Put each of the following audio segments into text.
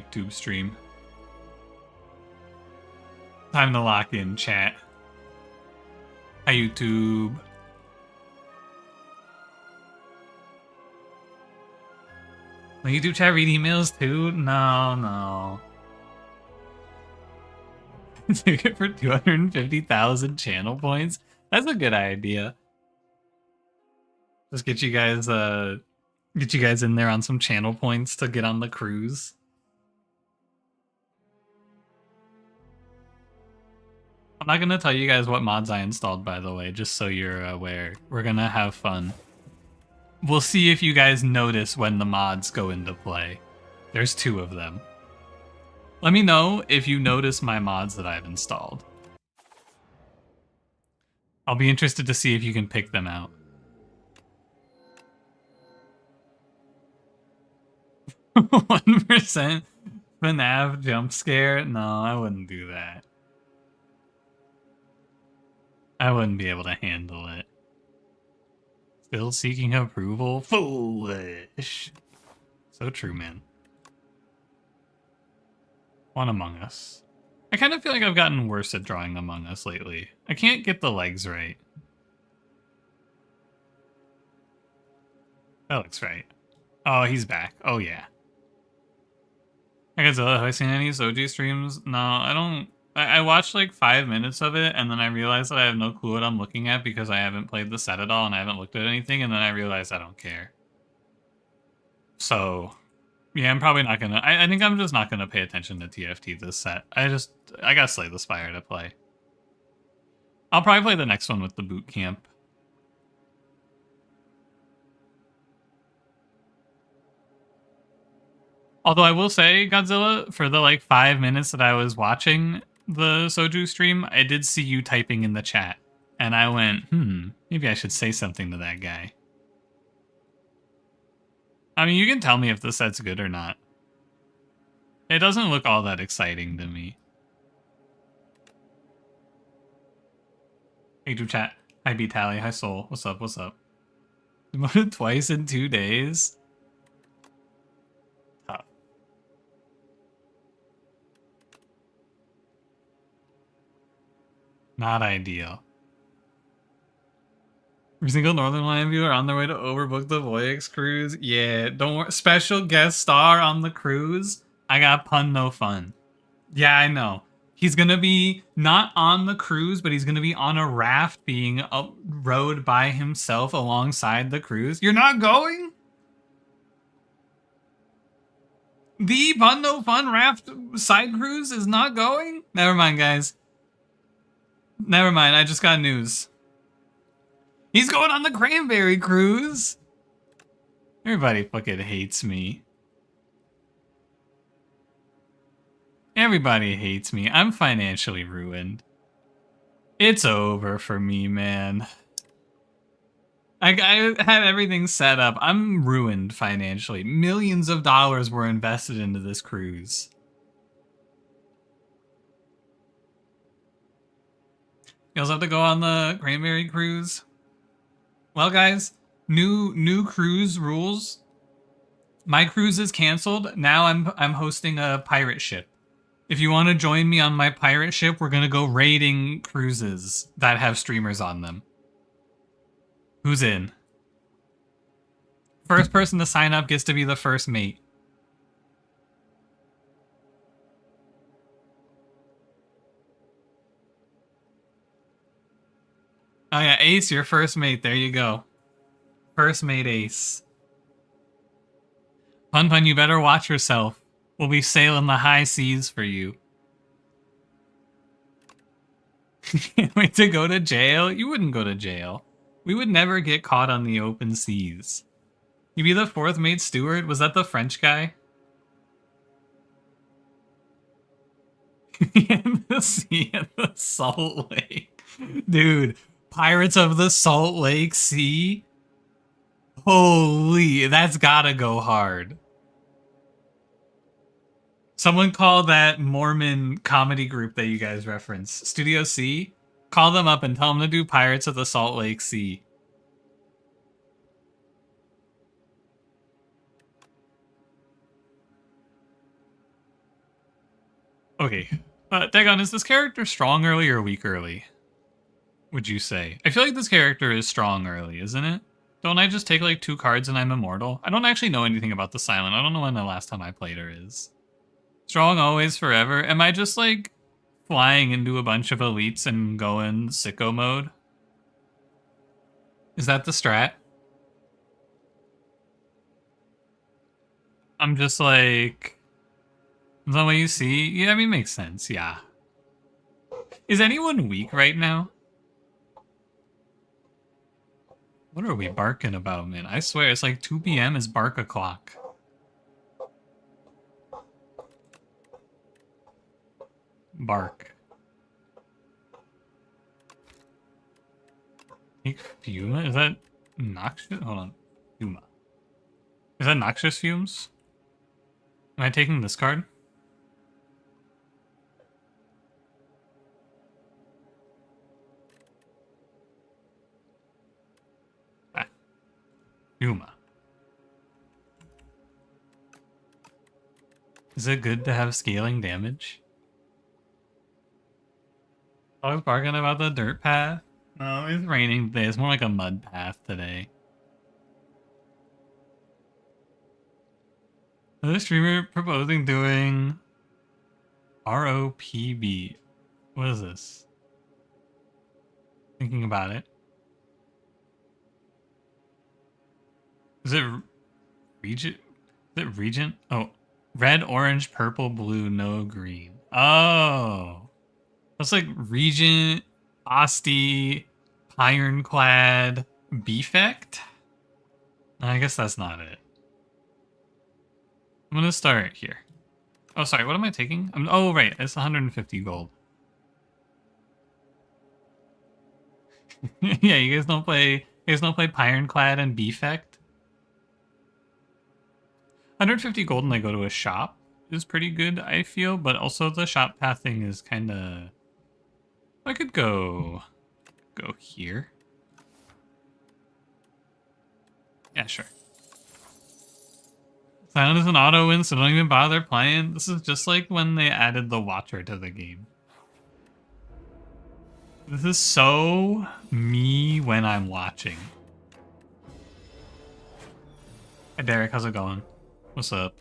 YouTube stream. Time to lock in, chat. Hi, YouTube. Will YouTube chat read emails too? No. Take it for 250,000 channel points? That's a good idea. Just get you guys in there on some channel points to get on the cruise. I'm not gonna tell you guys what mods I installed, by the way, just so you're aware. We're gonna have fun. We'll see if you guys notice when the mods go into play. There's 2 of them. Let me know if you notice my mods that I've installed. I'll be interested to see if you can pick them out. 1% FNAF jump scare? No, I wouldn't do that. I wouldn't be able to handle it. Still seeking approval? Foolish. So true, man. One Among Us. I kind of feel like I've gotten worse at drawing Among Us lately. I can't get the legs right. That looks right. Oh, he's back. Oh, yeah. Hey, Godzilla, have I seen any Soji streams? No, I don't. I watched like 5 minutes of it, and then I realized that I have no clue what I'm looking at because I haven't played the set at all, and I haven't looked at anything, and then I realized I don't care. So, yeah, I'm probably not gonna... I think I'm just not gonna pay attention to TFT this set. I gotta Slay the Spire to play. I'll probably play the next one with the boot camp. Although I will say, Godzilla, for the like 5 minutes that I was watching the Soju stream, I did see you typing in the chat. And I went, maybe I should say something to that guy. I mean, you can tell me if the set's good or not. It doesn't look all that exciting to me. Hey, do chat. Hi, B-Tally. Hi, Soul. What's up? What's up? Demoted twice in 2 days? Tough. Not ideal. Every single Northern Lion viewer on their way to overbook the Voyix cruise. Yeah, don't worry. Special guest star on the cruise. I got pun no fun. Yeah, I know. He's gonna be not on the cruise, but he's gonna be on a raft being rowed by himself alongside the cruise. You're not going? The Pun No Fun raft side cruise is not going? Never mind, guys. Never mind, I just got news. He's going on the Cranberry cruise! Everybody fucking hates me. Everybody hates me. I'm financially ruined. It's over for me, man. I had everything set up. I'm ruined financially. Millions of dollars were invested into this cruise. You also have to go on the Cranberry cruise. Well, guys, new cruise rules. My cruise is canceled. Now I'm hosting a pirate ship. If you want to join me on my pirate ship, we're gonna go raiding cruises that have streamers on them. Who's in? First person to sign up gets to be the first mate. Oh yeah, Ace, your first mate. There you go. First mate Ace. Pun, you better watch yourself. We'll be sailing the high seas for you. Can't wait to go to jail? You wouldn't go to jail. We would never get caught on the open seas. You be the 4th mate steward? Was that the French guy? In the sea at the Salt Lake. Dude, Pirates of the Salt Lake Sea? Holy, that's gotta go hard. Someone call that Mormon comedy group that you guys reference, Studio C. Call them up and tell them to do Pirates of the Salt Lake Sea. Okay. Dagon, is this character strong early or weak early? Would you say? I feel like this character is strong early, isn't it? Don't I just take like 2 cards and I'm immortal? I don't actually know anything about the Silent. I don't know when the last time I played her is. Strong always forever. Am I just like flying into a bunch of elites and going sicko mode? Is that the strat? I'm just like... Is that what you see? Yeah, I mean, makes sense, yeah. Is anyone weak right now? What are we barking about, man? I swear, it's like 2 p.m. is bark o'clock. Bark. Take Fuma? Is that noxious? Hold on. Fuma. Is that noxious fumes? Am I taking this card? Ah. Fuma. Is it good to have scaling damage? I was barking about the dirt path. No, it's raining today. It's more like a mud path today. Another streamer proposing doing ROPB. What is this? Thinking about it. Is it Regent? Is it Regent? Oh, red, orange, purple, blue, no green. Oh. That's like Regent, Asti, Ironclad, Defect? I guess that's not it. I'm gonna start here. Oh, sorry, what am I taking? Oh, right, it's 150 gold. Yeah, you guys don't play Ironclad and Defect? 150 gold and I go to a shop is pretty good, I feel, but also the shop pathing is kind of... I could go here. Yeah, sure. Silent is an auto win, so don't even bother playing. This is just like when they added the Watcher to the game. This is so me when I'm watching. Hey Derek, how's it going? What's up?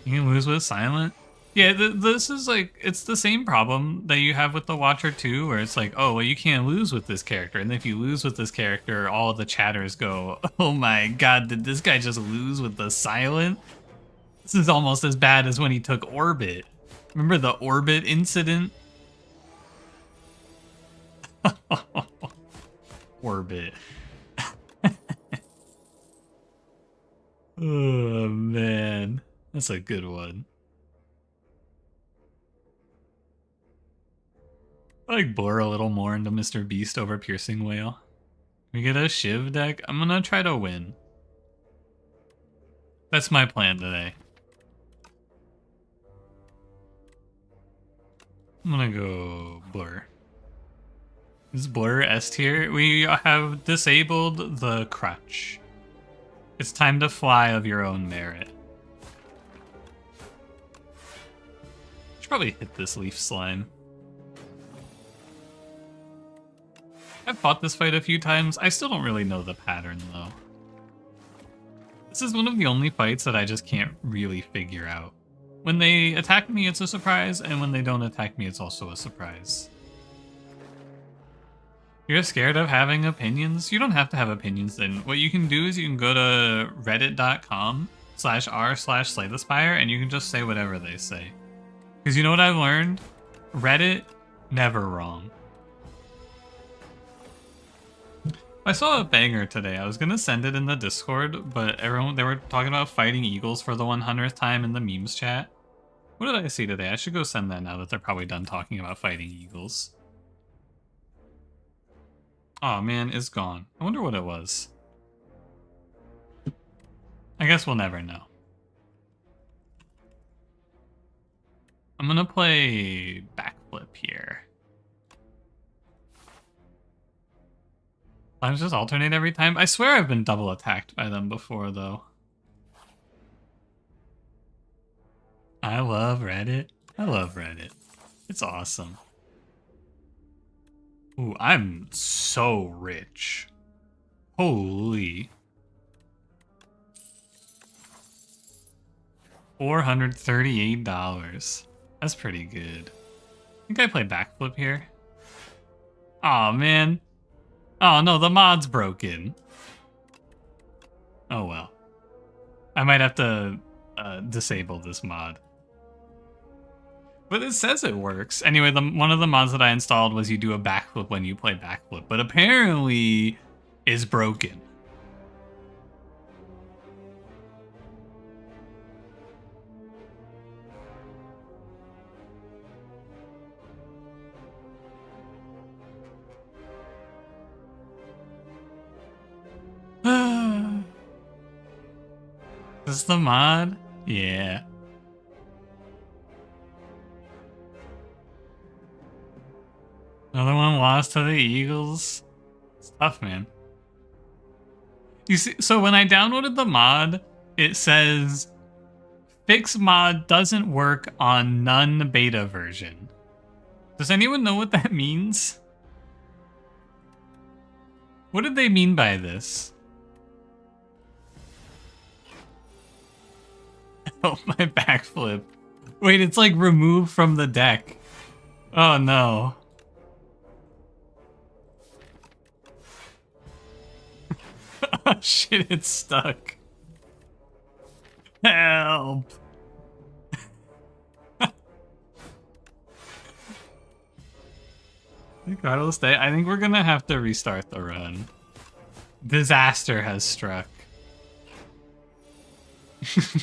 You can lose with Silent? Yeah, this is like, it's the same problem that you have with the Watcher 2, where it's like, oh, well, you can't lose with this character. And if you lose with this character, all of the chatters go, oh my god, did this guy just lose with the Silent? This is almost as bad as when he took Orbit. Remember the Orbit incident? Orbit. Oh, man. That's a good one. I like blur a little more into Mr. Beast over Piercing Whale. We get a Shiv deck. I'm gonna try to win. That's my plan today. I'm gonna go blur. Is blur S tier? We have disabled the crutch. It's time to fly of your own merit. Should probably hit this leaf slime. I've fought this fight a few times. I still don't really know the pattern, though. This is one of the only fights that I just can't really figure out. When they attack me, it's a surprise, and when they don't attack me, it's also a surprise. You're scared of having opinions? You don't have to have opinions then. What you can do is you can go to reddit.com/r/Slay the Spire, and you can just say whatever they say. Because you know what I've learned? Reddit, never wrong. I saw a banger today. I was gonna send it in the Discord, but they were talking about fighting eagles for the 100th time in the memes chat. What did I see today? I should go send that now that they're probably done talking about fighting eagles. Oh man, it's gone. I wonder what it was. I guess we'll never know. I'm gonna play backflip here. Lives just alternate every time? I swear I've been double attacked by them before, though. I love Reddit. I love Reddit. It's awesome. Ooh, I'm so rich. Holy. $438. That's pretty good. I think I play backflip here. Aw, man. Oh, no, the mod's broken. Oh, well. I might have to disable this mod. But it says it works. Anyway, one of the mods that I installed was you do a backflip when you play backflip, but apparently is broken. Is this the mod? Yeah. Another one lost to the Eagles. It's tough, man. You see, so when I downloaded the mod, it says fix mod doesn't work on none beta version. Does anyone know what that means? What did they mean by this? Oh, my backflip. Wait, it's like removed from the deck. Oh no. Oh shit, it's stuck. Help. Regardless, I think we're gonna have to restart the run. Disaster has struck.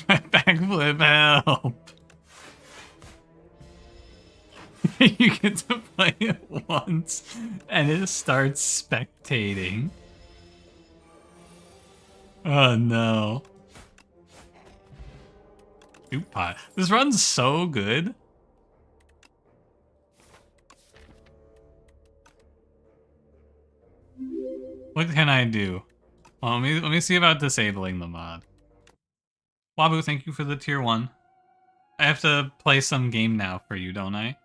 My backflip, help. You get to play it once and it starts spectating. Oh no. Soup pot. This run's so good. What can I do? Well, let me see about disabling the mod. Wabu, thank you for the tier 1. I have to play some game now for you, don't I?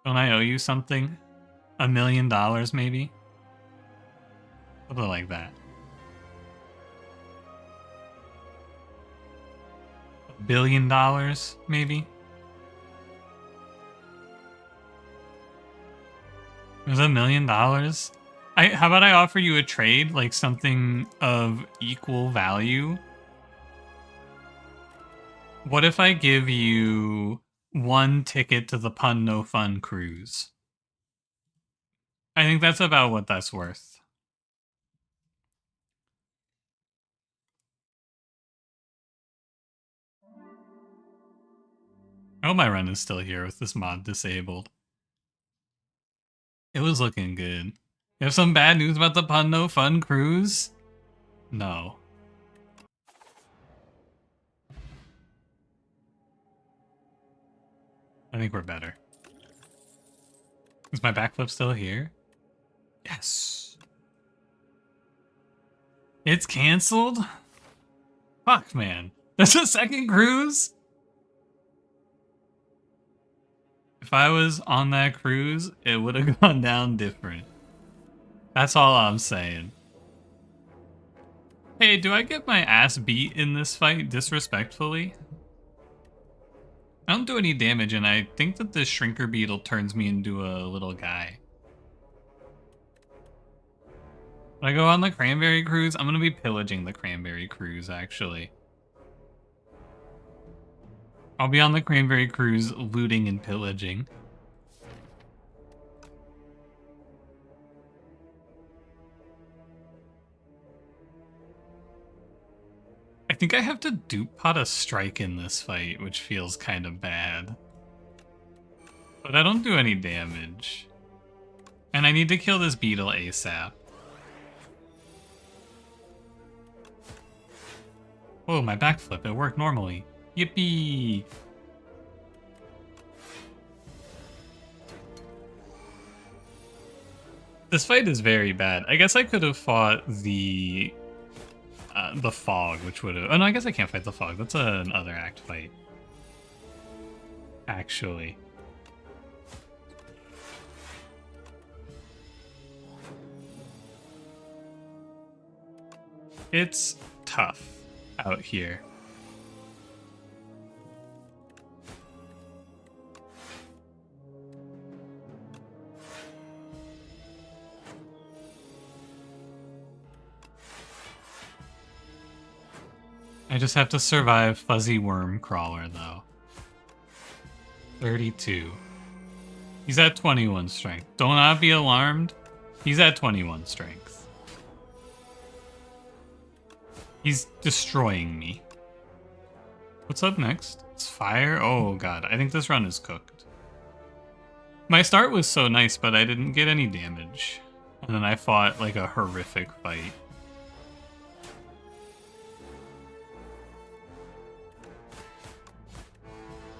Don't I owe you something? $1 million, maybe? Something like that. $1 billion, maybe? There's $1 million? How about I offer you a trade, like something of equal value? What if I give you 1 ticket to the Pun No Fun cruise? I think that's about what that's worth. I hope my run is still here with this mod disabled. It was looking good. You have some bad news about the Pun No Fun cruise? No. I think we're better. Is my backflip still here? Yes. It's canceled? Fuck, man. There's a second cruise? If I was on that cruise, it would have gone down different. That's all I'm saying. Hey, do I get my ass beat in this fight disrespectfully? I don't do any damage, and I think that the Shrinker Beetle turns me into a little guy. When I go on the Cranberry Cruise, I'm going to be pillaging the Cranberry Cruise, actually. I'll be on the Cranberry Cruise looting and pillaging. I think I have to dupe pot a strike in this fight, which feels kind of bad. But I don't do any damage. And I need to kill this beetle ASAP. Whoa, my backflip, it worked normally. Yippee! This fight is very bad. I guess I could have fought the fog, which would have... Oh no, I guess I can't fight the fog. That's an other act fight. actually. It's tough out here. I just have to survive Fuzzy Worm Crawler, though. 32. He's at 21 strength. Do not be alarmed. He's at 21 strength. He's destroying me. What's up next? It's fire? Oh god, I think this run is cooked. My start was so nice, but I didn't get any damage. And then I fought like a horrific fight.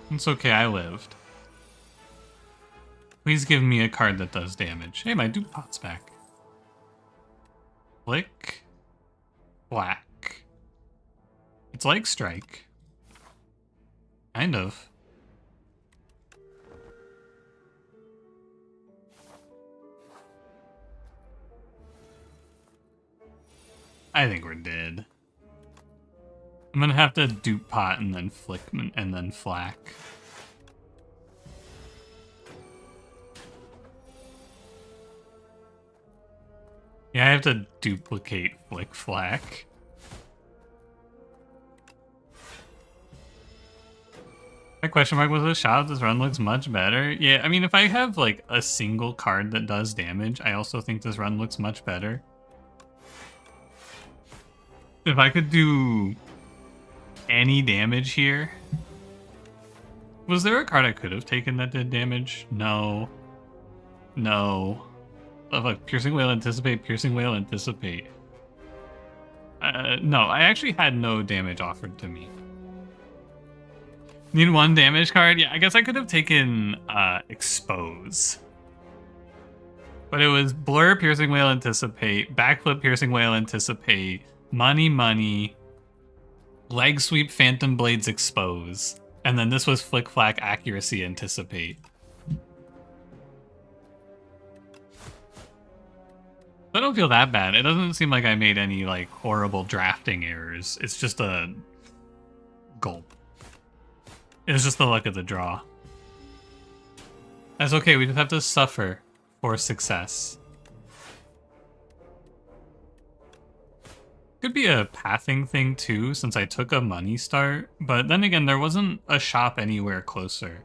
It's okay, I lived. Please give me a card that does damage. Hey, my dupe pot's back. Flick. Black. It's like strike. Kind of. I think we're dead. I'm gonna have to dupe pot and then flick and then flack. Yeah, I have to duplicate flick flack. My question mark was a shot. This run looks much better. Yeah, I mean, if I have like a single card that does damage, I also think this run looks much better. If I could do any damage here. Was there a card I could have taken that did damage? No. No. Oh, fuck. Piercing Whale, Anticipate, Piercing Whale, Anticipate. No, I actually had no damage offered to me. Need one damage card? Yeah, I guess I could have taken Expose. But it was Blur, Piercing Whale, Anticipate, Backflip, Piercing Whale, Anticipate, Money, Leg Sweep, Phantom Blades, Expose. And then this was Flick Flack, Accuracy, Anticipate. I don't feel that bad. It doesn't seem like I made any like horrible drafting errors. It's just a gulp. It's just the luck of the draw. That's okay, we just have to suffer for success. Could be a pathing thing too, since I took a money start, but then again, there wasn't a shop anywhere closer.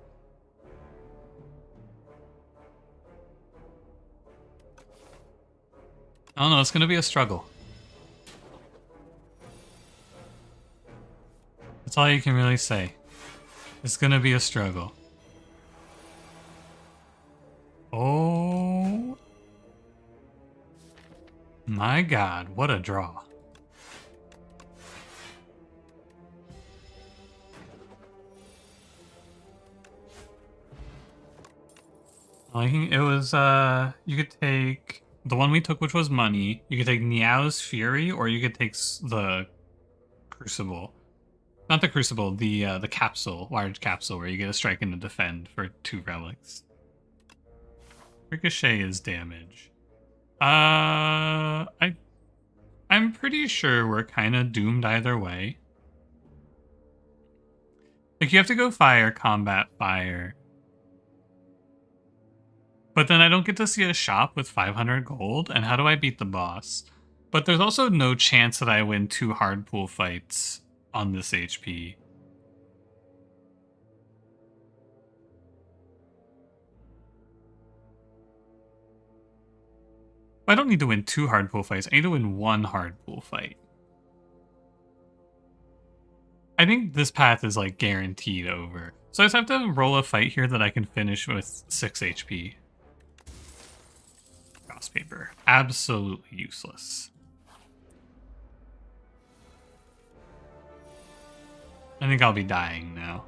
I don't know, it's gonna be a struggle. That's all you can really say. It's gonna be a struggle. Oh my god, what a draw. I think it was, you could take the one we took, which was money. You could take Niao's Fury, or you could take the Crucible. Not the Crucible, the capsule, large capsule, where you get a strike and a defend for 2 relics. Ricochet is damage. I'm pretty sure we're kind of doomed either way. Like, you have to go fire, combat, fire. But then I don't get to see a shop with 500 gold, and how do I beat the boss? But there's also no chance that I win 2 hard pool fights on this HP. I don't need to win 2 hard pool fights, I need to win 1 hard pool fight. I think this path is like guaranteed over. So I just have to roll a fight here that I can finish with 6 HP. Cross paper. Absolutely useless. I think I'll be dying now.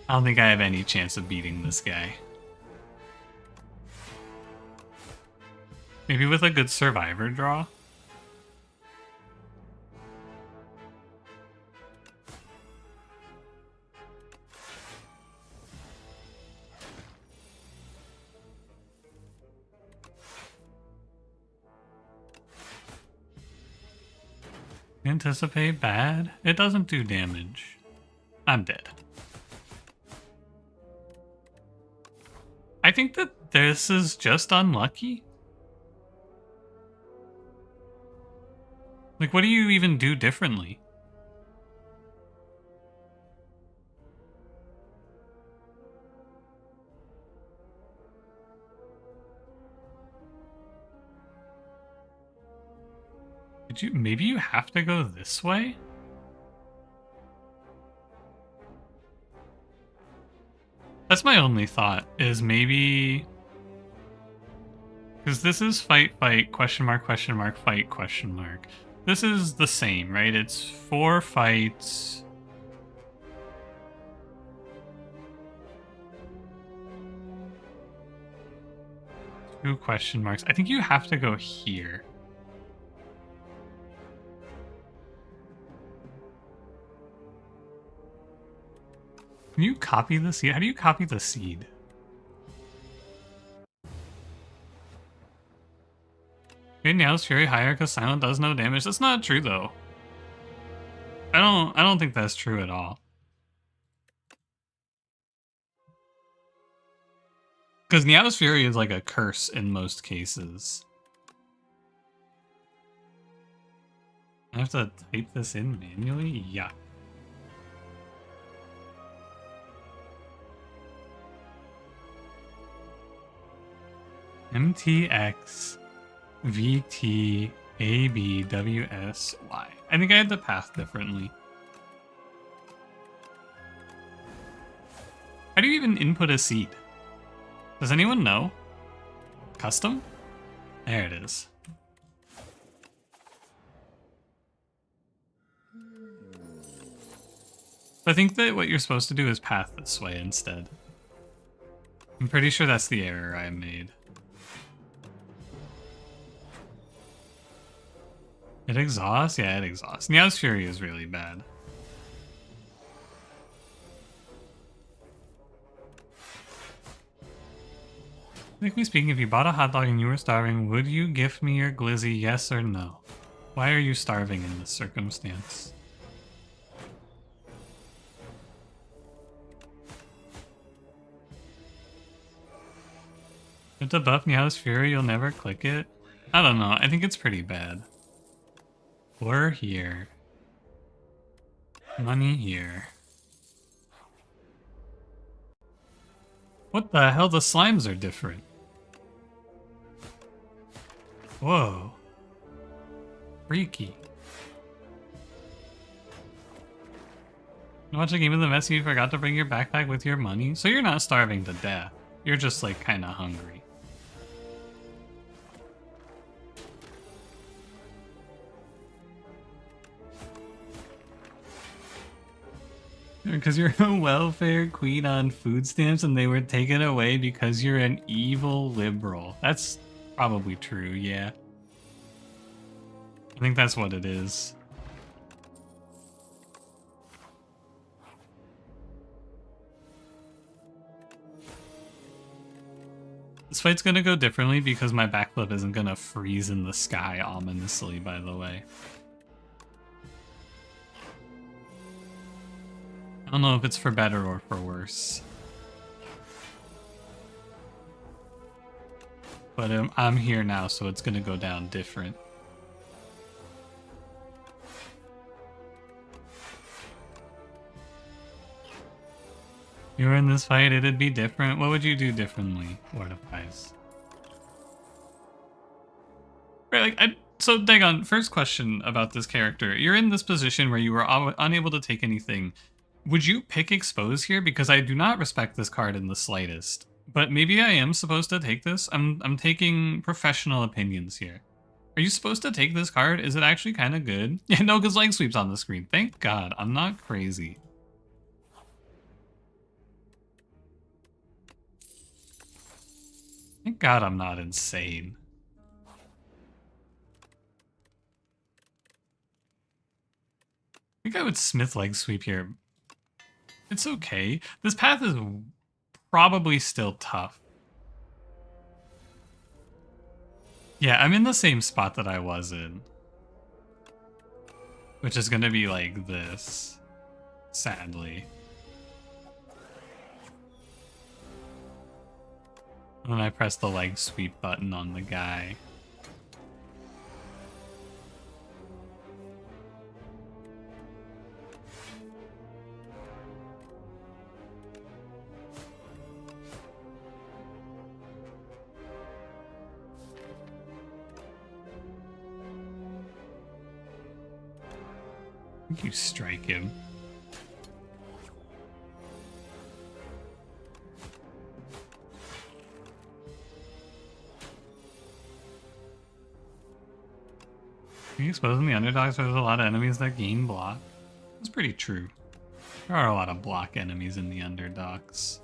I don't think I have any chance of beating this guy. Maybe with a good survivor draw? Anticipate bad. It doesn't do damage. I'm dead. I think that this is just unlucky. Like, what do you even do differently? Maybe you have to go this way? That's my only thought, is maybe... Because this is fight, question mark, fight, question mark. This is the same, right? It's 4 fights. Two question marks. I think you have to go here. Can you copy the seed? How do you copy the seed? Okay, now it's Fury higher because Silent does no damage. That's not true though. I don't think that's true at all. Because Niao's Fury is like a curse in most cases. I have to type this in manually? Yeah. MTX VT ABWSY. I think I had the path differently. How do you even input a seed? Does anyone know? Custom? There it is. I think that what you're supposed to do is path this way instead. I'm pretty sure that's the error I made. It exhausts? Yeah, it exhausts. Niao's Fury is really bad. Technically speaking, if you bought a hot dog and you were starving, would you gift me your glizzy, yes or no? Why are you starving in this circumstance? If to buff Niao's Fury, you'll never click it? I don't know, I think it's pretty bad. We're here. Money here. What the hell? The slimes are different. Whoa. Freaky. Watch a game of the mess, you forgot to bring your backpack with your money? So you're not starving to death. You're just like kinda hungry. Because you're a welfare queen on food stamps and they were taken away because you're an evil liberal. That's probably true, yeah. I think that's what it is. This fight's gonna go differently because my backflip isn't gonna freeze in the sky ominously, by the way. I don't know if it's for better or for worse. But I'm here now, so it's gonna go down different. If you were in this fight, it'd be different. What would you do differently, Lord of Pies? Right, like, so Dagon, first question about this character. You're in this position where you were unable to take anything. Would you pick Expose here? Because I do not respect this card in the slightest. But maybe I am supposed to take this? I'm taking professional opinions here. Are you supposed to take this card? Is it actually kind of good? Yeah, no, because leg sweep's on the screen. Thank God, I'm not crazy. Thank God I'm not insane. I think I would Smith leg sweep here. It's okay. This path is probably still tough. Yeah, I'm in the same spot that I was in. which is going to be like this, sadly. And then I press the leg sweep button on the guy. You strike him. You exposing the underdogs, there's a lot of enemies that gain block. That's pretty true. There are a lot of block enemies in the underdogs.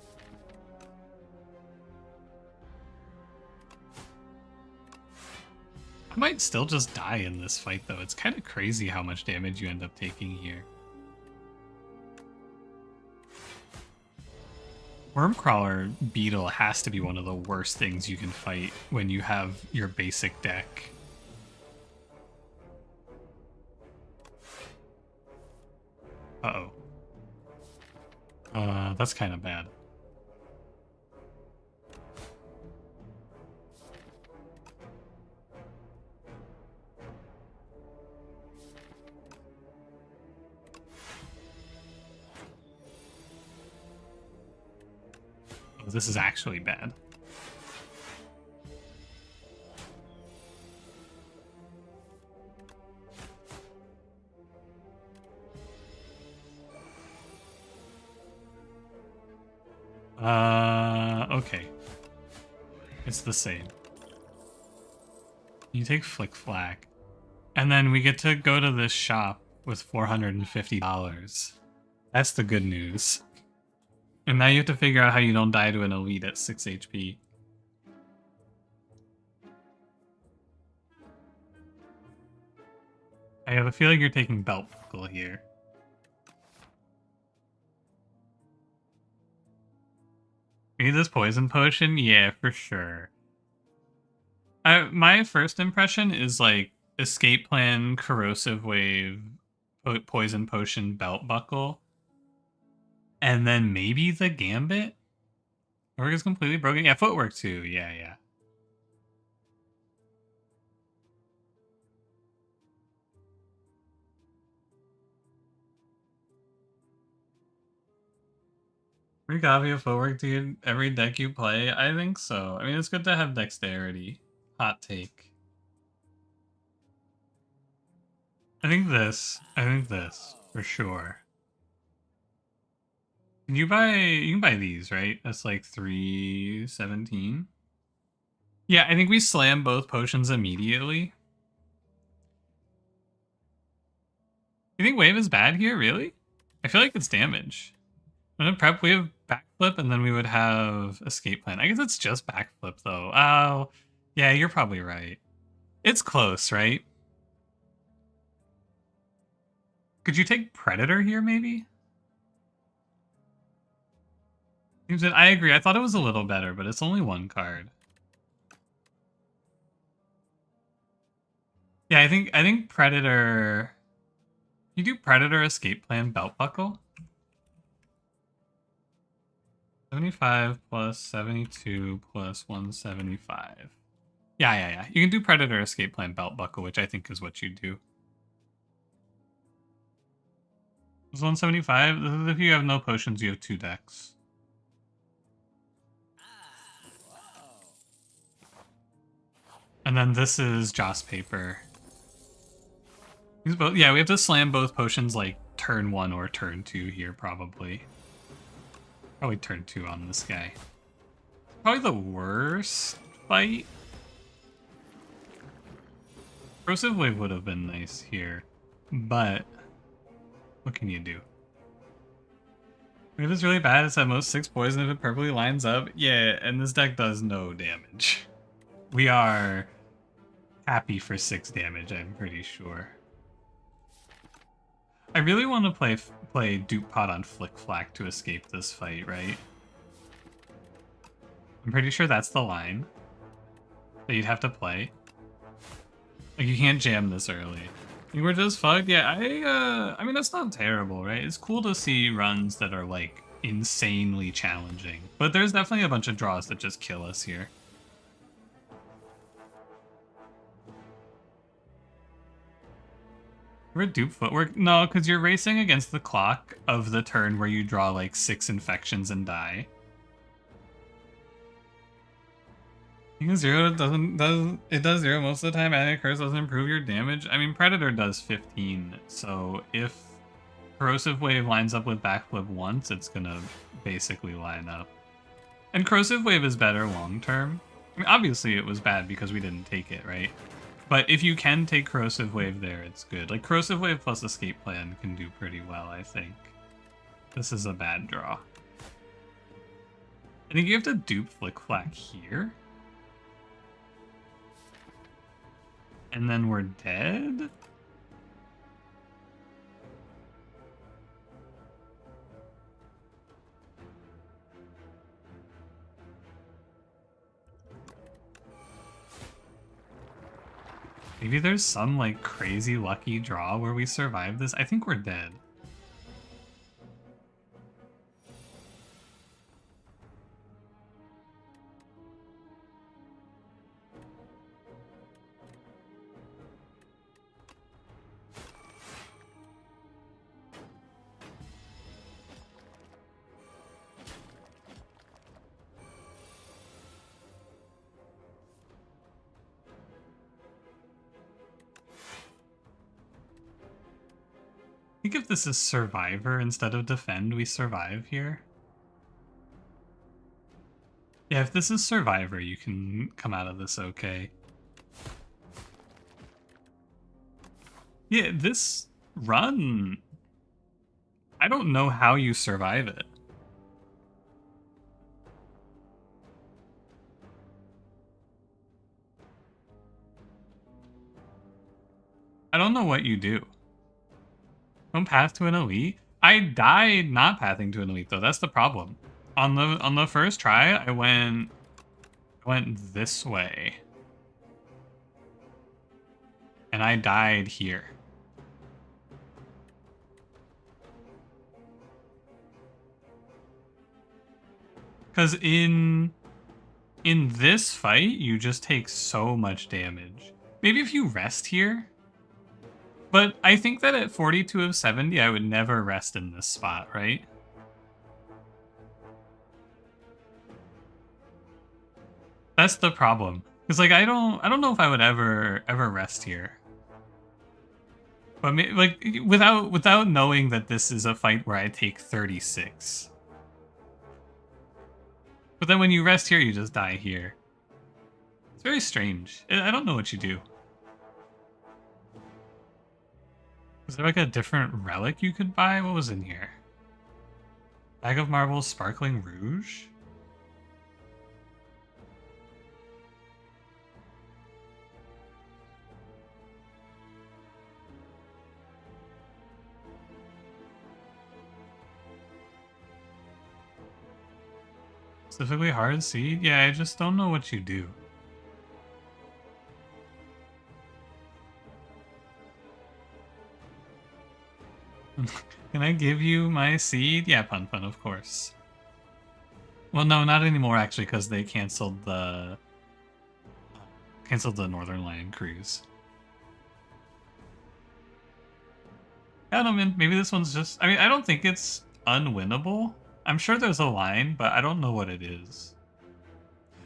I might still just die in this fight, though. It's kind of crazy how much damage you end up taking here. Wormcrawler Beetle has to be one of the worst things you can fight when you have your basic deck. Uh-oh. That's kind of bad. Oh, this is actually bad. Okay. It's the same. You take Flick Flack. And then we get to go to this shop with $450. That's the good news. And now you have to figure out how you don't die to an elite at 6 HP. I have a feeling you're taking Belt Buckle here. Need this poison potion? Yeah, for sure. My first impression is like escape plan, corrosive wave, poison potion, belt buckle, and then maybe the gambit. Footwork is completely broken. Yeah, footwork too. Yeah. Free copy of footwork to every deck you play? I think so. I mean, it's good to have dexterity. Hot take. I think this for sure. You can buy these, right? That's like 317. Yeah, I think we slam both potions immediately. You think wave is bad here, really? I feel like it's damage. I'm gonna prep, we have backflip, and then we would have escape plan. I guess it's just backflip, though. Oh, yeah, you're probably right. It's close, right? Could you take Predator here, maybe? I agree. I thought it was a little better, but it's only one card. Yeah, I think Predator... You do Predator, escape plan, belt buckle? 75 plus 72 plus 175. Yeah. You can do Predator, escape plan, belt buckle, which I think is what you do. This is 175. This is if you have no potions, you have 2 decks. And then this is Joss Paper. These both, yeah, we have to slam both potions like turn 1 or turn 2 here, probably. Probably turn 2 on this guy. Probably the worst fight. Corrosive Wave would have been nice here, but what can you do? Wave is really bad. It's at most 6 poison if it perfectly lines up. Yeah, and this deck does no damage. We are happy for 6 damage, I'm pretty sure. I really want to play Dupe Pot on Flick Flack to escape this fight, right? I'm pretty sure that's the line that you'd have to play. Like, you can't jam this early. You were just fucked? Yeah, I mean, that's not terrible, right? It's cool to see runs that are, like, insanely challenging. But there's definitely a bunch of draws that just kill us here. We're dupe footwork? No, because you're racing against the clock of the turn where you draw, like, 6 infections and die. Because zero does zero most of the time. Adding a curse doesn't improve your damage. I mean, Predator does 15, so if Corrosive Wave lines up with Backflip once, it's gonna basically line up. And Corrosive Wave is better long term. I mean, obviously it was bad because we didn't take it, right? But if you can take Corrosive Wave there, it's good. Like, Corrosive Wave plus Escape Plan can do pretty well, I think. This is a bad draw. I think you have to dupe Flick Flack here. And then we're dead? Maybe there's some, like, crazy lucky draw where we survive this. I think we're dead. I think if this is Survivor instead of Defend, we survive here. Yeah, if this is Survivor, you can come out of this okay. Yeah, this run... I don't know how you survive it. I don't know what you do. Don't path to an elite? I died not pathing to an elite though, that's the problem. On the first try, I went this way. And I died here. Because in this fight, you just take so much damage. Maybe if you rest here. But I think that at 42 of 70, I would never rest in this spot, right? That's the problem. Because like I don't know if I would ever rest here. But like without knowing that this is a fight where I take 36. But then when you rest here, you just die here. It's very strange. I don't know what you do. Was there like a different relic you could buy? What was in here? Bag of marbles, sparkling rouge? Specifically hard seed? Yeah, I just don't know what you do. Can I give you my seed? Yeah, Pun Pun, of course. Well, no, not anymore actually, because they canceled the Northern Lion cruise. I don't know, man. Maybe this one's just... I mean, I don't think it's unwinnable. I'm sure there's a line, but I don't know what it is.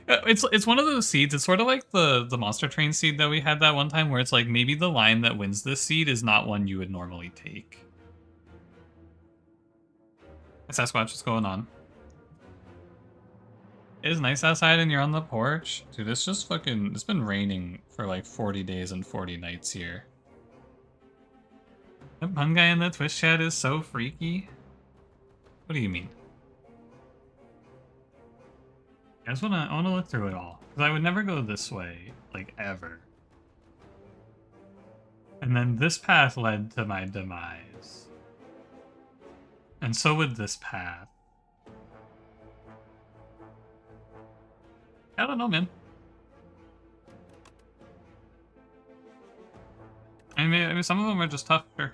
It's one of those seeds. It's sort of like the Monster Train seed that we had that one time, where it's like maybe the line that wins this seed is not one you would normally take. Sasquatch, what's going on? It is nice outside and you're on the porch. Dude, it's just fucking... It's been raining for like 40 days and 40 nights here. That pun guy in the Twitch chat is so freaky. What do you mean? I just wanna look through it all. Because I would never go this way, like, ever. And then this path led to my demise. And so would this path. I don't know, man. I mean, some of them are just tough, sure.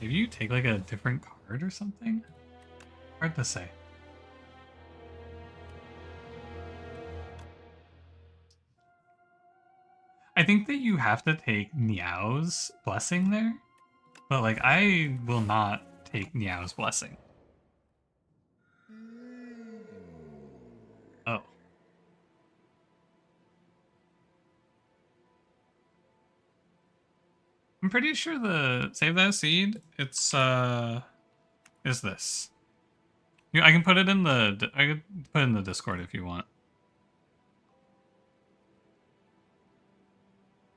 Maybe you take like a different card or something? Hard to say. I think that you have to take Niao's blessing there, but like I will not take Niao's blessing. Oh. I'm pretty sure the save that seed, it's is this. I can put it in the Discord if you want.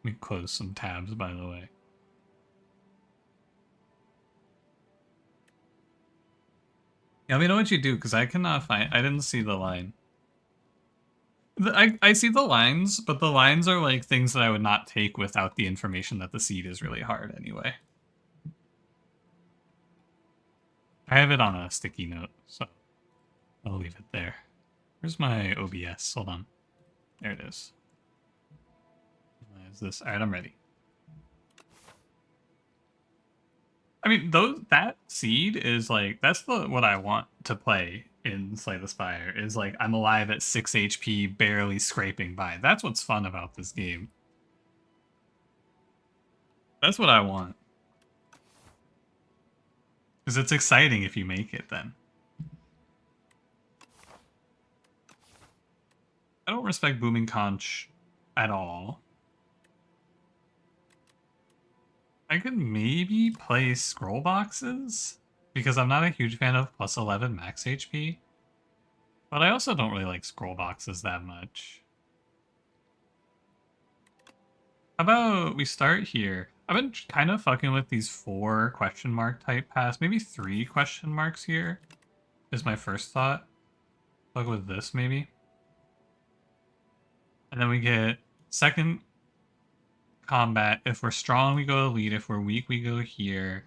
Let me close some tabs, by the way. Yeah, let me know what you do, because I cannot find... I didn't see the line. I see the lines, but the lines are like things that I would not take without the information that the seed is really hard anyway. I have it on a sticky note, so I'll leave it there. Where's my OBS? Hold on. There it is. Is this? Alright, I'm ready. I mean, that seed is like, that's what I want to play in Slay the Spire, is like, I'm alive at 6 HP, barely scraping by. That's what's fun about this game. That's what I want. Because it's exciting if you make it then. I don't respect Booming Conch at all. I could maybe play scroll boxes, because I'm not a huge fan of plus 11 max HP. But I also don't really like scroll boxes that much. How about we start here? I've been kind of fucking with these 4 question mark type paths. Maybe 3 question marks here is my first thought. Fuck with this maybe. And then we get second combat. If we're strong, we go elite. If we're weak, we go here.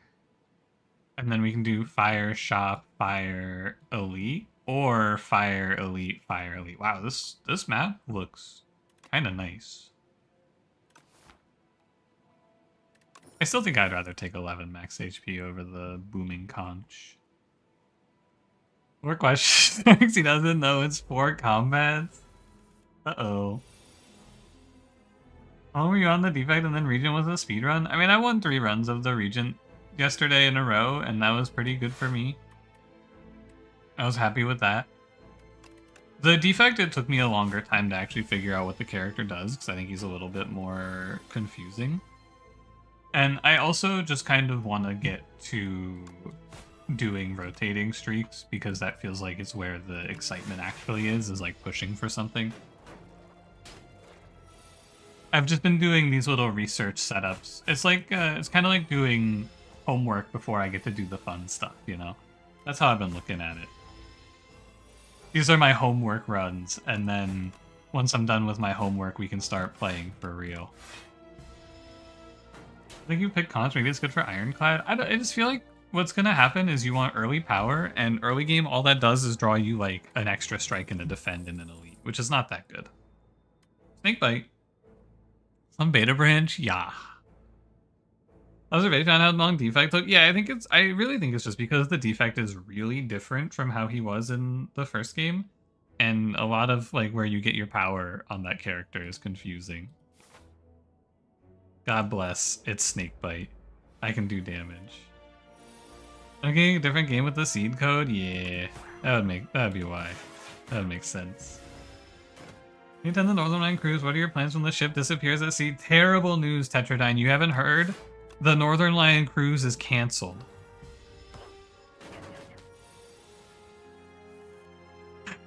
And then we can do fire, shop, fire, elite, or fire, elite, fire, elite. Wow, this map looks kind of nice. I still think I'd rather take 11 max HP over the Booming Conch. 4 questions. He doesn't know it's 4 combats. Uh-oh. Oh, were you on the defect and then Regent was a speed run? I mean, I won 3 runs of the Regent yesterday in a row, and that was pretty good for me. I was happy with that. The defect, it took me a longer time to actually figure out what the character does, because I think he's a little bit more confusing. And I also just kind of want to get to doing rotating streaks, because that feels like it's where the excitement actually is like pushing for something. I've just been doing these little research setups. It's like, it's kind of like doing homework before I get to do the fun stuff, you know? That's how I've been looking at it. These are my homework runs, and then once I'm done with my homework, we can start playing for real. I think you pick Conch, maybe it's good for Ironclad. I just feel like what's gonna happen is you want early power, and early game, all that does is draw you like an extra strike and a defend and an elite, which is not that good. Snakebite. Some beta branch? Yeah. Observation on how long defect took? Yeah, I really think it's just because the defect is really different from how he was in the first game. And a lot of like where you get your power on that character is confusing. God bless, it's Snakebite. I can do damage. I'm getting a different game with the seed code? Yeah. That'd be why. That would make sense. You attend the Northern Line cruise. What are your plans when the ship disappears at sea? Terrible news, Tetradyne. You haven't heard? The Northern Lion cruise is canceled.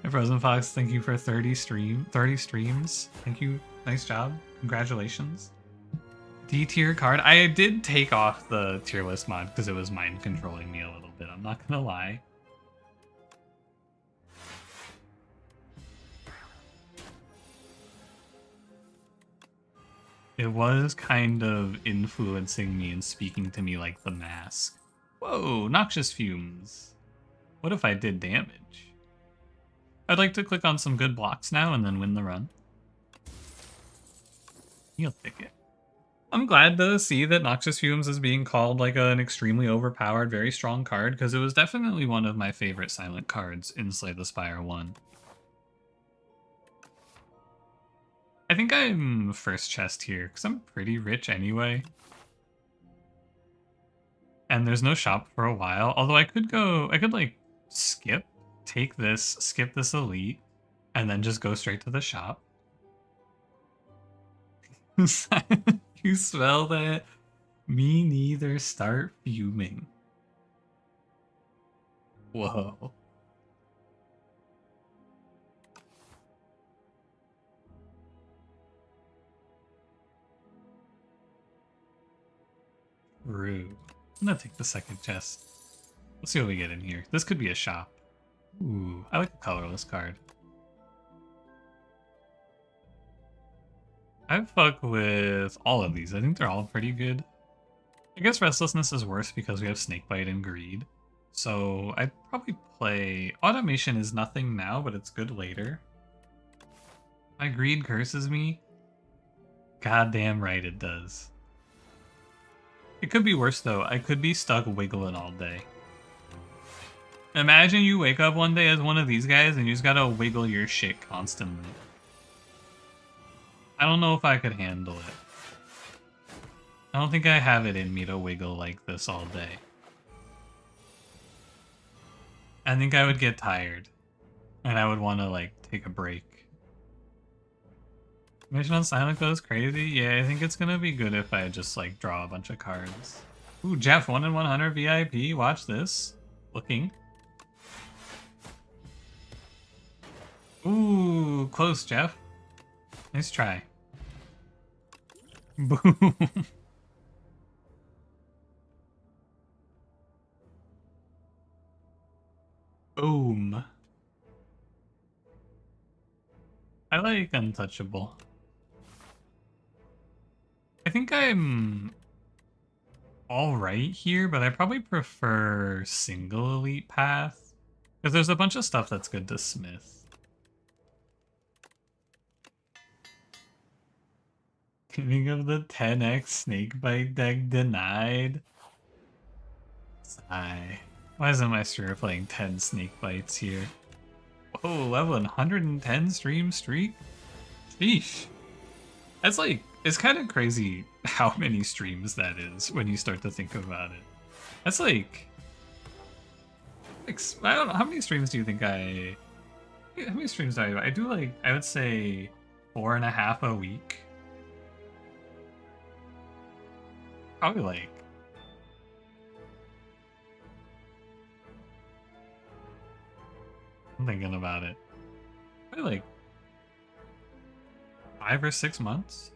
Frozen Fox, thank you for 30 streams. Thank you. Nice job. Congratulations. D tier card. I did take off the tier list mod because it was mind controlling me a little bit. I'm not gonna lie. It was kind of influencing me and speaking to me like the mask. Whoa, noxious fumes. What if I did damage? I'd like to click on some good blocks now and then win the run. He'll pick it. I'm glad to see that Noxious Fumes is being called like an extremely overpowered, very strong card, because it was definitely one of my favorite silent cards in Slay the Spire 1. I think I'm first chest here, because I'm pretty rich anyway. And there's no shop for a while, although I could like take this, skip this elite, and then just go straight to the shop. You smell that? Me neither. Start fuming. Whoa. Rude. I'm gonna take the second chest. Let's see what we get in here. This could be a shop. Ooh, I like a colorless card. I fuck with all of these. I think they're all pretty good. I guess Restlessness is worse because we have Snakebite and Greed. So I'd probably play... Automation is nothing now, but it's good later. My Greed curses me. Goddamn right it does. It could be worse though. I could be stuck wiggling all day. Imagine you wake up one day as one of these guys and you just gotta wiggle your shit constantly. I don't know if I could handle it. I don't think I have it in me to wiggle like this all day. I think I would get tired. And I would want to, like, take a break. Mission on Silent goes crazy? Yeah, I think it's gonna be good if I just, like, draw a bunch of cards. Ooh, Jeff, 1 in 100 VIP. Watch this. Looking. Ooh, close, Jeff. Nice try. Boom. Boom. I like Untouchable. I think I'm alright here, but I probably prefer single elite path. Because there's a bunch of stuff that's good to smith. Getting of the 10x Snakebite deck denied. Sigh. Why isn't my streamer playing 10 Snakebites here? Whoa, level 110 stream streak? Sheesh. That's like, it's kind of crazy how many streams that is when you start to think about it. That's like I don't know, how many streams do you think how many streams do I do? I do like, I would say 4.5 a week. Probably like, I'm thinking about it. Probably like 5 or 6 months.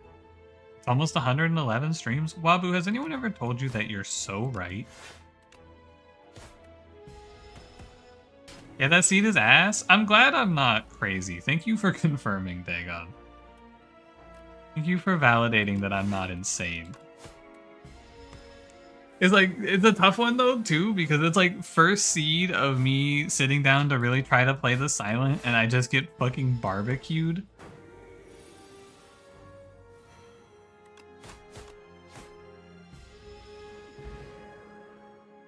It's almost 111 streams. Wabu, has anyone ever told you that you're so right? Yeah, that seed is ass. I'm glad I'm not crazy. Thank you for confirming, Dagon. Thank you for validating that I'm not insane. It's like, it's a tough one though, too, because it's like first seed of me sitting down to really try to play the silent and I just get fucking barbecued.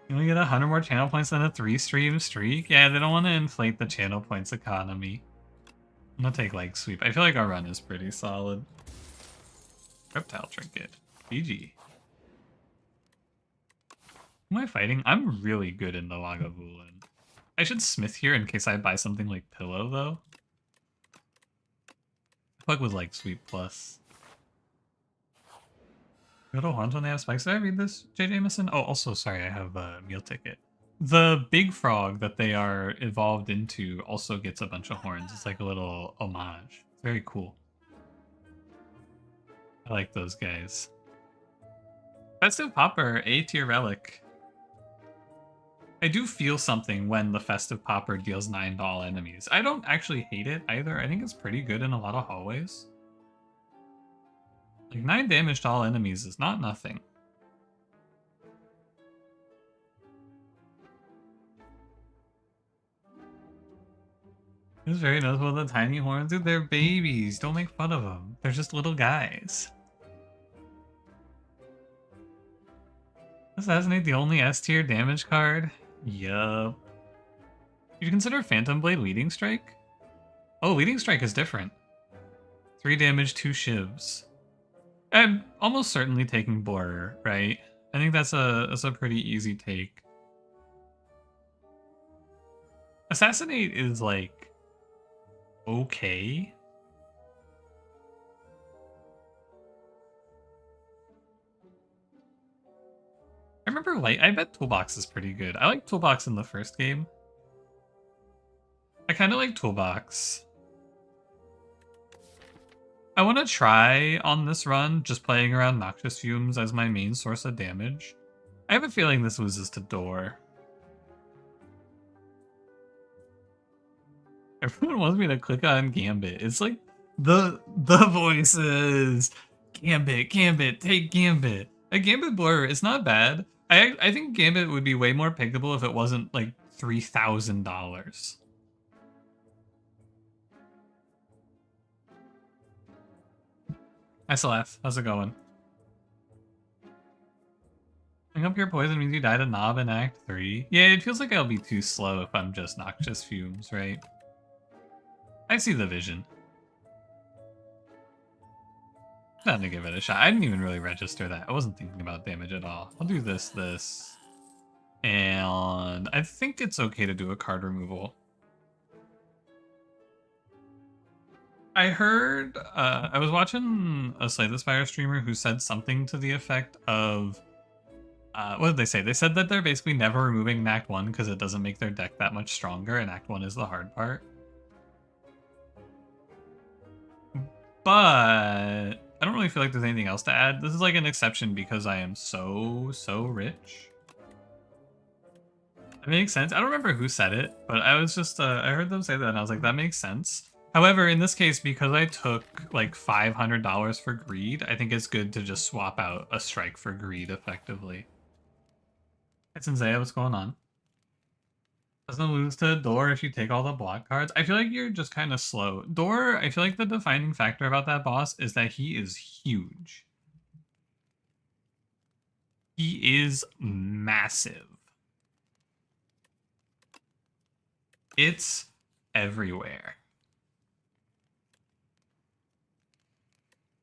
You only get 100 more channel points than a 3-stream streak? Yeah, they don't want to inflate the channel points economy. I'm gonna take like sweep. I feel like our run is pretty solid. Reptile Trinket. GG. Who am I fighting? I'm really good in the Lagavulin. I should smith here in case I buy something like Pillow, though. Plug was like Sweep Plus. Go to horns when they have spikes. Did I read this, J. Jameson? Oh, also, sorry, I have a meal ticket. The big frog that they are evolved into also gets a bunch of horns. It's like a little homage. It's very cool. I like those guys. Festive Popper, A-tier relic. I do feel something when the Festive Popper deals 9 to all enemies. I don't actually hate it either. I think it's pretty good in a lot of hallways. Like 9 damage to all enemies is not nothing. It's very noticeable, the tiny horns. Dude, they're babies. Don't make fun of them. They're just little guys. Assassinate the only S tier damage card? Yup. You'd consider Phantom Blade Leading Strike? Oh, Leading Strike is different. 3 damage, 2 shivs. I'm almost certainly taking Borer, right? I think that's a pretty easy take. Assassinate is like okay. I remember I bet Toolbox is pretty good. I like Toolbox in the first game. I kind of like Toolbox. I want to try on this run just playing around Noxious Fumes as my main source of damage. I have a feeling this loses to Door. Everyone wants me to click on Gambit. It's like the voices. Gambit, take Gambit. A Gambit Blur is not bad. I think Gambit would be way more pickable if it wasn't like $3,000. SLF, how's it going? Hang up your poison means you die to Knob in Act 3. Yeah, it feels like I'll be too slow if I'm just Noxious Fumes, right? I see the vision. Not to give it a shot. I didn't even really register that. I wasn't thinking about damage at all. I'll do this. And I think it's okay to do a card removal. I heard, I was watching a Slay the Spire streamer who said something to the effect of, what did they say? They said that they're basically never removing in Act 1 because it doesn't make their deck that much stronger, and Act 1 is the hard part. But I don't really feel like there's anything else to add. This is like an exception because I am so rich. That makes sense. I don't remember who said it, but I was just, I heard them say that and I was like, that makes sense. However, in this case, because I took like $500 for greed, I think it's good to just swap out a strike for greed effectively. Hey, Sensei, what's going on? Doesn't lose to Door if you take all the block cards. I feel like you're just kind of slow. Door, I feel like the defining factor about that boss is that he is huge. He is massive. It's everywhere.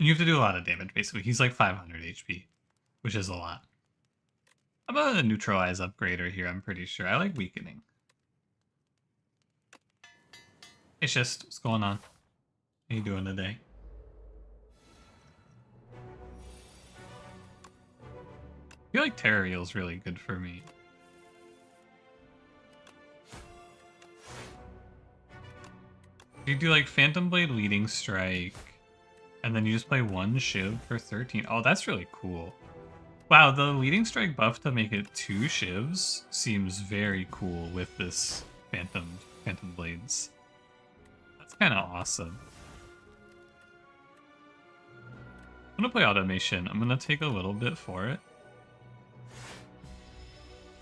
And you have to do a lot of damage, basically. He's like 500 HP, which is a lot. How about a neutralize upgrader here? I'm pretty sure. I like weakening. It's just, what's going on? How you doing today? I feel like Terrorieel's really good for me. You do like Phantom Blade Leading Strike, and then you just play one Shiv for 13. Oh, that's really cool. Wow, the Leading Strike buff to make it 2 Shivs seems very cool with this Phantom Blades. That's kind of awesome. I'm gonna play Automation. I'm gonna take a little bit for it.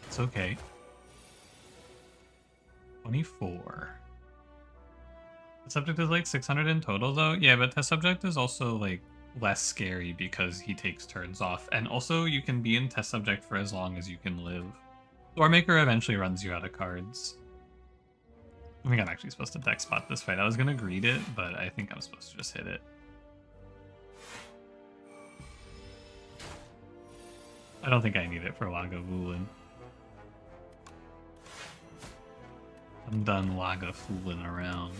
It's okay. 24. The subject is like 600 in total though. Yeah, but test subject is also like less scary because he takes turns off. And also you can be in test subject for as long as you can live. Doormaker eventually runs you out of cards. I think I'm actually supposed to deck spot this fight. I was gonna greed it, but I think I'm supposed to just hit it. I don't think I need it for Lagavulin. I'm done Lagavulin around.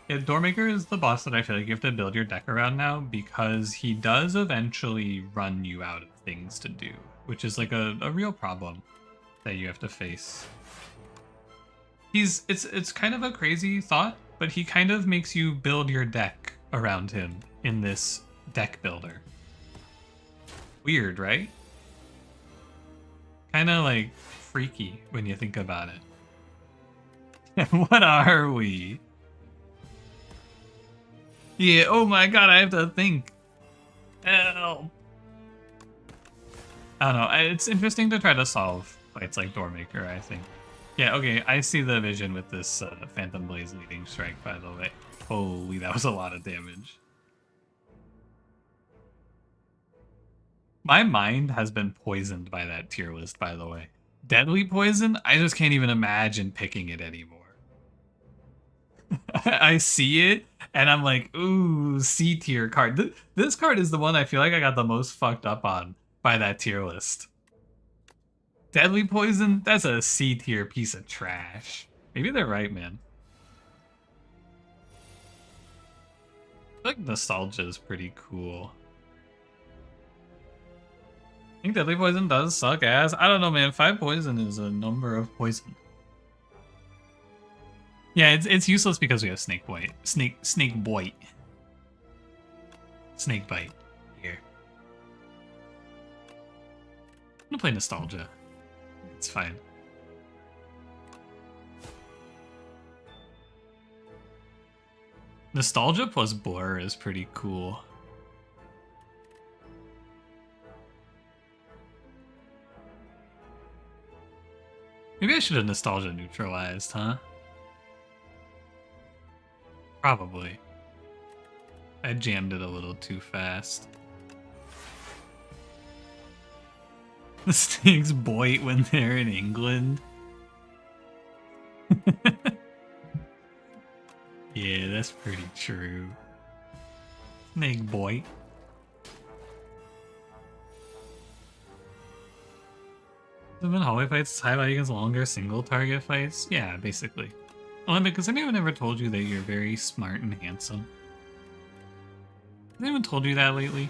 Yeah, Doormaker is the boss that I feel like you have to build your deck around now because he does eventually run you out of things to do, which is like a real problem that you have to face. It's kind of a crazy thought, but he kind of makes you build your deck around him in this deck builder. Weird, right? Kind of like freaky when you think about it. What are we? Yeah, oh my god, I have to think. Help. I don't know, it's interesting to try to solve fights like Doormaker, I think. Yeah, okay, I see the vision with this Phantom Blaze Leading Strike, by the way. Holy, that was a lot of damage. My mind has been poisoned by that tier list, by the way. Deadly poison? I just can't even imagine picking it anymore. I see it, and I'm like, ooh, C tier card. This card is the one I feel like I got the most fucked up on by that tier list. Deadly poison? That's a C tier piece of trash. Maybe they're right, man. I feel like nostalgia is pretty cool. I think deadly poison does suck ass. I don't know, man. 5 poison is a number of poison. Yeah, it's useless because we have snake bite. Snake bite. Snake bite. Here. I'm gonna play nostalgia. It's fine. Nostalgia plus blur is pretty cool. Maybe I should have nostalgia neutralized, huh? Probably. I jammed it a little too fast. The snakes bite when they're in England. Yeah, that's pretty true. Snake bite. Have been hallway fights high value against longer single target fights? Yeah, basically. Olympic, has anyone ever told you that you're very smart and handsome? Has anyone told you that lately?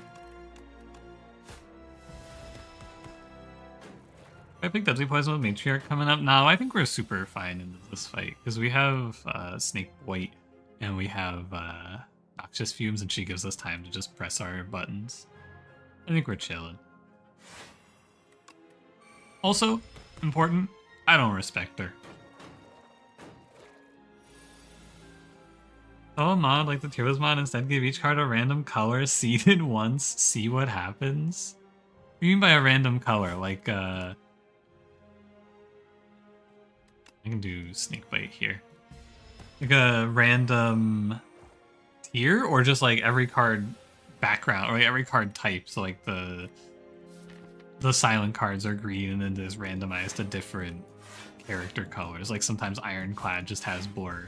I think Deadly Poison with Matriarch coming up. No, I think we're super fine in this fight because we have Snake White and we have Noxious Fumes, and she gives us time to just press our buttons. I think we're chilling. Also, important, I don't respect her. Oh, a mod like the Turbos mod instead give each card a random color, seeded once, see what happens? What do you mean by a random color? Like, I can do Snakebite here. Like a random tier, or just like every card background, or like every card type, so like the silent cards are green and then there's randomized to different character colors. Like sometimes Ironclad just has blur.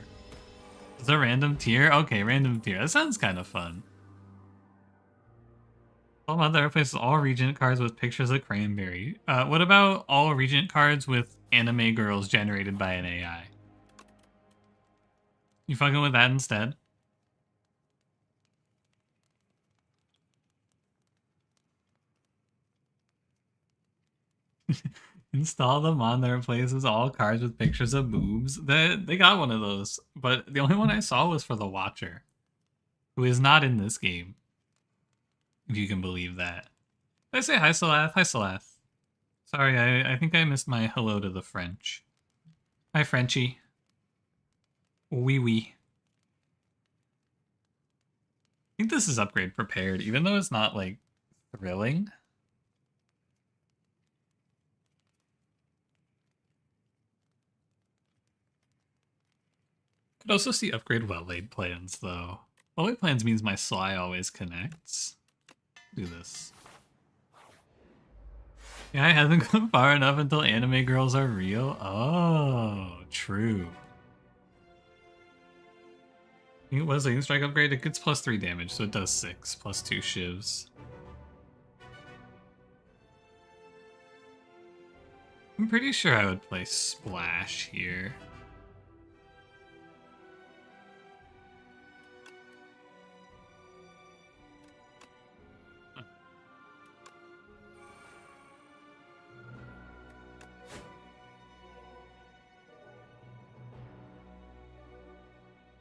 Is a random tier? Okay, random tier. That sounds kind of fun. All other replaces all Regent cards with pictures of Cranberry. What about all Regent cards with anime girls generated by an AI? You fucking with that instead? Install the mod that replaces all cards with pictures of boobs. They got one of those, but the only one I saw was for the Watcher, who is not in this game. If you can believe that. Did I say hi, Salath? Hi, Salath. Sorry, I think I missed my hello to the French. Hi, Frenchie. Oui, oui. I think this is upgrade prepared, even though it's not, like, thrilling. Could also see upgrade well-laid plans, though. Well-laid plans means my Sly always connects. Do this. Yeah, I haven't gone far enough until anime girls are real. Oh, true. I think it was a strike upgrade. It gets plus 3 damage, so it does 6, plus 2 shivs. I'm pretty sure I would play Splash here.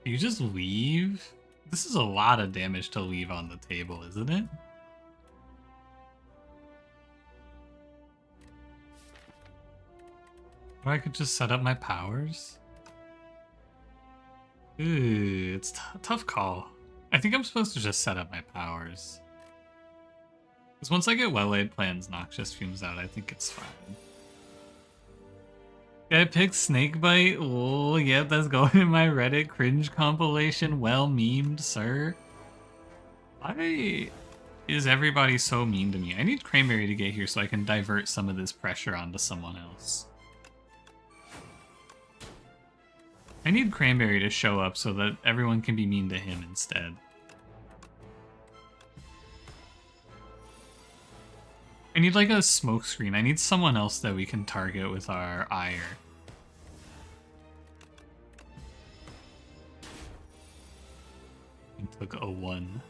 You just leave? This is a lot of damage to leave on the table, isn't it? Or I could just set up my powers? Ooh, it's a tough call. I think I'm supposed to just set up my powers. Because once I get well-laid plans, Noxious Fumes out, I think it's fine. I picked Snakebite. Oh, yep, that's going in my Reddit cringe compilation. Well memed, sir. is everybody so mean to me? I need Cranberry to get here so I can divert some of this pressure onto someone else. I need Cranberry to show up so that everyone can be mean to him instead. I need like a smoke screen. I need someone else that we can target with our ire. I took a 1.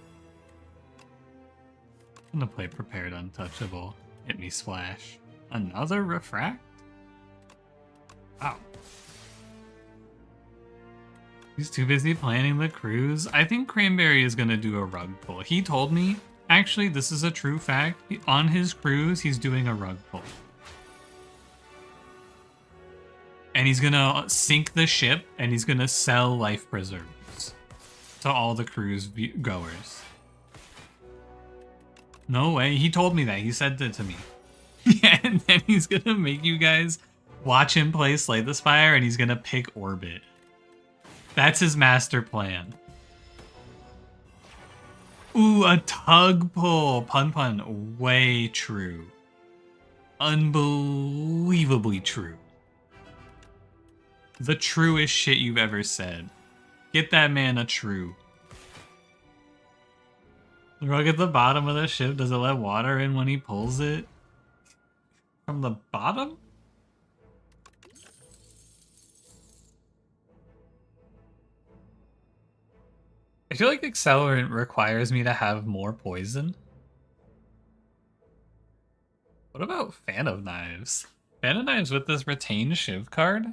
I'm gonna play Prepared Untouchable. Hit me Splash. Another Refract? Wow. He's too busy planning the cruise. I think Cranberry is gonna do a rug pull. He told me, actually, this is a true fact. On his cruise, he's doing a rug pull. And he's gonna sink the ship, and he's gonna sell life preserves to all the cruise goers. No way. He told me that. He said that to me. Yeah, and then he's gonna make you guys watch him play Slay the Spire, and he's gonna pick Orbit. That's his master plan. Ooh, a tug pull. Pun. Way true. Unbelievably true. The truest shit you've ever said. Get that man a true. The rug at the bottom of the ship, does it let water in when he pulls it? From the bottom? I feel like Accelerant requires me to have more poison. What about Fan of Knives? Fan of Knives with this Retain Shiv card?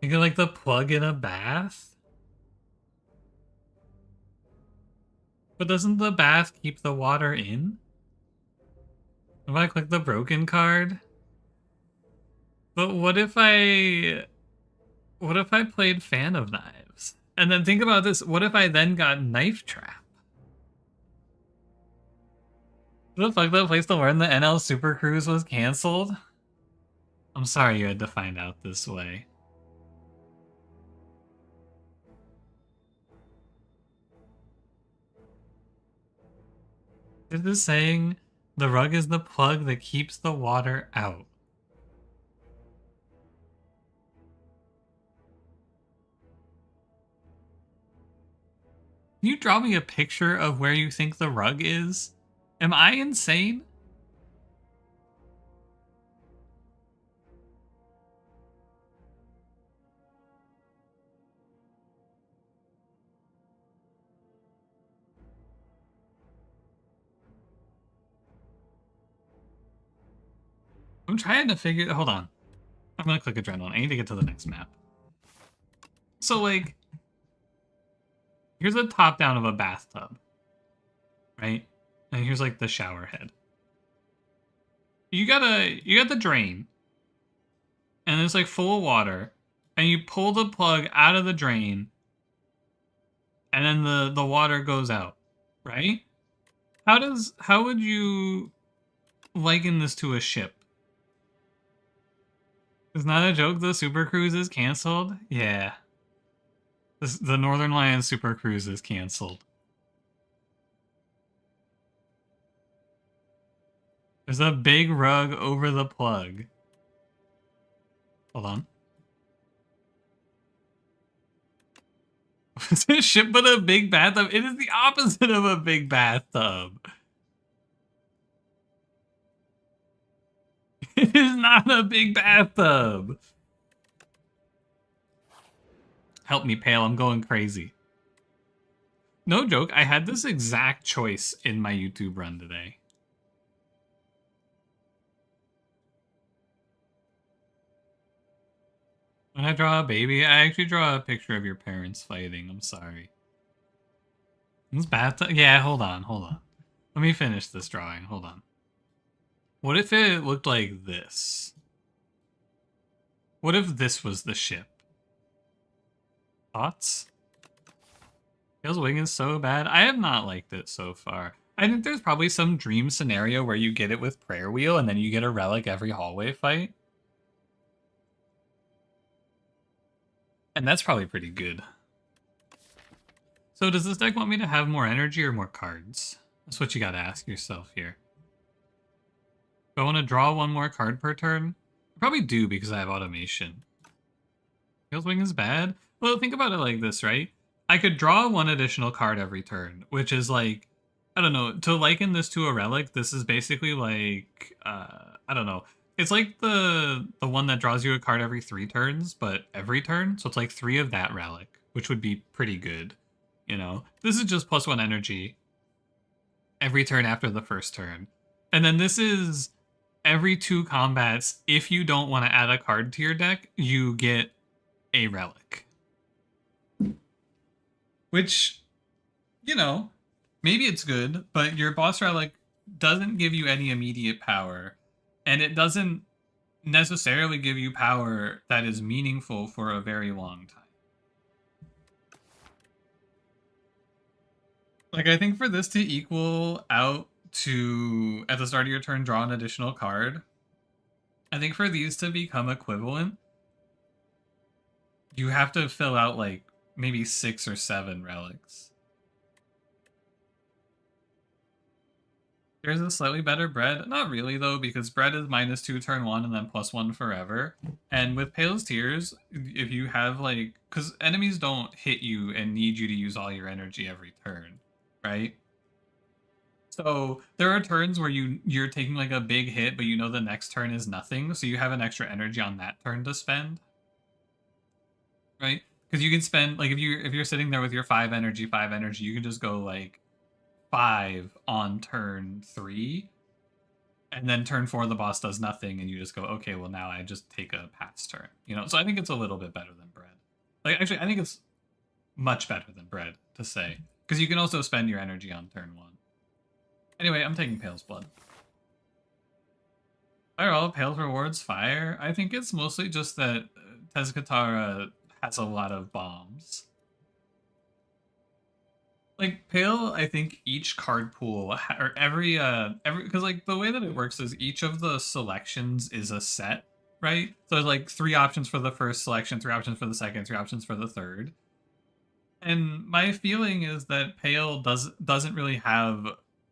You can like the plug in a bath? But doesn't the bath keep the water in? If I click the broken card? But what if I played Fan of Knives? And then think about this, what if I then got Knife Trap? What the fuck, that place to learn the NL Super Cruise was cancelled? I'm sorry you had to find out this way. This is saying the rug is the plug that keeps the water out. Can you draw me a picture of where you think the rug is? Am I insane? I'm trying to figure... Hold on. I'm gonna click Adrenaline. I need to get to the next map. So, like... Here's a top down of a bathtub. Right? And here's, like, the shower head. You got the drain. And it's, like, full of water. And you pull the plug out of the drain. And then the water goes out. Right? How would you liken this to a ship? It's not a joke, the Super Cruise is canceled? Yeah. The Northern Lions Super Cruise is canceled. There's a big rug over the plug. Hold on. Is it a ship but a big bathtub? It is the opposite of a big bathtub. It is not a big bathtub. Help me, Pale. I'm going crazy. No joke. I had this exact choice in my YouTube run today. When I draw a baby, I actually draw a picture of your parents fighting. I'm sorry. This bathtub? Yeah, hold on. Let me finish this drawing. Hold on. What if it looked like this? What if this was the ship? Thoughts? Feels Wiggins so bad. I have not liked it so far. I think there's probably some dream scenario where you get it with Prayer Wheel and then you get a relic every hallway fight. And that's probably pretty good. So does this deck want me to have more energy or more cards? That's what you gotta ask yourself here. Do I want to draw one more card per turn? I probably do because I have automation. Tails Wing is bad? Well, think about it like this, right? I could draw one additional card every turn, which is like, I don't know, to liken this to a relic, this is basically like, I don't know. It's like the one that draws you a card every 3 turns, but every turn. So it's like 3 of that relic, which would be pretty good, you know? This is just +1 energy every turn after the first turn. And then this is every 2 combats. If you don't want to add a card to your deck, you get a relic. Which, you know, maybe it's good, but your boss relic doesn't give you any immediate power, and it doesn't necessarily give you power that is meaningful for a very long time. Like, I think for this to equal out to, at the start of your turn, draw an additional card, I think for these to become equivalent, you have to fill out, like, maybe 6 or 7 relics. There's a slightly better bread. Not really, though, because bread is -2 turn 1 and then +1 forever. And with Pale's Tears, if you have, like... Because enemies don't hit you and need you to use all your energy every turn, right? So there are turns where you're taking, like, a big hit, but you know the next turn is nothing, so you have an extra energy on that turn to spend. Right? Because you can spend, like, if you're sitting there with your 5 energy, you can just go, like, 5 on turn 3, and then turn 4 the boss does nothing, and you just go, okay, well, now I just take a pass turn, you know? So I think it's a little bit better than bread. Like, actually, I think it's much better than bread, to say, because you can also spend your energy on turn 1. Anyway, I'm taking Pale's Blood. Are all Pale's rewards fire? I think it's mostly just that Tezcatara has a lot of bombs. Like, Pale, I think each card pool, or every, because, like, the way that it works is each of the selections is a set, right? So there's, like, 3 options for the first selection, 3 options for the second, 3 options for the third. And my feeling is that Pale doesn't really have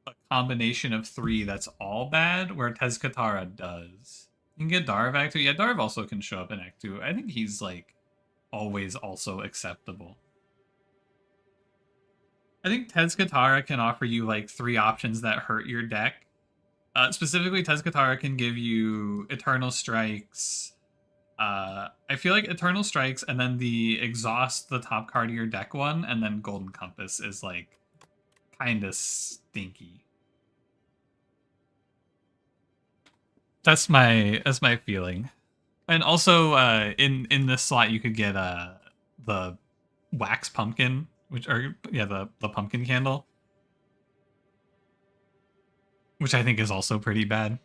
a combination of 3 that's all bad, where Tezcatara does. You can get Darv Act 2. Yeah, Darv also can show up in Act 2. I think he's, like, always also acceptable. I think Tezcatara can offer you, like, 3 options that hurt your deck. Specifically, Tezcatara can give you Eternal Strikes. I feel like Eternal Strikes and then the Exhaust the top card of your deck one, and then Golden Compass is, like, kind of stinky. That's my feeling. And also, in this slot, you could get the Wax Pumpkin, the pumpkin candle, which I think is also pretty bad. I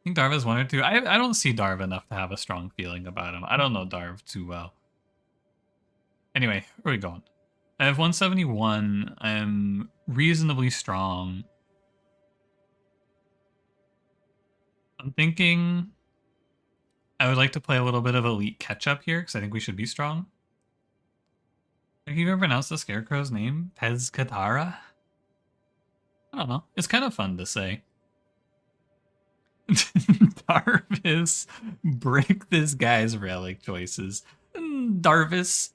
think Darv is 1 or 2. I don't see Darv enough to have a strong feeling about him. I don't know Darv too well. Anyway, where are we going? I have 171. I'm reasonably strong. I'm thinking I would like to play a little bit of elite catch-up here, because I think we should be strong. Have you ever pronounced the Scarecrow's name? Tezcatara? I don't know. It's kind of fun to say. Darvis, break this guy's relic choices. Darvis,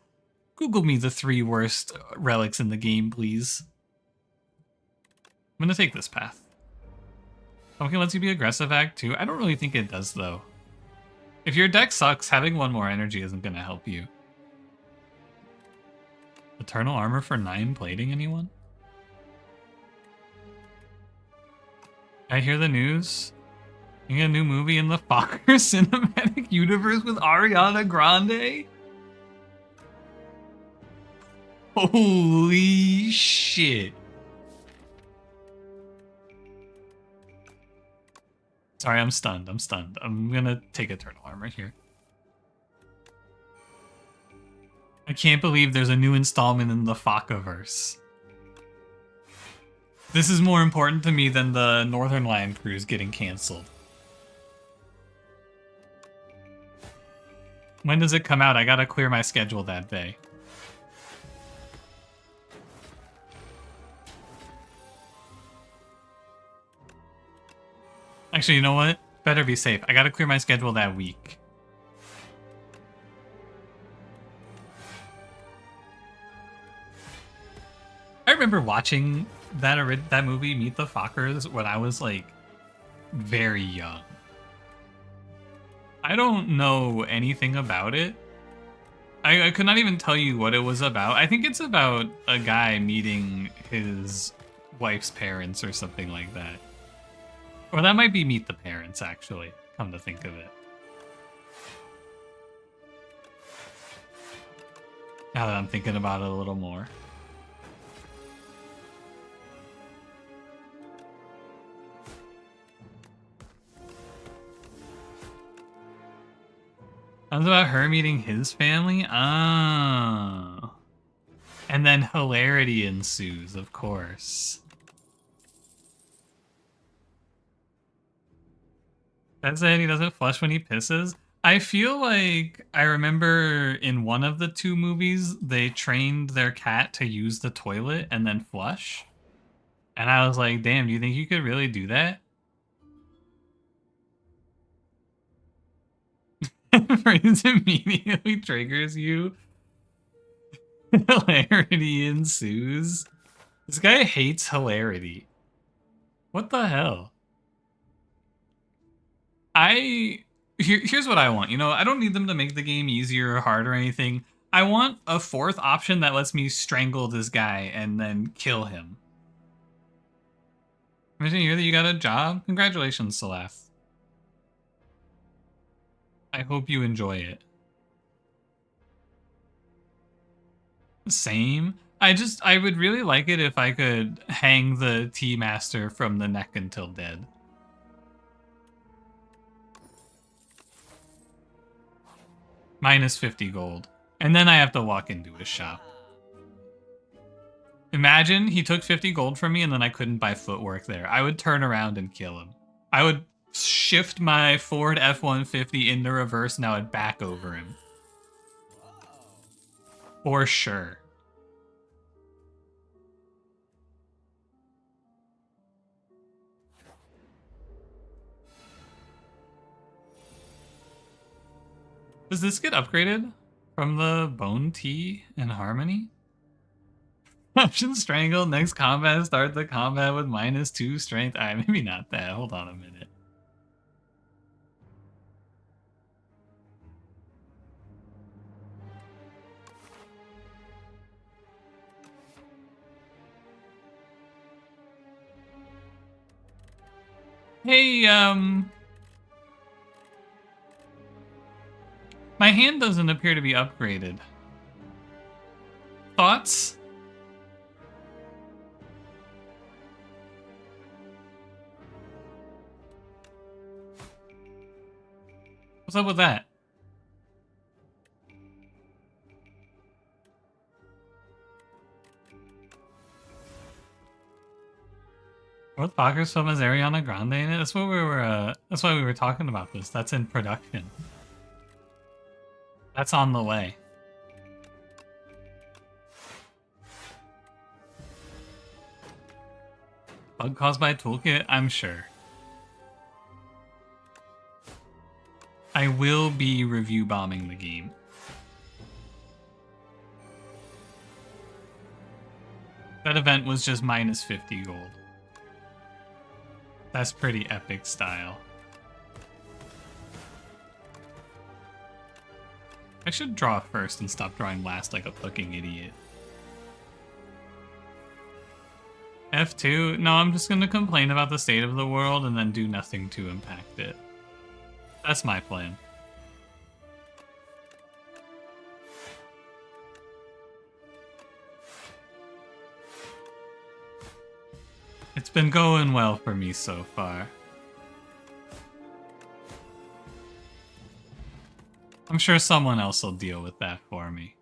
Google me the 3 worst relics in the game, please. I'm gonna take this path. Pumpkin lets you be aggressive Act 2. I don't really think it does, though. If your deck sucks, having 1 more energy isn't gonna help you. Eternal Armor for 9 plating, anyone? I hear the news. You get a new movie in the Fokker cinematic universe with Ariana Grande? Holy shit. Sorry, I'm stunned. I'm gonna take Eternal Armor here. I can't believe there's a new installment in the Fokkaverse. This is more important to me than the Northern Lion Cruise getting canceled. When does it come out? I gotta clear my schedule that day. Actually, you know what? Better be safe. I gotta clear my schedule that week. I remember watching that movie, Meet the Fockers, when I was like very young. I don't know anything about it. I could not even tell you what it was about. I think it's about a guy meeting his wife's parents or something like that. Or that might be Meet the Parents, actually, come to think of it. Now that I'm thinking about it a little more. Sounds about her meeting his family? Oh. And then hilarity ensues, of course. That said, he doesn't flush when he pisses. I feel like I remember in one of the two movies, they trained their cat to use the toilet and then flush. And I was like, damn, do you think you could really do that? Phrase immediately triggers you. Hilarity ensues. This guy hates hilarity. What the hell? Here's what I want. You know, I don't need them to make the game easier or hard or anything. I want a fourth option that lets me strangle this guy and then kill him. Imagine you hear that you got a job. Congratulations, Celeste. I hope you enjoy it. Same. I would really like it if I could hang the Tea Master from the neck until dead. Minus 50 gold. And then I have to walk into his shop. Imagine he took 50 gold from me and then I couldn't buy footwork there. I would turn around and kill him. I would shift my Ford F-150 into reverse and I would back over him. For sure. Does this get upgraded from the Bone Tea and Harmony? Option Strangle, next combat, start the combat with -2 strength. Alright, maybe not that. Hold on a minute. Hey, my hand doesn't appear to be upgraded. Thoughts? What's up with that? What Fockers film has Ariana Grande in it? That's what we were. That's why we were talking about this. That's in production. That's on the way. Bug caused by a toolkit? I'm sure. I will be review bombing the game. That event was just minus 50 gold. That's pretty epic style. I should draw first and stop drawing last like a fucking idiot. F2? No, I'm just gonna complain about the state of the world and then do nothing to impact it. That's my plan. It's been going well for me so far. I'm sure someone else will deal with that for me.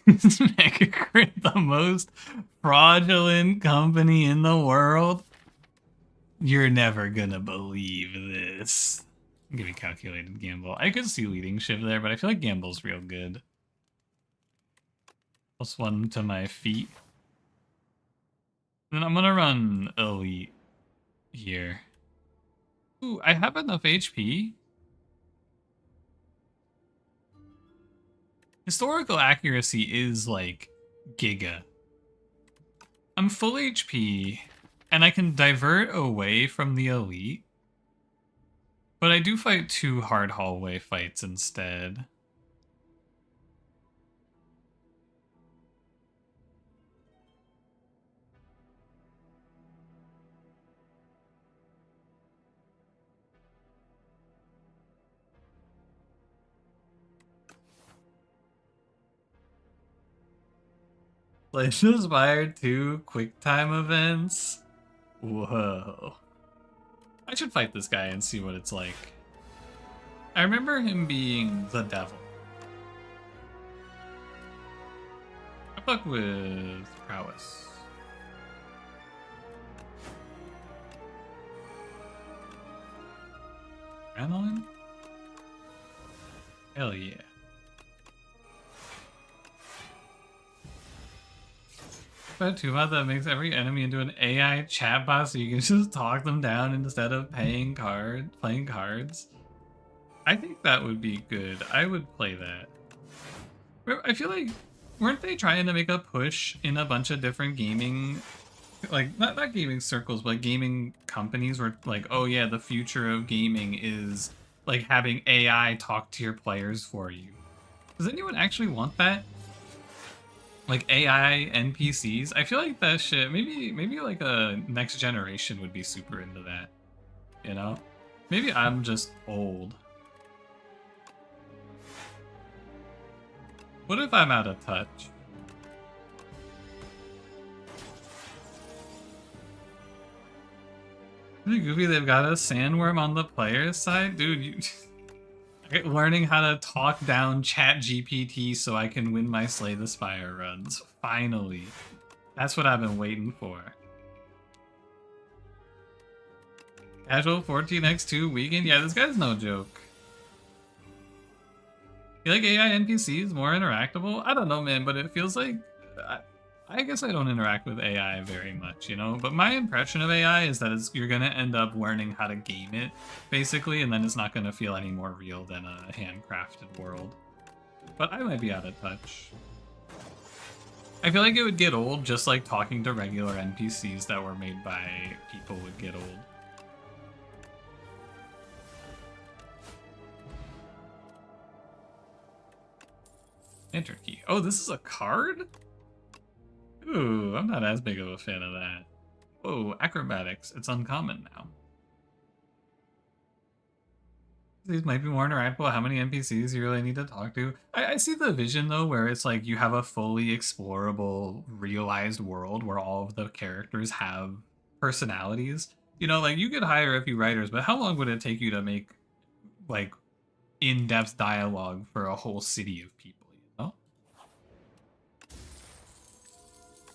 Mega Crit, the most fraudulent company in the world? You're never gonna believe this. I'm giving calculated gamble. I could see leading shift there, but I feel like gamble's real good. +1 to my feet. Then I'm gonna run elite. here. Ooh, I have enough HP. Historical accuracy is like giga. I'm full HP, and I can divert away from the elite. But I do fight 2 hard hallway fights instead. Slay the Spire 2 quick time events. Whoa. I should fight this guy and see what it's like. I remember him being the devil. I fuck with prowess. Adrenaline? Hell yeah. But too much that makes every enemy into an AI chatbot so you can just talk them down instead of playing cards. I think that would be good. I would play that. I feel like, weren't they trying to make a push in a bunch of different gaming, like, not gaming circles, but gaming companies where, like, oh yeah, the future of gaming is, like, having AI talk to your players for you. Does anyone actually want that? Like, AI NPCs? I feel like that shit, maybe like a next generation would be super into that, you know? Maybe I'm just old. What if I'm out of touch? Really goofy, they've got a sandworm on the player's side? Dude, learning how to talk down ChatGPT so I can win my Slay the Spire runs. Finally. That's what I've been waiting for. Casual 14x2 weekend? Yeah, this guy's no joke. You like AI NPCs more interactable? I don't know, man, but it feels like... I guess I don't interact with AI very much, you know? But my impression of AI is that you're gonna end up learning how to game it, basically, and then it's not gonna feel any more real than a handcrafted world. But I might be out of touch. I feel like it would get old just like talking to regular NPCs that were made by people would get old. Enter key. Oh, this is a card? Ooh, I'm not as big of a fan of that. Whoa, acrobatics. It's uncommon now. These might be more interactable. How many NPCs you really need to talk to? I see the vision, though, where it's like you have a fully explorable, realized world where all of the characters have personalities. You know, like, you could hire a few writers, but how long would it take you to make, like, in-depth dialogue for a whole city of people, you know?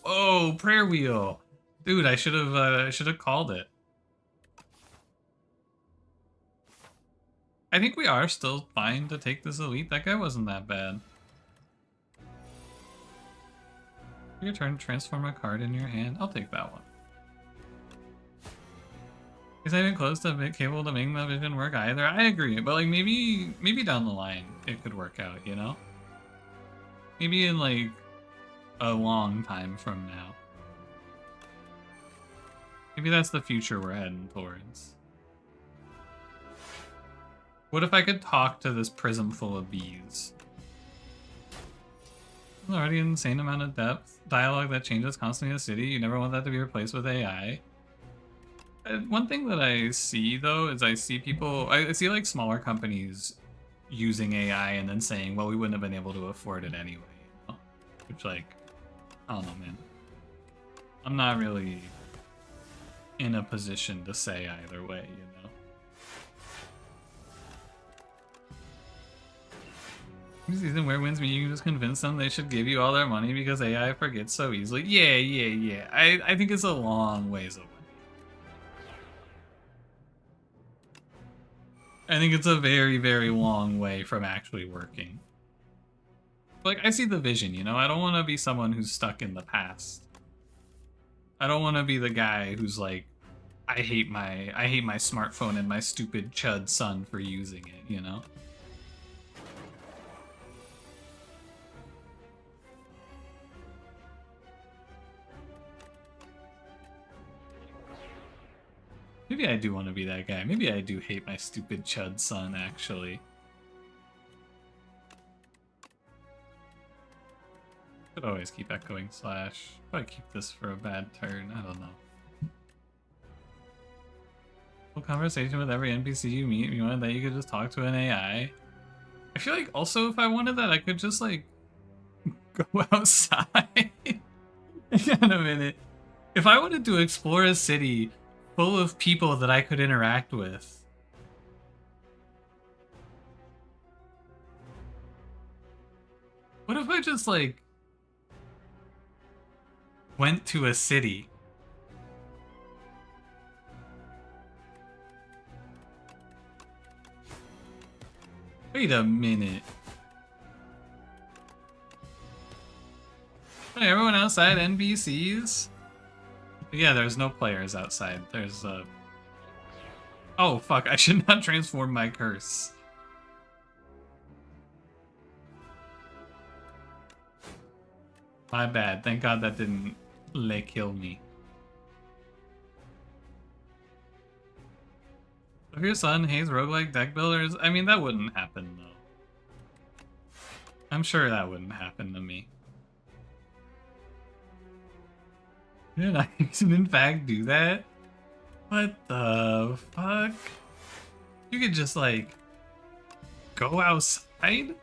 Oh, prayer wheel. Dude, I should have called it. I think we are still fine to take this elite. That guy wasn't that bad. Your turn to transform a card in your hand. I'll take that one. He's not even close to capable to make the vision work either. I agree, but like maybe down the line it could work out, you know? Maybe in like a long time from now. Maybe that's the future we're heading towards. What if I could talk to this prism full of bees? Already an insane amount of depth. Dialogue that changes constantly in the city. You never want that to be replaced with AI. One thing that I see, though, is I see like smaller companies using AI and then saying, well, we wouldn't have been able to afford it anyway. You know? Which, like, I don't know, man. I'm not really in a position to say either way, you know? Season where wins me, you can just convince them they should give you all their money because AI forgets so easily. Yeah. I think it's a long ways away. I think it's a very, very long way from actually working. Like, I see the vision, you know? I don't want to be someone who's stuck in the past. I don't want to be the guy who's, like, I hate my smartphone and my stupid chud son for using it, you know? Maybe I do want to be that guy. Maybe I do hate my stupid chud son, actually. Could always keep echoing slash. Probably keep this for a bad turn. I don't know. Full conversation with every NPC you meet. You wanted that you could just talk to an AI. I feel like also if I wanted that, I could just like go outside. Hang on a minute. If I wanted to explore a city full of people that I could interact with. What if I just like went to a city? Wait a minute. Hey, everyone outside NPCs? Yeah, there's no players outside. There's Oh fuck, I should not transform my curse. My bad. Thank God that didn't kill me. If your son hates roguelike deck builders, I mean, that wouldn't happen, though. I'm sure that wouldn't happen to me. Did I in fact do that? What the fuck? You could just, like, go outside?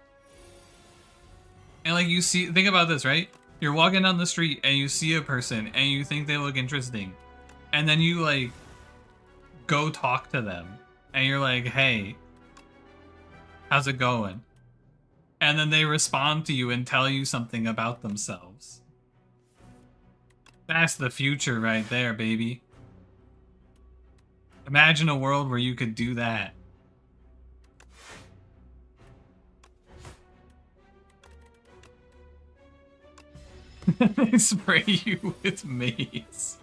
And, like, you see, think about this, right? You're walking down the street and you see a person and you think they look interesting. And then you, like, go talk to them. And you're like, hey, how's it going? And then they respond to you and tell you something about themselves. That's the future right there, baby. Imagine a world where you could do that. They spray you with mace.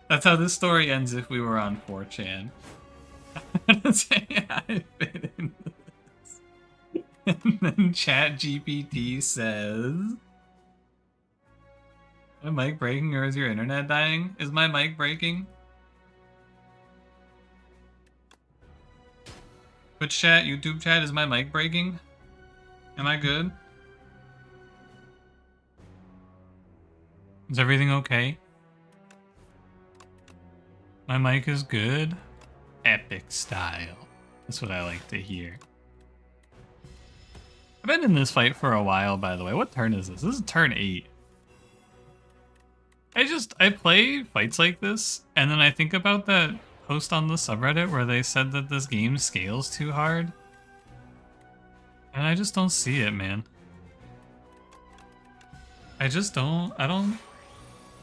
That's how this story ends if we were on 4chan. How does AI fit into this? And then ChatGPT says... Is my mic breaking or is your internet dying? Is my mic breaking? Twitch chat, YouTube chat, is my mic breaking? Am I good? Is everything okay? My mic is good? Epic style. That's what I like to hear. I've been in this fight for a while, by the way. What turn is this? This is turn 8. I play fights like this, and then I think about that post on the subreddit where they said that this game scales too hard. And I just don't see it, man. I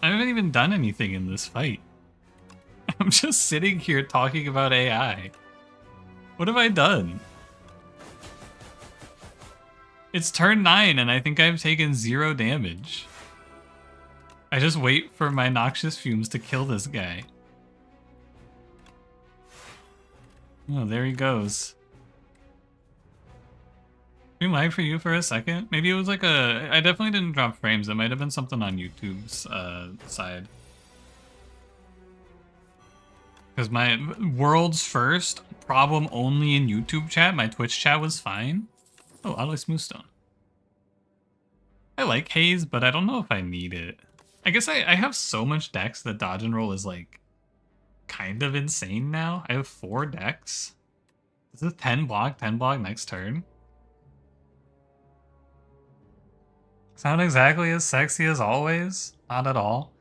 haven't even done anything in this fight. I'm just sitting here talking about AI. What have I done? It's turn 9 and I think I've taken 0 damage. I just wait for my noxious fumes to kill this guy. Oh, there he goes. Green light for you for a second. Maybe it was like I definitely didn't drop frames. It might have been something on YouTube's side. Because my world's first problem only in YouTube chat, my Twitch chat was fine. Oh, Alloy Smoothstone. I like Haze, but I don't know if I need it. I guess I have so much decks that dodge and roll is like kind of insane now. I have 4 decks. This is 10 block next turn. It's not exactly as sexy as always. Not at all.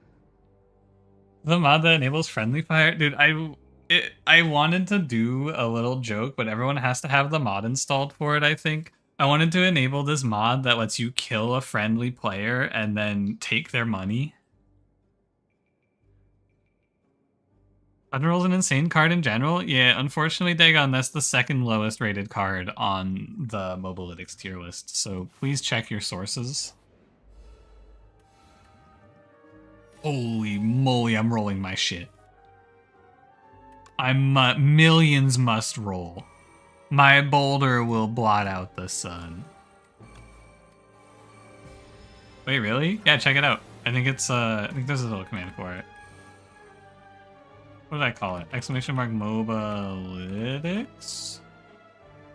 The mod that enables friendly fire. Dude, I wanted to do a little joke, but everyone has to have the mod installed for it, I think. I wanted to enable this mod that lets you kill a friendly player and then take their money. Admiral's an insane card in general. Yeah, unfortunately, Dagon, that's the second lowest rated card on the Mobalytics tier list, so please check your sources. Holy moly, I'm rolling my shit. I'm millions must roll. My boulder will blot out the sun. Wait, really? Yeah, check it out. I think it's I think there's a little command for it. What did I call it? Exclamation mark mobalytics?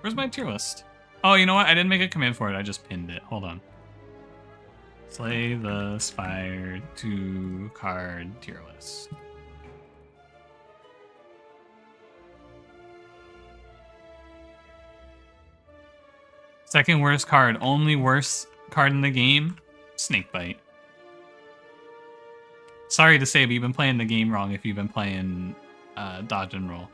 Where's my tier list? Oh, you know what? I didn't make a command for it. I just pinned it. Hold on. Slay the Spire 2 card tier list. Second worst card. Only worst card in the game. Snakebite. Sorry to say, but you've been playing the game wrong if you've been playing dodge and roll.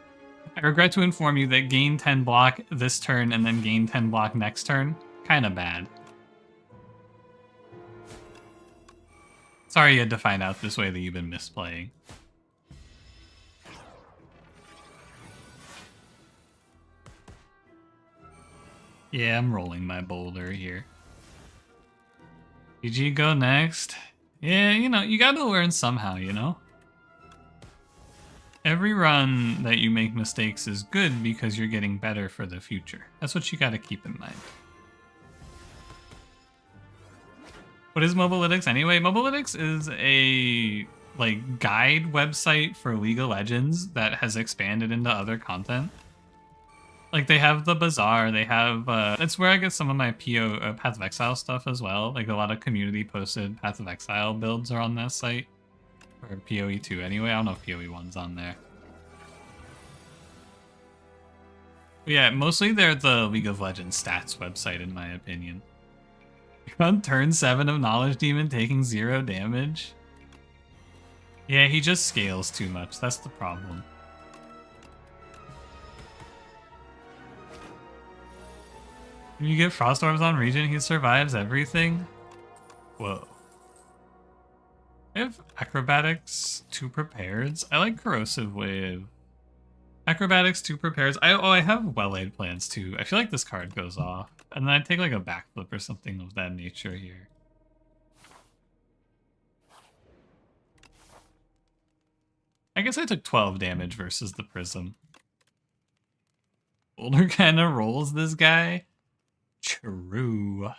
I regret to inform you that gain 10 block this turn and then gain 10 block next turn. Kinda bad. Sorry you had to find out this way that you've been misplaying. Yeah, I'm rolling my boulder here. GG, go next. Yeah, you know, you gotta learn somehow, you know? Every run that you make mistakes is good because you're getting better for the future. That's what you gotta keep in mind. What is Mobalytics anyway? Mobalytics is a like guide website for League of Legends that has expanded into other content. Like they have the bazaar, they have that's where I get some of my PO Path of Exile stuff as well. Like a lot of community posted Path of Exile builds are on that site. Or PoE2 anyway. I don't know if PoE1's on there. But yeah, mostly they're the League of Legends stats website in my opinion. On turn 7 of Knowledge Demon taking 0 damage. Yeah, he just scales too much. That's the problem. When you get Frost Orbs on Regen, he survives everything? Whoa. I have Acrobatics, 2 Prepareds. I like Corrosive Wave. Acrobatics, 2 Prepareds. I have Well-Laid Plans too. I feel like this card goes off. And then I take like a backflip or something of that nature here. I guess I took 12 damage versus the Prism. Boulder kind of rolls this guy. True.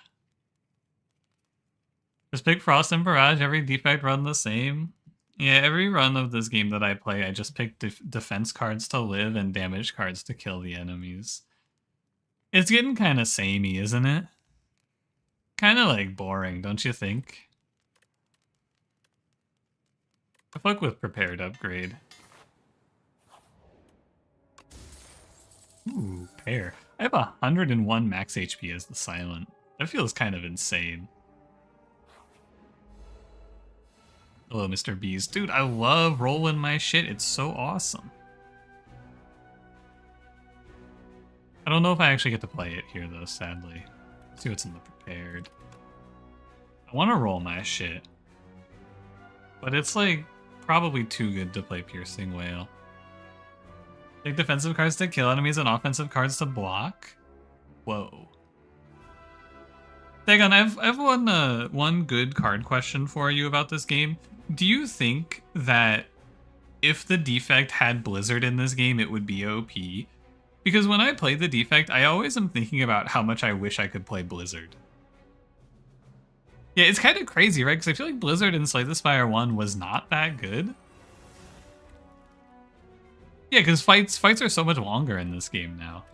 Just pick Frost and Barrage, every defect run the same. Yeah, every run of this game that I play, I just pick defense cards to live and damage cards to kill the enemies. It's getting kind of samey, isn't it? Kind of like boring, don't you think? I fuck with Prepared Upgrade. Ooh, pair. I have 101 max HP as the Silent. That feels kind of insane. Hello, Mr. Bees. Dude, I love rolling my shit. It's so awesome. I don't know if I actually get to play it here, though, sadly. Let's see what's in the Prepared. I want to roll my shit. But it's, like, probably too good to play Piercing Wail. Take defensive cards to kill enemies and offensive cards to block? Whoa. Dagon, I have one good card question for you about this game. Do you think that if the defect had Blizzard in this game, it would be OP? Because when I play the defect, I always am thinking about how much I wish I could play Blizzard. Yeah, it's kind of crazy, right? Because I feel like Blizzard in Slay the Spire 1 was not that good. Yeah, because fights are so much longer in this game now.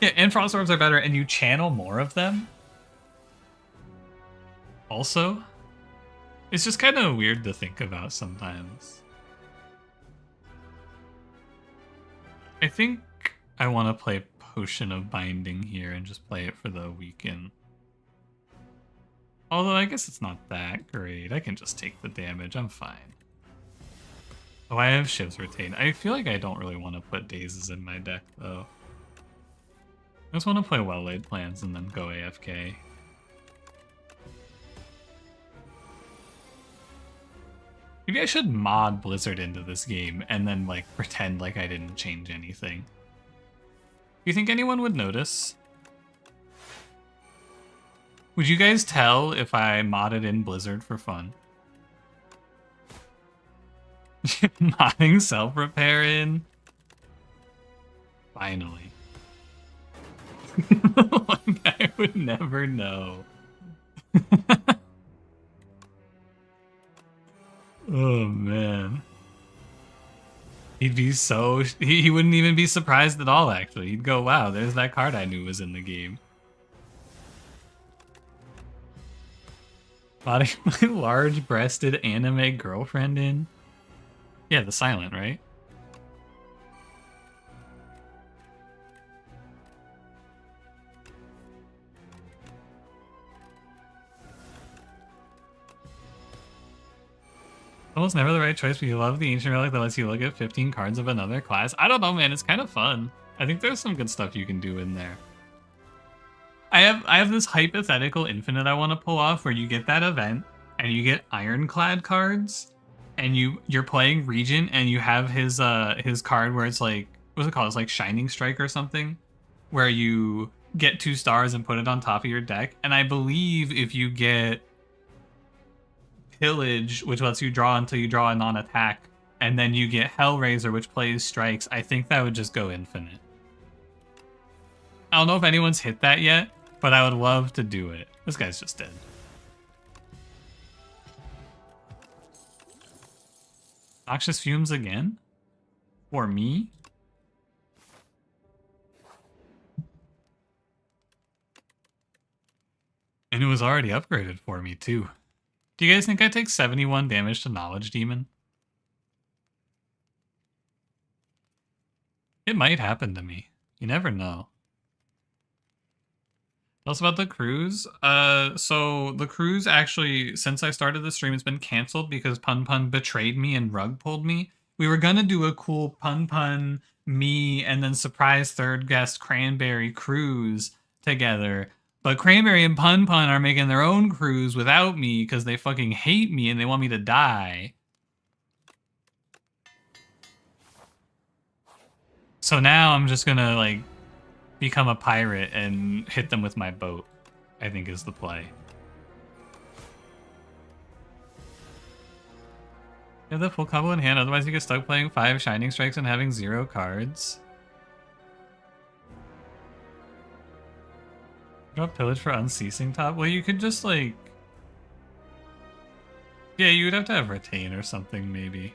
Yeah, and Frost Orbs are better, and you channel more of them. Also, it's just kind of weird to think about sometimes. I think I want to play Potion of Binding here and just play it for the weaken. Although I guess it's not that great. I can just take the damage. I'm fine. Oh, I have Shiv's Retain. I feel like I don't really want to put Dazes in my deck, though. I just want to play Well-Laid Plans and then go AFK. Maybe I should mod Blizzard into this game and then, like, pretend like I didn't change anything. Do you think anyone would notice? Would you guys tell if I modded in Blizzard for fun? Modding self-repair in? Finally. One guy would never know. Oh, man. He'd be so... He wouldn't even be surprised at all, actually. He'd go, wow, there's that card I knew was in the game. Modding my large-breasted anime girlfriend in? Yeah, the silent, right? Almost never the right choice, but you love the ancient relic that lets you look at 15 cards of another class. I don't know, man. It's kind of fun. I think there's some good stuff you can do in there. I have this hypothetical infinite I want to pull off where you get that event and you get ironclad cards, and you're playing Regent and you have his card where it's like, what's it called? It's like Shining Strike or something, where you get 2 stars and put it on top of your deck. And I believe if you get Pillage, which lets you draw until you draw a non-attack, and then you get Hellraiser, which plays strikes, I think that would just go infinite. I don't know if anyone's hit that yet, but I would love to do it. This guy's just dead. Noxious Fumes again? For me? And it was already upgraded for me, too. Do you guys think I take 71 damage to Knowledge Demon? It might happen to me. You never know. Else about the cruise? So the cruise actually, since I started the stream, has been canceled because Pun Pun betrayed me and rug pulled me. We were gonna do a cool Pun Pun, me, and then surprise third guest Cranberry cruise together. But Cranberry and Pun Pun are making their own cruise without me because they fucking hate me and they want me to die. So now I'm just gonna, like, become a pirate and hit them with my boat, I think is the play. You have the full combo in hand, otherwise you get stuck playing 5 Shining Strikes and having 0 cards. Drop Pillage for Unceasing top? Well, you could just, like... Yeah, you would have to have Retain or something, maybe.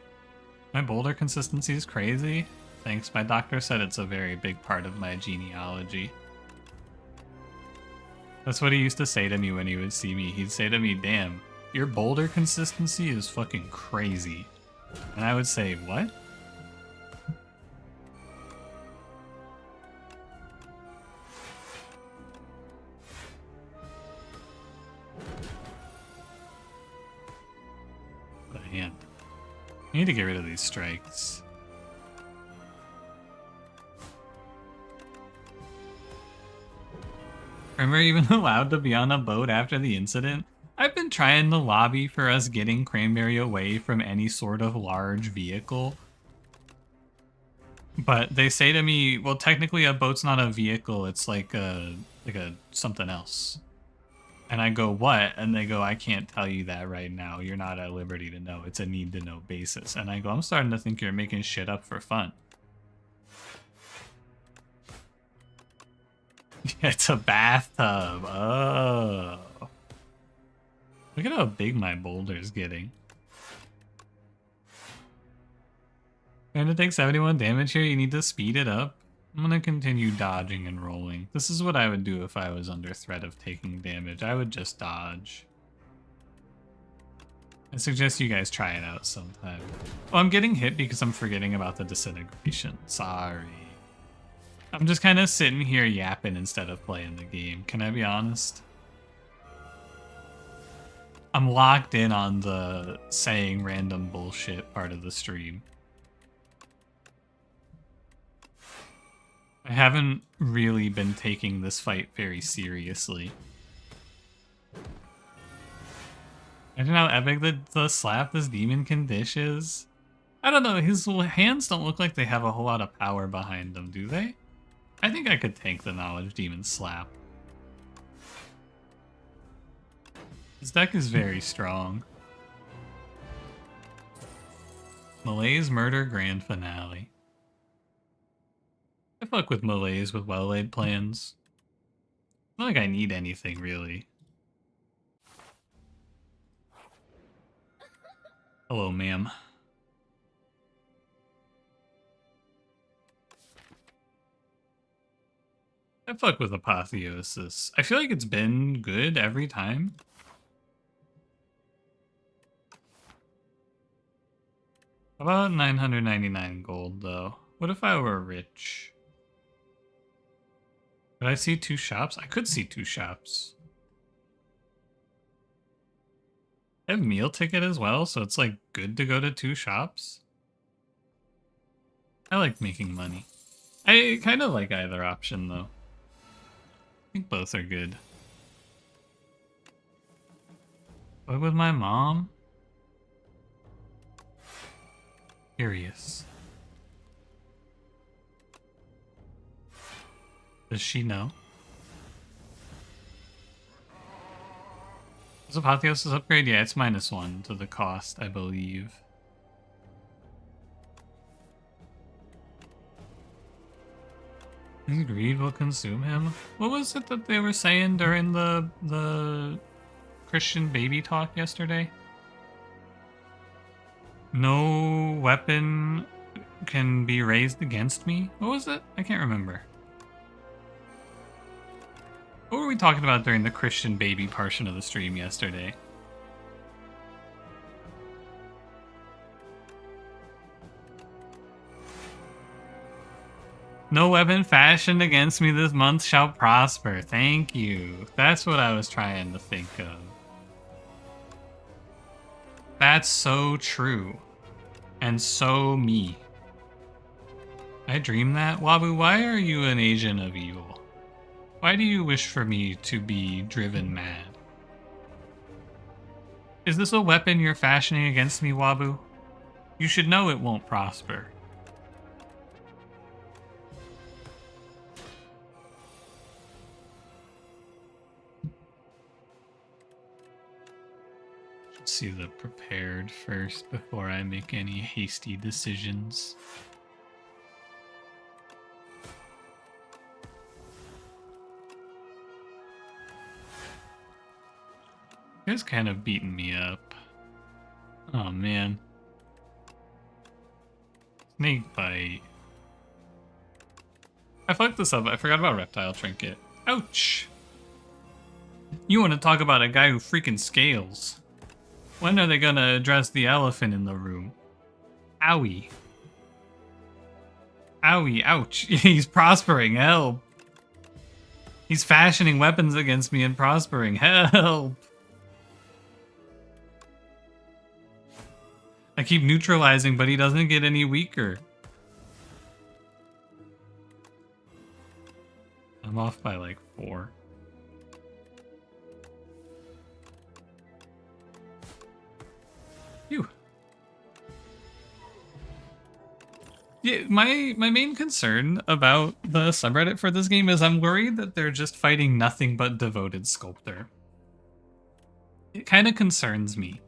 My boulder consistency is crazy. Thanks, my doctor said it's a very big part of my genealogy. That's what he used to say to me when he would see me. He'd say to me, damn, your boulder consistency is fucking crazy. And I would say, what? The hand. I need to get rid of these strikes. Remember even allowed to be on a boat after the incident? I've been trying to lobby for us getting Cranberry away from any sort of large vehicle. But they say to me, well, technically a boat's not a vehicle, it's like a something else. And I go, what? And they go, I can't tell you that right now. You're not at liberty to know. It's a need-to-know basis. And I go, I'm starting to think you're making shit up for fun. It's a bathtub. Oh. Look at how big my boulder's getting. Trying to take 71 damage here, you need to speed it up. I'm gonna continue dodging and rolling. This is what I would do if I was under threat of taking damage. I would just dodge. I suggest you guys try it out sometime. Oh, I'm getting hit because I'm forgetting about the disintegration. Sorry. I'm just kind of sitting here yapping instead of playing the game. Can I be honest? I'm locked in on the saying random bullshit part of the stream. I haven't really been taking this fight very seriously. I don't know how epic the slap this demon can dish is. I don't know, his hands don't look like they have a whole lot of power behind them, do they? I think I could tank the Knowledge Demon slap. This deck is very strong. Malaise Murder Grand Finale. I fuck with Malaise with well-laid plans. Not like I need anything, really. Hello, ma'am. I fuck with Apotheosis. I feel like it's been good every time. About 999 gold, though. What if I were rich? Could I see 2 shops? I could see 2 shops. I have meal ticket as well, so it's like good to go to 2 shops. I like making money. I kind of like either option, though. I think both are good. But with my mom? Curious. Does she know? Is Apotheosis upgrade? Yeah, it's -1 to the cost, I believe. His greed will consume him. What was it that they were saying during the Christian baby talk yesterday? No weapon can be raised against me? What was it? I can't remember. What were we talking about during the Christian baby portion of the stream yesterday? No weapon fashioned against me this month shall prosper. Thank you. That's what I was trying to think of. That's so true. And so me. I dream that? Wabu, why are you an agent of evil? Why do you wish for me to be driven mad? Is this a weapon you're fashioning against me, Wabu? You should know it won't prosper. Should see the prepared first before I make any hasty decisions. It's kind of beating me up. Oh man. Snake bite. I fucked this up. I forgot about reptile trinket. Ouch. You want to talk about a guy who freaking scales. When are they gonna address the elephant in the room? Owie. Owie, ouch. He's prospering, help. He's fashioning weapons against me and prospering, help. I keep neutralizing, but he doesn't get any weaker. I'm off by like 4. Phew. Yeah, my main concern about the subreddit for this game is I'm worried that they're just fighting nothing but devoted sculptor. It kind of concerns me.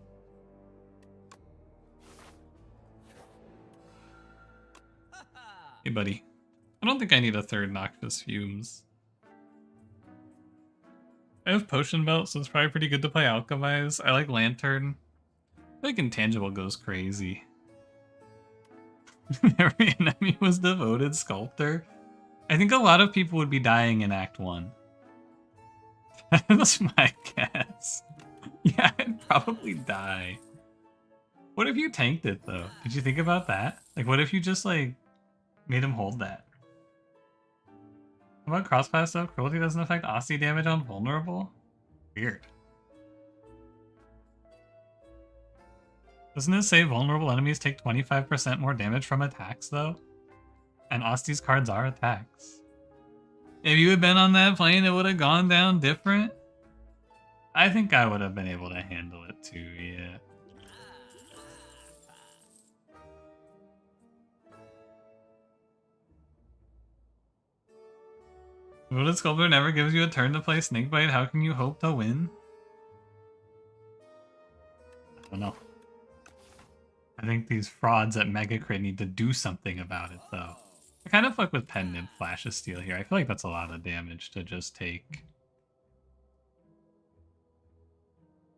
Hey, buddy. I don't think I need a third Noxious Fumes. I have Potion Belt, so it's probably pretty good to play Alchemize. I like Lantern. I think Intangible goes crazy. Every enemy was devoted sculptor. I think a lot of people would be dying in Act 1. That's my guess. Yeah, I'd probably die. What if you tanked it, though? Did you think about that? Like, what if you just, like, made him hold that? How about crosspass stuff? Cruelty doesn't affect Aussie damage on vulnerable? Weird. Doesn't it say vulnerable enemies take 25% more damage from attacks, though? And Austi's cards are attacks. If you had been on that plane, it would have gone down different. I think I would have been able to handle it too, yeah. Devoted Sculptor never gives you a turn to play Snakebite. How can you hope to win? I don't know. I think these frauds at Mega Crit need to do something about it, though. I kind of fuck with Pendant Flash of Steel here. I feel like that's a lot of damage to just take.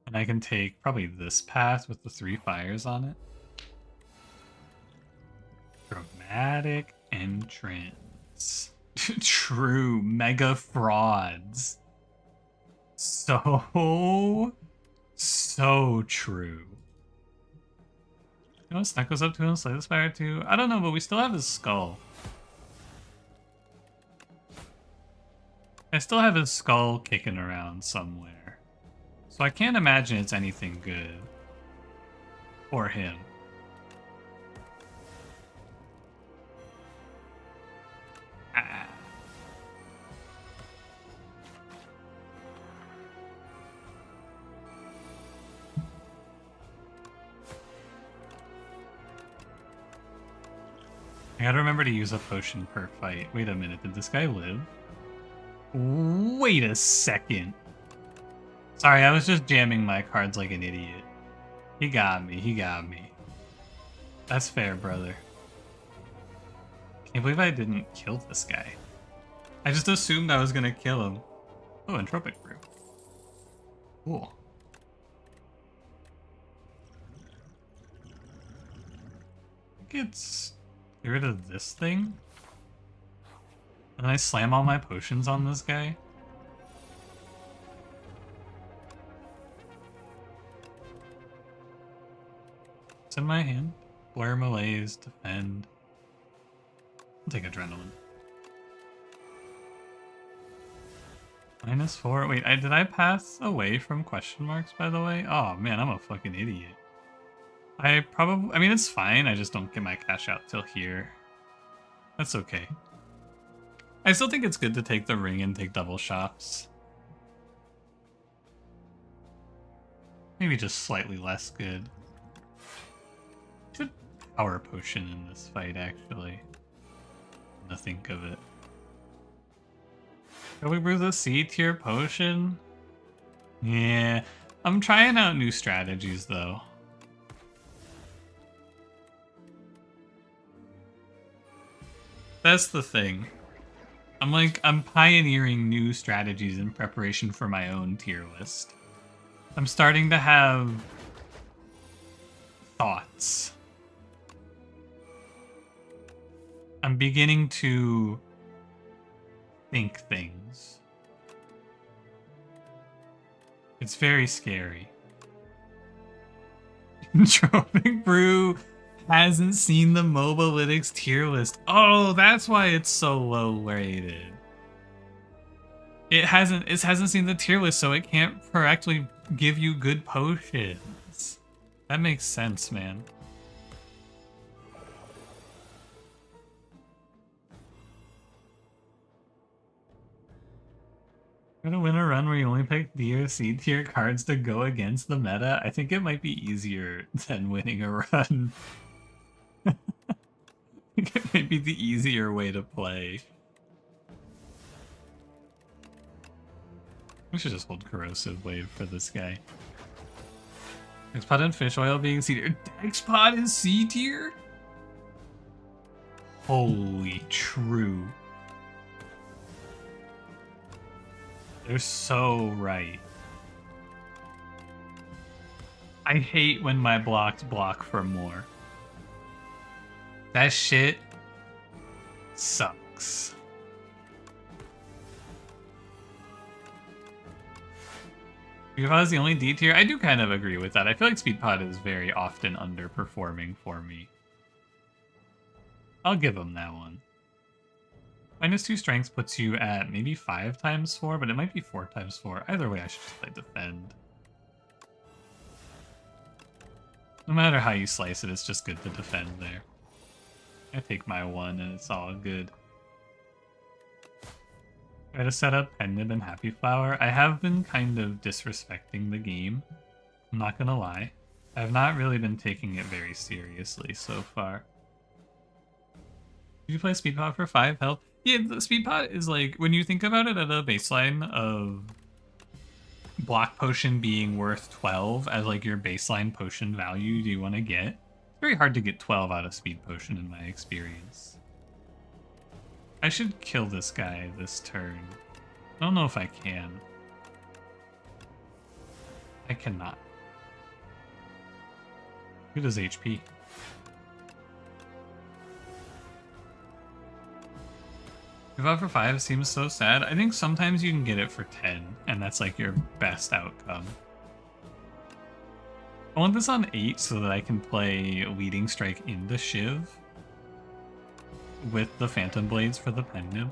And I can take probably this path with the 3 fires on it. Dramatic entrance. True. Mega frauds. So true. You know, Snuck goes up to him, Slay the Spire too. I don't know, but we still have his skull. I still have his skull kicking around somewhere. So I can't imagine it's anything good for him. Ah. I gotta remember to use a potion per fight. Wait a minute, did this guy live? Wait a second. Sorry, I was just jamming my cards like an idiot. He got me, he got me. That's fair, brother. Can't believe I didn't kill this guy. I just assumed I was gonna kill him. Oh, Entropic Brew. Cool. I think it's... get rid of this thing? And then I slam all my potions on this guy? It's in my hand. Blur Malaise, defend. I'll take Adrenaline. -4. Wait, did I pass away from question marks, by the way? Oh man, I'm a fucking idiot. I mean, it's fine. I just don't get my cash out till here. That's okay. I still think it's good to take the ring and take double shots. Maybe just slightly less good. Should power potion in this fight, actually. To think of it. Can we brew the C tier potion? Yeah, I'm trying out new strategies though. That's the thing. I'm pioneering new strategies in preparation for my own tier list. I'm starting to have thoughts. I'm beginning to think things. It's very scary. Tropic Brew hasn't seen the Mobalytics tier list. Oh, that's why it's so low rated. It hasn't seen the tier list, so it can't correctly give you good potions. That makes sense, man. Gonna win a run where you only pick D or C tier cards to go against the meta? I think it might be easier than winning a run. I think it might be the easier way to play. We should just hold Corrosive Wave for this guy. Dexpot and Fish Oil being C tier. Dexpot is C tier? Holy true. They're so right. I hate when my blocks block for more. That shit sucks. Speedpod is the only D tier? I do kind of agree with that. I feel like Speedpod is very often underperforming for me. I'll give him that one. -2 strength puts you at maybe 5 times 4, but it might be 4 times 4. Either way, I should just play defend. No matter how you slice it, it's just good to defend there. I take my 1 and it's all good. Try to set up Pendant and Happy Flower. I have been kind of disrespecting the game. I'm not gonna lie. I've not really been taking it very seriously so far. Did you play Speedpod for 5 health? Yeah, the Speedpod is like, when you think about it at a baseline of block potion being worth 12 as like your baseline potion value do you want to get? It's very hard to get 12 out of speed potion in my experience. I should kill this guy this turn. I don't know if I can. I cannot. Look at his HP. Give out for 5 seems so sad. I think sometimes you can get it for 10, and that's like your best outcome. I want this on 8 so that I can play Leading Strike into Shiv with the Phantom Blades for the pen nib.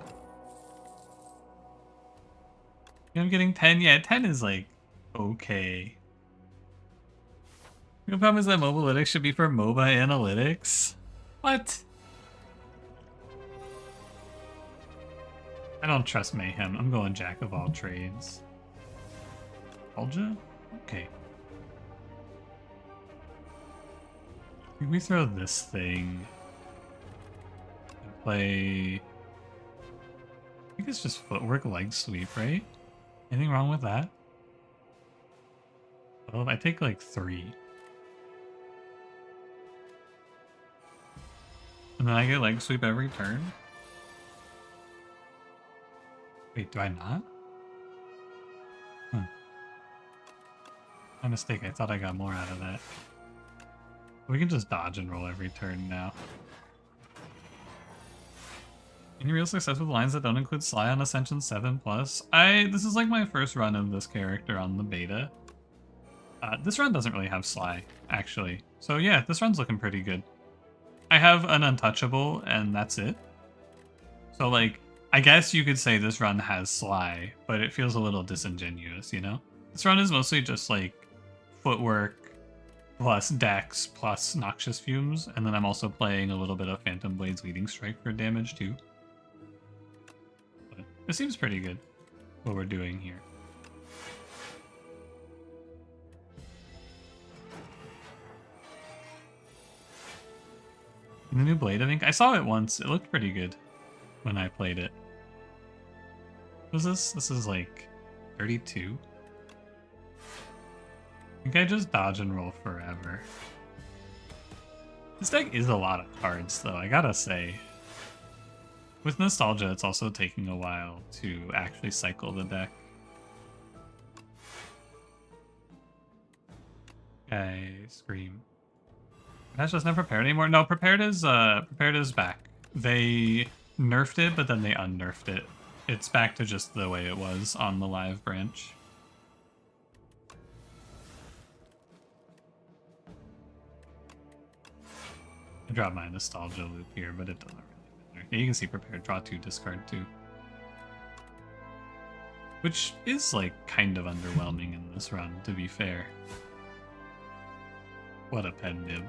I'm getting 10. Yeah, 10 is like okay. The problem is that Mobalytics should be for MOBA analytics. What? I don't trust Mayhem. I'm going Jack of all trades. Alja? Okay. Can we throw this thing and play... I think it's just footwork leg sweep, right? Anything wrong with that? Well, if I take like 3. And then I get leg sweep every turn? Wait, do I not? My mistake, I thought I got more out of that. We can just dodge and roll every turn now. Any real success with lines that don't include Sly on Ascension 7+? This is like my first run of this character on the beta. This run doesn't really have Sly, actually. So yeah, this run's looking pretty good. I have an Untouchable, and that's it. So like, I guess you could say this run has Sly, but it feels a little disingenuous, you know? This run is mostly just like footwork plus dex plus Noxious Fumes, and then I'm also playing a little bit of Phantom Blades Leading Strike for damage too. But it seems pretty good, what we're doing here. The new blade, I think. I saw it once. It looked pretty good when I played it. What is this? This is like 32. I think I just dodge and roll forever. This deck is a lot of cards, though, I gotta say. With Nostalgia, it's also taking a while to actually cycle the deck. Okay, Scream. That's just not prepared anymore. No, prepared is back. They nerfed it, but then they unnerfed it. It's back to just the way it was on the live branch. I dropped my Nostalgia loop here, but it doesn't really matter. Yeah, you can see prepared, draw 2, discard 2. Which is like kind of underwhelming in this run, to be fair. What a pen nib.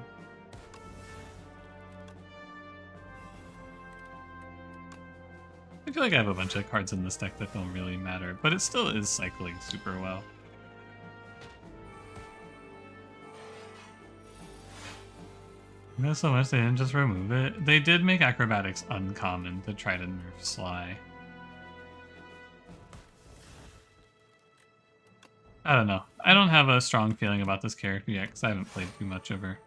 I feel like I have a bunch of cards in this deck that don't really matter, but it still is cycling super well. You know so much they didn't just remove it. They did make Acrobatics uncommon to try to nerf Sly. I don't know. I don't have a strong feeling about this character yet because I haven't played too much of her.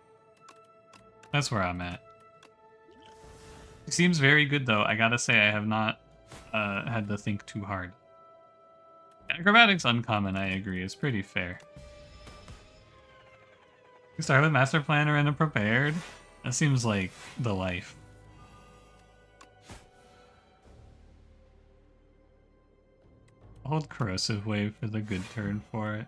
That's where I'm at. She seems very good though. I gotta say I have not had to think too hard. Acrobatics uncommon, I agree, is pretty fair. You start with Master Planner and a Prepared? That seems like the life. I'll hold Corrosive Wave for the good turn for it.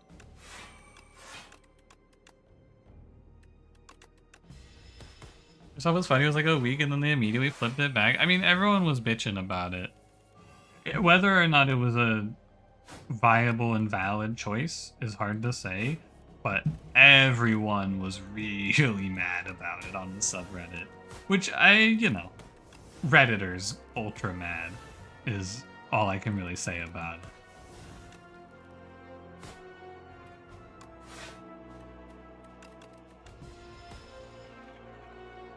I saw it was funny, it was like a week and then they immediately flipped it back. I mean, everyone was bitching about it. Whether or not it was a viable and valid choice is hard to say, but everyone was really mad about it on the subreddit. Which you know, Redditors ultra mad is all I can really say about it.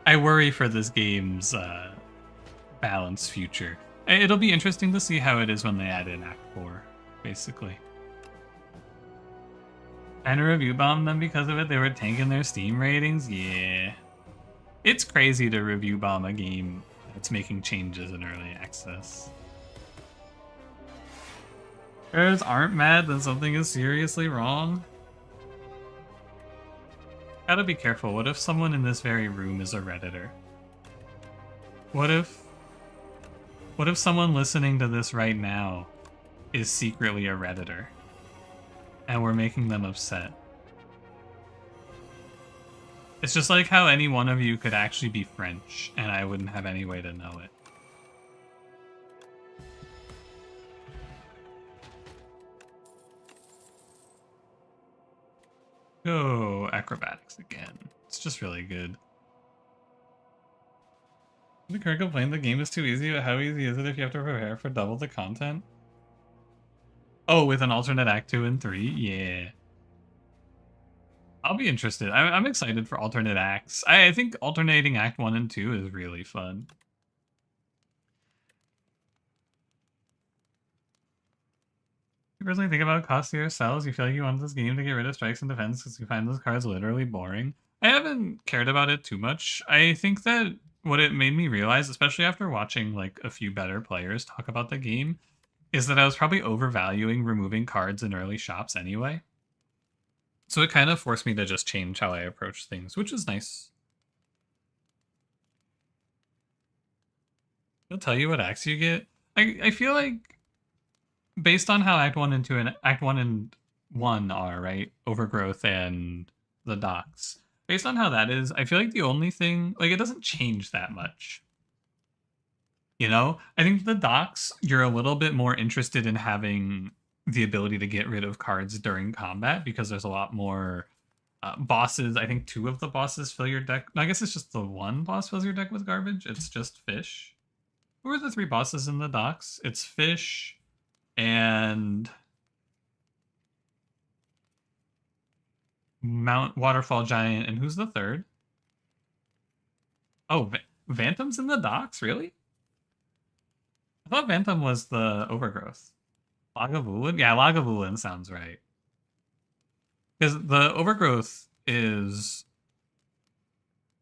I worry for this game's balanced future. It'll be interesting to see how it is when they add in Act 4, basically. And review bomb them because of it. They were tanking their Steam ratings. Yeah. It's crazy to review bomb a game that's making changes in early access. Players aren't mad that something is seriously wrong. Gotta be careful. What if someone in this very room is a Redditor? What if someone listening to this right now is secretly a Redditor and we're making them upset? It's just like how any one of you could actually be French and I wouldn't have any way to know it. Go acrobatics again. It's just really good. The current complaint, the game is too easy, but how easy is it if you have to prepare for double the content? Oh, with an alternate Act 2 and 3? Yeah. I'll be interested. I'm excited for alternate acts. I think alternating Act 1 and 2 is really fun. You personally think about cost to yourselves? You feel like you want this game to get rid of strikes and defense because you find those cards literally boring? I haven't cared about it too much. I think that what it made me realize, especially after watching like a few better players talk about the game, is that I was probably overvaluing removing cards in early shops anyway. So it kind of forced me to just change how I approach things, which is nice. It'll tell you what acts you get. I feel like based on how Act 1 and 2 and Act 1 and 1 are, right? Overgrowth and the docks. Based on how that is, I feel like the only thing, like, it doesn't change that much. You know? I think the docks, you're a little bit more interested in having the ability to get rid of cards during combat because there's a lot more bosses. I think 2 of the bosses fill your deck. No, I guess it's just the 1 boss fills your deck with garbage. It's just fish. Who are the 3 bosses in the docks? It's fish and Mount Waterfall Giant, and who's the 3rd? Oh, Vantum's in the docks? Really? I thought Vantum was the Overgrowth. Lagavulin? Yeah, Lagavulin sounds right. Because the Overgrowth is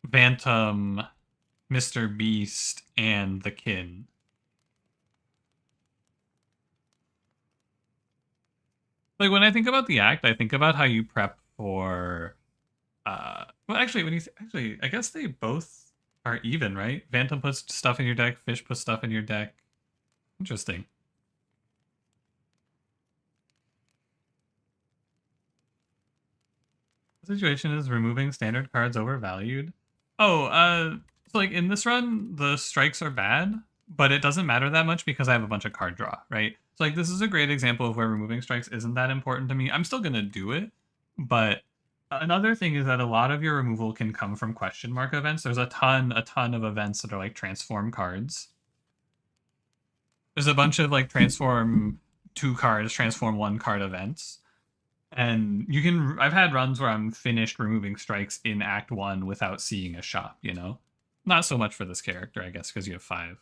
Vantum, Mr. Beast, and the Kin. Like, when I think about the act, I think about how you prep for... well, actually, actually, I guess they both are even, right? Vantum puts stuff in your deck, Fish puts stuff in your deck. Interesting. The situation is removing standard cards overvalued. Oh, so like in this run, the strikes are bad, but it doesn't matter that much because I have a bunch of card draw, right? So like this is a great example of where removing strikes isn't that important to me. I'm still gonna do it, but another thing is that a lot of your removal can come from question mark events. There's a ton of events that are like transform cards. There's a bunch of like transform 2 cards, transform 1 card events. And you can, I've had runs where I'm finished removing strikes in Act 1 without seeing a shop, you know? Not so much for this character, I guess, because you have 5.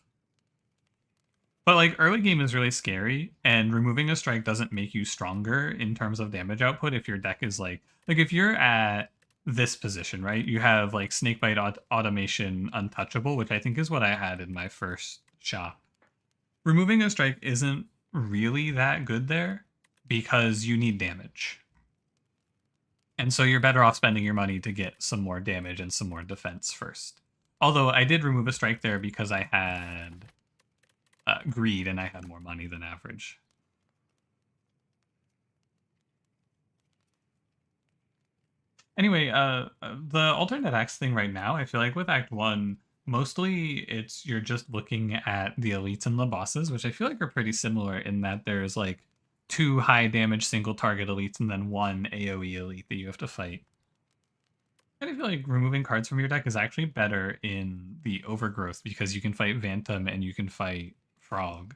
But like early game is really scary, and removing a strike doesn't make you stronger in terms of damage output if your deck is like if you're at this position, right? You have like Snakebite Automation Untouchable, which I think is what I had in my first shop. Removing a strike isn't really that good there because you need damage. And so you're better off spending your money to get some more damage and some more defense first. Although I did remove a strike there because I had greed and I had more money than average. Anyway, the alternate acts thing right now, I feel like with Act 1, mostly it's you're just looking at the elites and the bosses, which I feel like are pretty similar in that there's like 2 high damage single target elites and then 1 AoE elite that you have to fight. And I feel like removing cards from your deck is actually better in the Overgrowth because you can fight Vantum and you can fight Frog.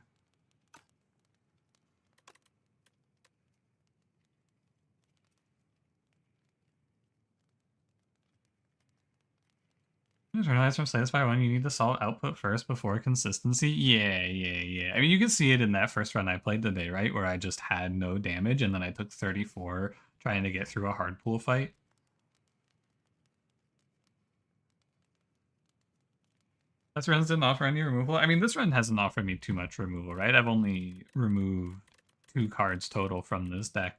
Internalize from Slay the Spire 1, you need to solve output first before consistency. Yeah. I mean, you can see it in that first run I played today, right? Where I just had no damage and then I took 34 trying to get through a hard pool fight. This runs didn't offer any removal. I mean, this run hasn't offered me too much removal, right? I've only removed 2 cards total from this deck.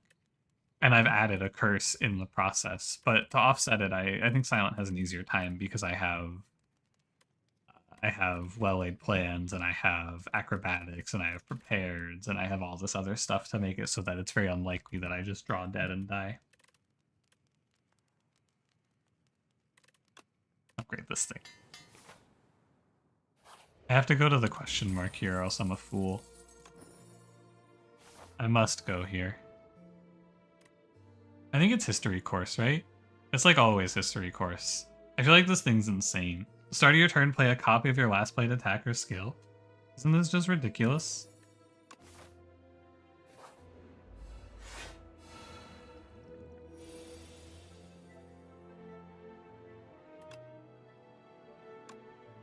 And I've added a curse in the process. But to offset it, I think Silent has an easier time because I have well-laid plans, and I have acrobatics, and I have prepareds, and I have all this other stuff to make it so that it's very unlikely that I just draw dead and die. Upgrade this thing. I have to go to the question mark here, or else I'm a fool. I must go here. I think it's history course, right? It's like always history course. I feel like this thing's insane. Start of your turn, play a copy of your last played attack or skill. Isn't this just ridiculous?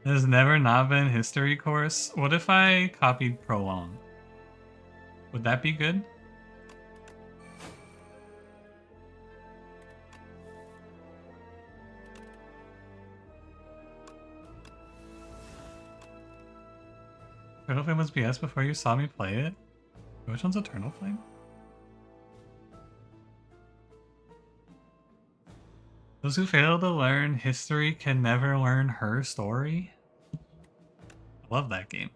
There's never not been history course. What if I copied prolong? Would that be good? Eternal Flame was BS before you saw me play it? Which one's Eternal Flame? Those who fail to learn history can never learn her story? I love that game.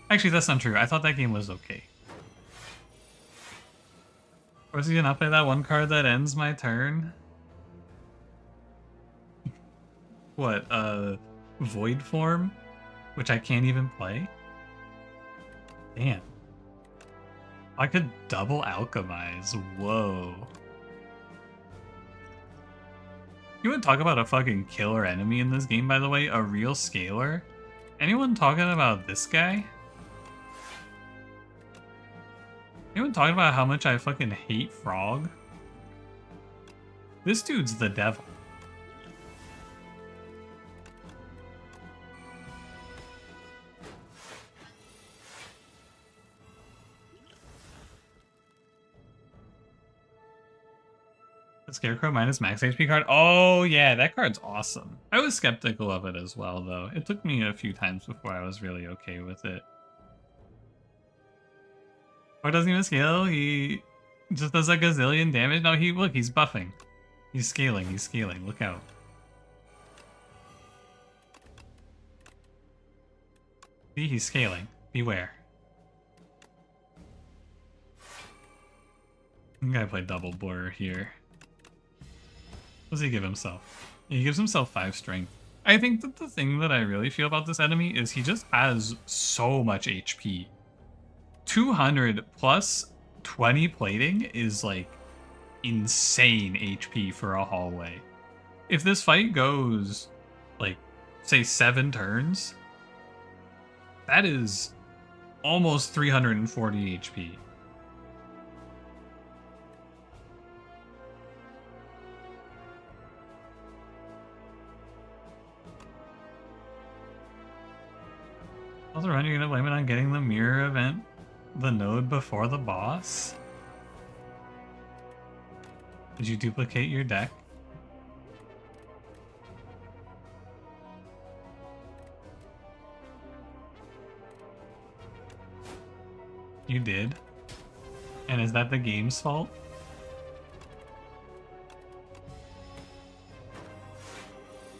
Actually, that's not true. I thought that game was okay. Of course, you not play that one card that ends my turn? What, Void Form? Which I can't even play? Damn. I could double alchemize. Whoa. You would talk about a fucking killer enemy in this game, by the way? A real scaler? Anyone talking about this guy? Anyone talking about how much I fucking hate Frog? This dude's the devil. Scarecrow minus max HP card. Oh yeah, that card's awesome. I was skeptical of it as well, though. It took me a few times before I was really okay with it. Or doesn't even scale. He just does a gazillion damage. No, look, he's buffing. He's scaling. He's scaling. Look out. See, he's scaling. Beware. I'm gonna play double blur here. What does he give himself? He gives himself 5 strength. I think that the thing that I really feel about this enemy is he just has so much HP. 200 plus 20 plating is like insane HP for a hallway. If this fight goes like, say 7 turns, that is almost 340 HP. Also, run, you're gonna blame it on getting the mirror event, the node before the boss? Did you duplicate your deck? You did? And is that the game's fault?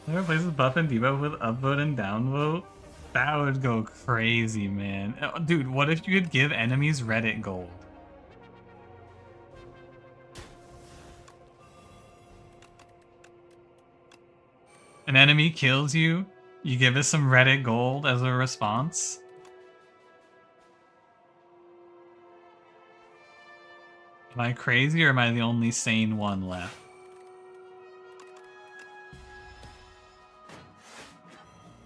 Whoever replaces buff and debuff with upvote and downvote? That would go crazy, man. Dude, what if you could give enemies Reddit gold? An enemy kills you, you give us some Reddit gold as a response? Am I crazy or am I the only sane one left?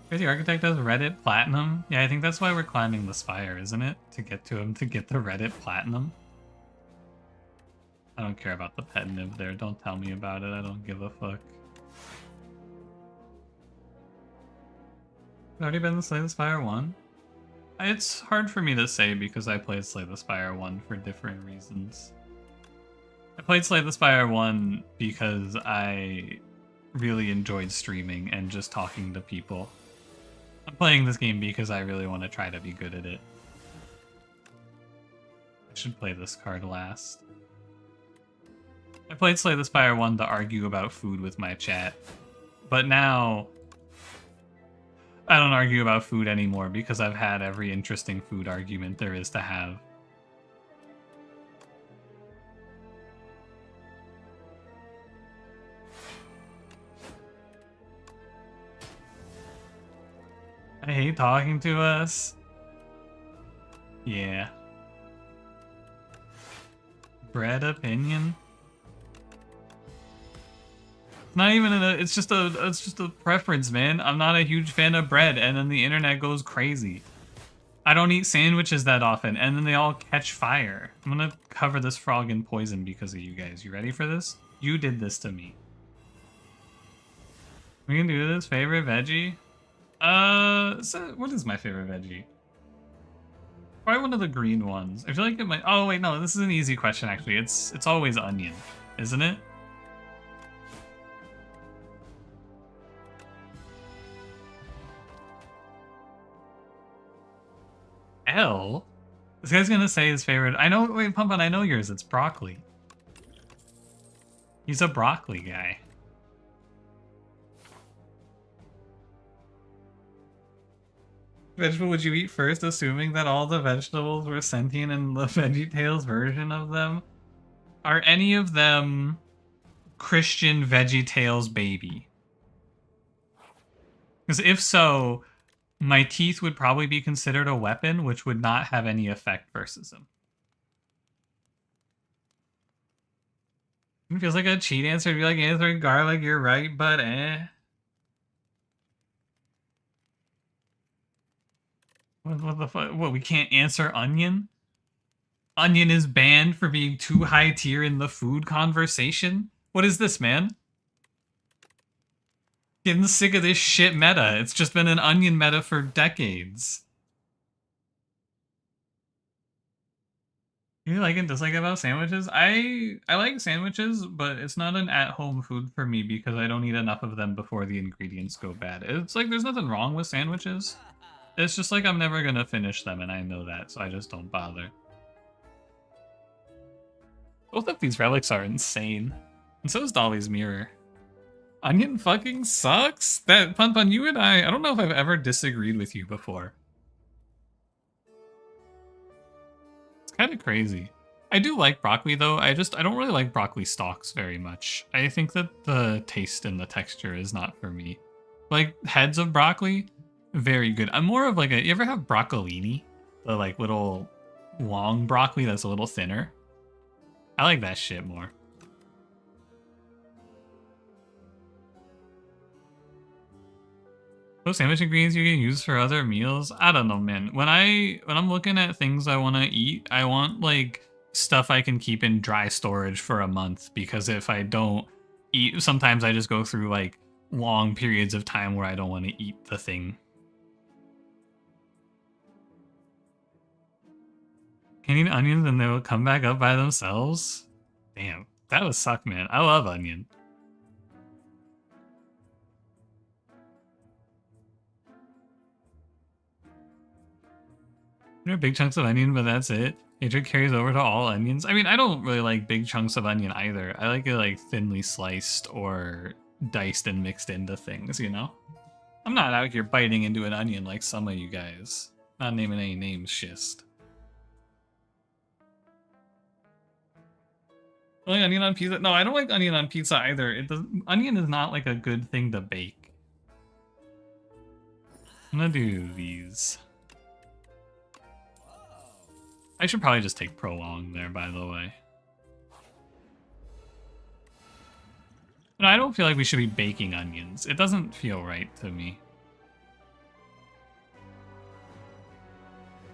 Crazy Architect does Reddit Platinum? Yeah, I think that's why we're climbing the Spire, isn't it? To get to him, to get the Reddit Platinum. I don't care about the pet nib there. Don't tell me about it. I don't give a fuck. Already been the Slay the Spire 1? It's hard for me to say because I played Slay the Spire 1 for different reasons. I played Slay the Spire 1 because I really enjoyed streaming and just talking to people. I'm playing this game because I really want to try to be good at it. I should play this card last. I played Slay the Spire 1 to argue about food with my chat, but now I don't argue about food anymore because I've had every interesting food argument there is to have. I hate talking to us. Yeah. Bread opinion? Not even it's just a preference, man. I'm not a huge fan of bread, and then the internet goes crazy. I don't eat sandwiches that often, and then they all catch fire. I'm gonna cover this frog in poison because of you guys. You ready for this? You did this to me. We can do this. Favorite veggie? So what is my favorite veggie? Probably one of the green ones. I feel like it might. Oh wait, no. This is an easy question actually. It's always onion, isn't it? L? This guy's gonna say his favorite. I know. Wait, Pumpkin, I know yours. It's broccoli. He's a broccoli guy. Vegetable would you eat first, assuming that all the vegetables were sentient in the VeggieTales version of them? Are any of them Christian VeggieTales baby? Because if so, my teeth would probably be considered a weapon, which would not have any effect versus them. It feels like a cheat answer to be like answering garlic, you're right, but eh. What the fuck? What, we can't answer onion? Onion is banned for being too high tier in the food conversation? What is this, man? Getting sick of this shit meta. It's just been an onion meta for decades. You like and dislike about sandwiches? I like sandwiches, but it's not an at-home food for me because I don't eat enough of them before the ingredients go bad. It's like there's nothing wrong with sandwiches. It's just like I'm never gonna finish them, and I know that, so I just don't bother. Both of these relics are insane. And so is Dolly's mirror. Onion fucking sucks? That Pun, you and I don't know if I've ever disagreed with you before. It's kind of crazy. I do like broccoli though. I don't really like broccoli stalks very much. I think that the taste and the texture is not for me. Like heads of broccoli, very good. I'm more of like you ever have broccolini? The like little long broccoli that's a little thinner? I like that shit more. Those sandwich ingredients you can use for other meals? I don't know, man. When I'm looking at things I want to eat, I want like stuff I can keep in dry storage for a month, because if I don't eat, sometimes I just go through like long periods of time where I don't want to eat the thing. Can eat onions and they will come back up by themselves? Damn, that would suck, man. I love onion. There are big chunks of onion, but that's it. Hatred carries over to all onions. I mean, I don't really like big chunks of onion either. I like it like thinly sliced or diced and mixed into things, you know? I'm not out here biting into an onion like some of you guys. Not naming any names, shist. Like onion on pizza? No, I don't like onion on pizza either. Onion is not like a good thing to bake. I'm gonna do these. I should probably just take prolong there, by the way. No, I don't feel like we should be baking onions. It doesn't feel right to me.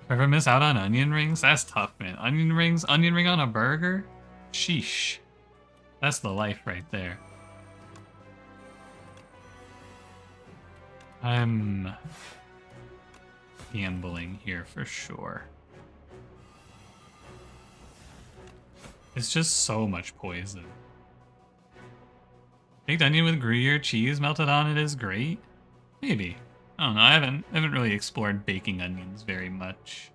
Ever miss out on onion rings? That's tough, man. Onion rings? Onion ring on a burger? Sheesh. That's the life right there. gambling here for sure. It's just so much poison. Baked onion with Gruyere cheese melted on it is great. Maybe. I don't know. I haven't really explored baking onions very much.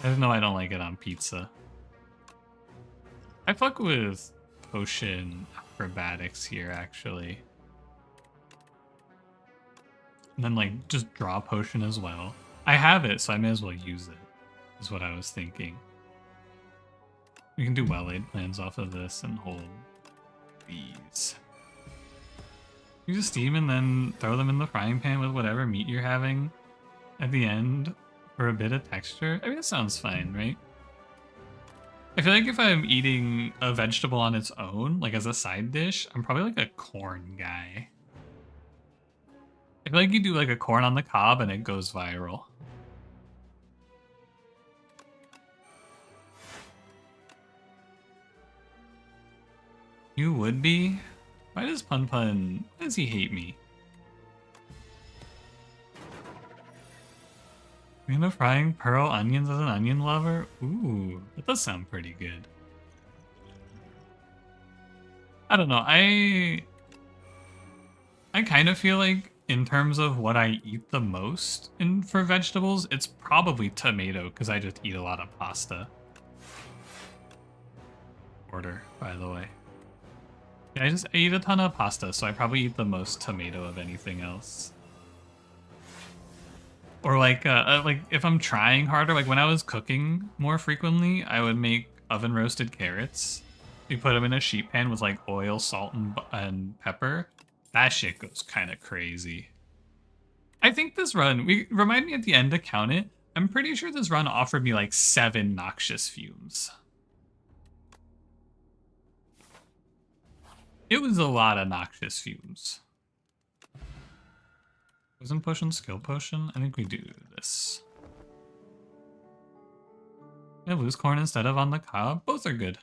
I just know I don't like it on pizza. I fuck with potion acrobatics here, actually. And then, like, just draw potion as well. I have it, so I may as well use it, is what I was thinking. We can do well-laid plans off of this and hold these. You just steam and then throw them in the frying pan with whatever meat you're having at the end for a bit of texture. I mean, it sounds fine, right? I feel like if I'm eating a vegetable on its own, like as a side dish, I'm probably like a corn guy. I feel like you do like a corn on the cob and it goes viral. You would be? Why does Pun, why does he hate me? You know, frying pearl onions as an onion lover? Ooh, that does sound pretty good. I don't know, I kind of feel like in terms of what I eat the most for vegetables, it's probably tomato, because I just eat a lot of pasta. Order, by the way. Yeah, I eat a ton of pasta, so I probably eat the most tomato of anything else. Or like if I'm trying harder, like when I was cooking more frequently, I would make oven roasted carrots. You put them in a sheet pan with like oil, salt, and pepper. That shit goes kind of crazy. I think this run, remind me at the end to count it. I'm pretty sure this run offered me like 7 noxious fumes. It was a lot of noxious fumes. Poison potion, skill potion? I think we do this. Yeah, loose corn instead of on the cob. Both are good.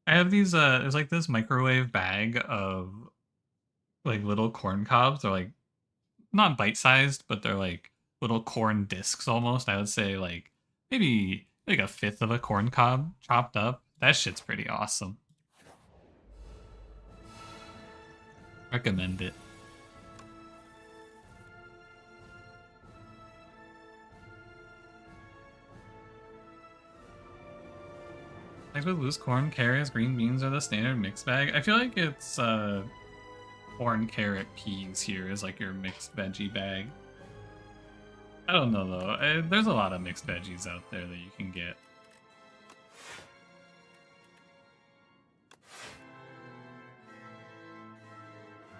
I have these, there's like this microwave bag of like little corn cobs. They're like, not bite-sized, but they're like little corn discs almost. I would say like maybe like a fifth of a corn cob chopped up. That shit's pretty awesome. Recommend it. Eggs with loose corn, carrots, green beans are the standard mixed bag. I feel like it's corn, carrot, peas here is like your mixed veggie bag. I don't know though. There's a lot of mixed veggies out there that you can get.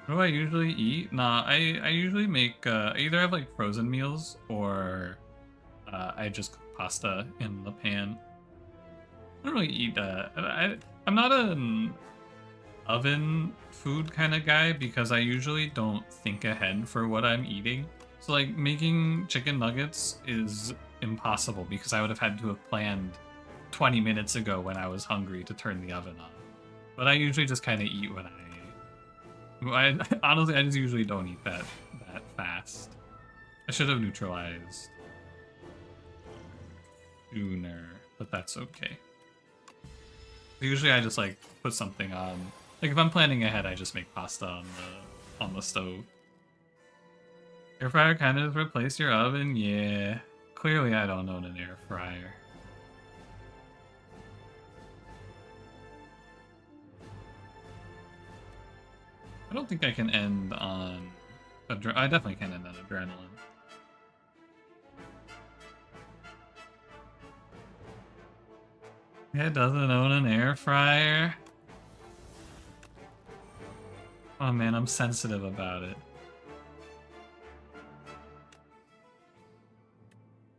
What do I usually eat? Nah, I usually make, I either have like frozen meals or I just cook pasta in the pan. I don't really eat, I'm not an oven food kind of guy because I usually don't think ahead for what I'm eating. So like making chicken nuggets is impossible because I would have had to have planned 20 minutes ago when I was hungry to turn the oven on. But I usually just kind of eat when honestly, I just usually don't eat that fast. I should have neutralized sooner, but that's okay. Usually I just like put something on. Like if I'm planning ahead, I just make pasta on the stove. Air fryer kind of replace your oven? Yeah. Clearly I don't own an air fryer. I don't think I can end on... I definitely can end on adrenaline. It doesn't own an air fryer? Oh man, I'm sensitive about it.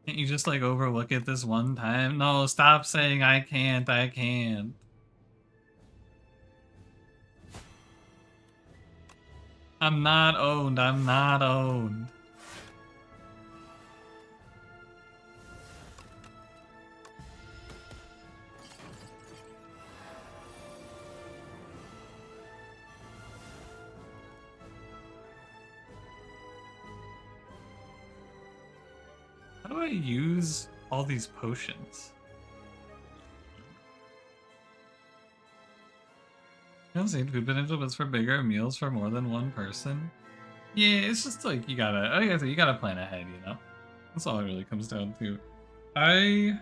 Can't you just like overlook it this one time? No, stop saying I can't, I can't. I'm not owned, I'm not owned. How do I use all these potions? You know, same food potential, but it's for bigger meals for more than one person. Yeah, it's just like you gotta plan ahead, you know? That's all it really comes down to. I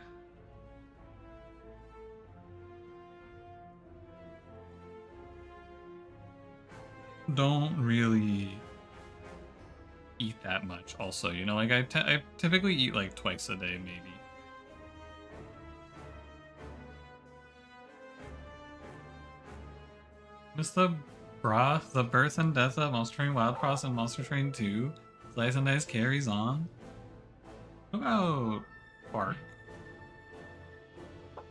don't really eat that much also, you know? Like I typically eat like twice a day maybe. Miss the birth and death of Monster Train Wild Cross and Monster Train 2. Slice and Dice carries on. What about Bark? What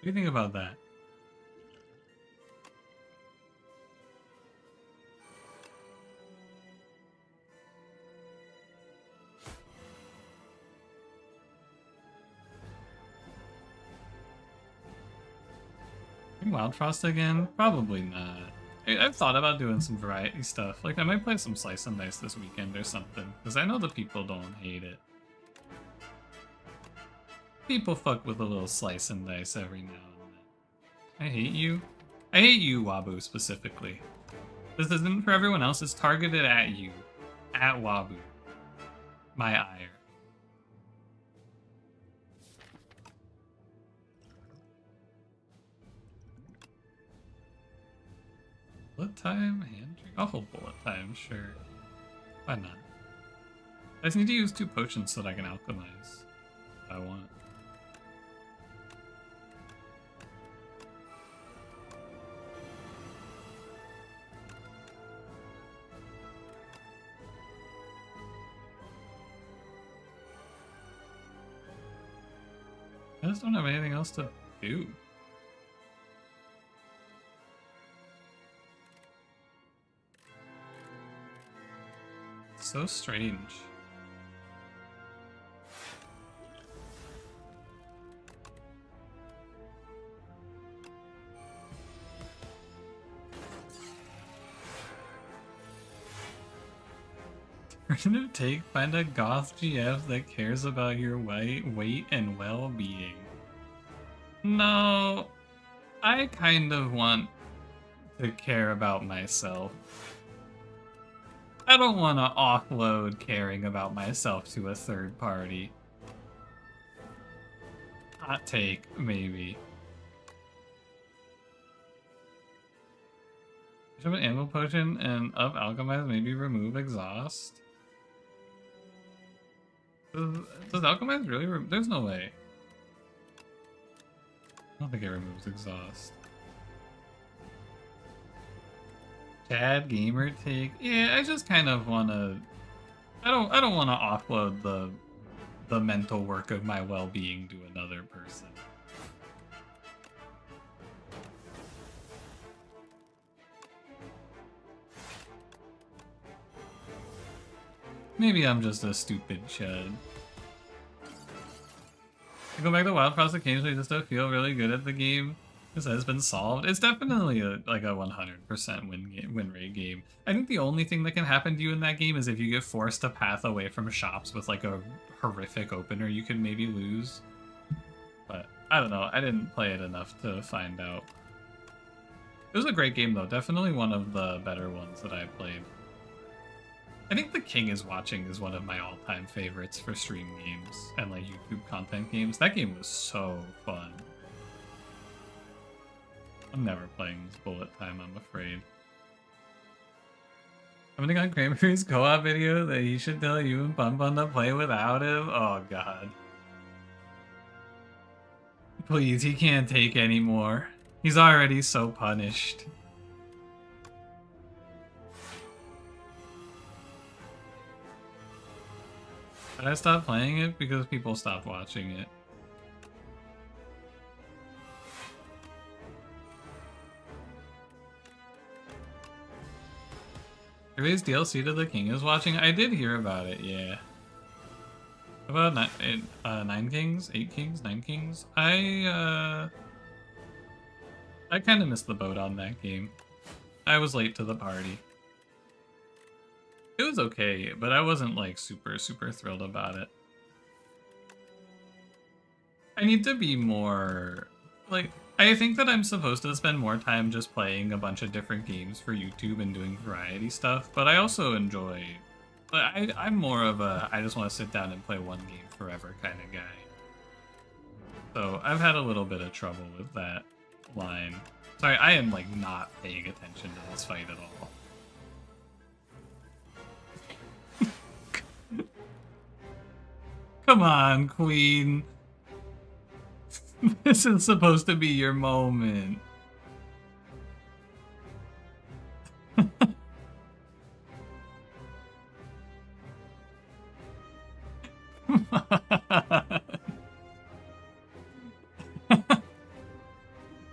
do you think about that? Wild Frost again? Probably not. I've thought about doing some variety stuff. Like, I might play some Slice and Dice this weekend or something, because I know the people don't hate it. People fuck with a little Slice and Dice every now and then. I hate you. I hate you, Wabu, specifically. This isn't for everyone else, it's targeted at you. At Wabu. My ire. Bullet time? Hand drink? I'll hold bullet time, sure. Why not? I just need to use 2 potions so that I can alchemize if I want. I just don't have anything else to do. So strange. Turn of take, find a goth GF that cares about your weight and well-being. No, I kind of want to care about myself. I don't want to offload caring about myself to a third party. Hot take, maybe. Should have an animal potion and up alchemize, maybe remove exhaust. Does alchemize really there's no way. I don't think it removes exhaust. Chad gamer take. Yeah, I just kind of wanna I don't wanna offload the mental work of my well-being to another person. Maybe I'm just a stupid chud. I go back to Wild Frost occasionally just to feel really good at the game. Because it has been solved. It's definitely like a 100% win rate game. I think the only thing that can happen to you in that game is if you get forced a path away from shops with like a horrific opener, you can maybe lose. But I don't know. I didn't play it enough to find out. It was a great game though. Definitely one of the better ones that I played. I think The King is Watching is one of my all-time favorites for stream games and like YouTube content games. That game was so fun. I'm never playing this bullet time, I'm afraid. Commenting on Kramer's co-op video that he should tell you and Bun Bun to play without him? Oh god. Please, he can't take anymore. He's already so punished. Did I stop playing it because people stopped watching it? Everybody's DLC to The King is Watching? I did hear about it, yeah. About 9 Kings? 8 Kings? 9 Kings? I kind of missed the boat on that game. I was late to the party. It was okay, but I wasn't like super thrilled about it. I need to be more like I think that I'm supposed to spend more time just playing a bunch of different games for YouTube and doing variety stuff, but I also enjoy I'm more of a I just want to sit down and play one game forever kind of guy. So I've had a little bit of trouble with that line. Sorry, I am like not paying attention to this fight at all. Come on, Queen. This is supposed to be your moment.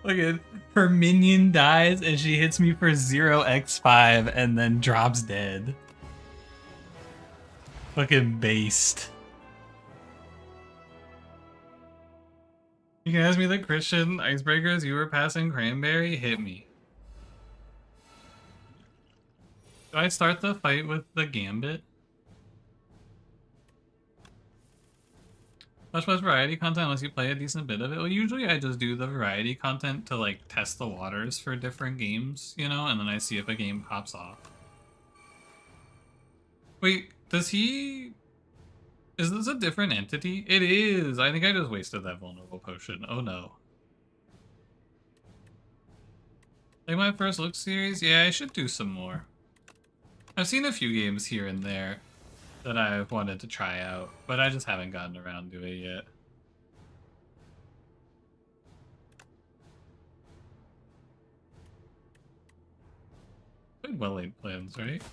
Look at her minion dies and she hits me for 0x5 and then drops dead. Fucking based. You can ask me the Christian icebreakers you were passing cranberry? Hit me. Do I start the fight with the gambit? Much less variety content unless you play a decent bit of it. Well, usually I just do the variety content to like test the waters for different games, you know, and then I see if a game pops off. Wait, does he... Is this a different entity? It is! I think I just wasted that vulnerable potion. Oh no. Like my first look series? Yeah, I should do some more. I've seen a few games here and there that I've wanted to try out, but I just haven't gotten around to it yet. Good well-laid plans, right?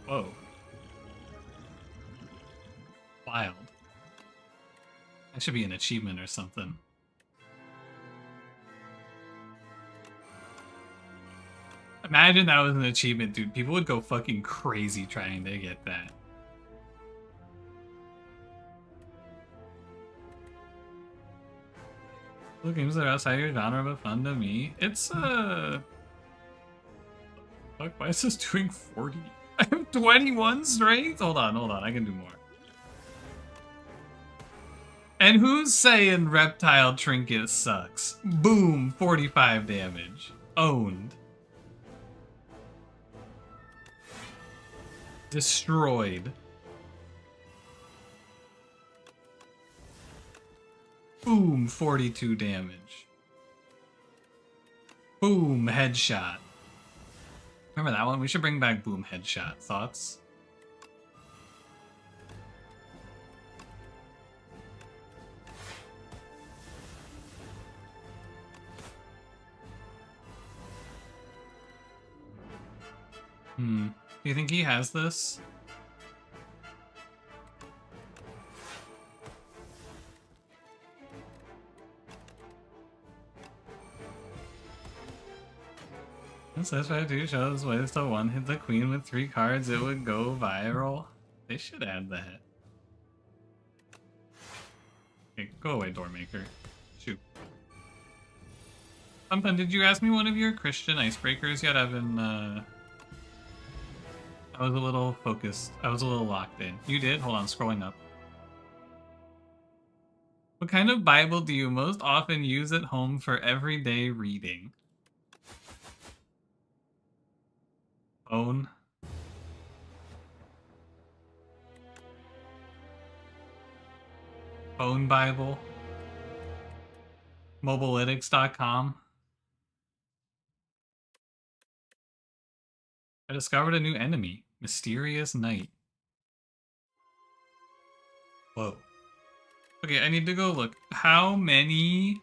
Whoa. Wild. That should be an achievement or something. Imagine that was an achievement, dude. People would go fucking crazy trying to get that. Look, games that are outside your genre but fun to me. It's, Fuck, why is this doing 40? I have 21 strength? Hold on, I can do more. And who's saying Reptile Trinket sucks? Boom, 45 damage. Owned. Destroyed. Boom, 42 damage. Boom, headshot. Remember that one? We should bring back boom, headshot. Thoughts? Do you think he has this? Says 5-2 shows ways to one hit the queen with 3 cards, it would go viral. They should add that. Okay, go away, Doormaker. Shoot. Pumpkin, did you ask me one of your Christian icebreakers yet? I've been, I was a little focused. I was a little locked in. You did? Hold on, scrolling up. What kind of Bible do you most often use at home for everyday reading? Phone. Phone Bible. Mobilytics.com. I discovered a new enemy. Mysterious Knight. Whoa. Okay, I need to go look. How many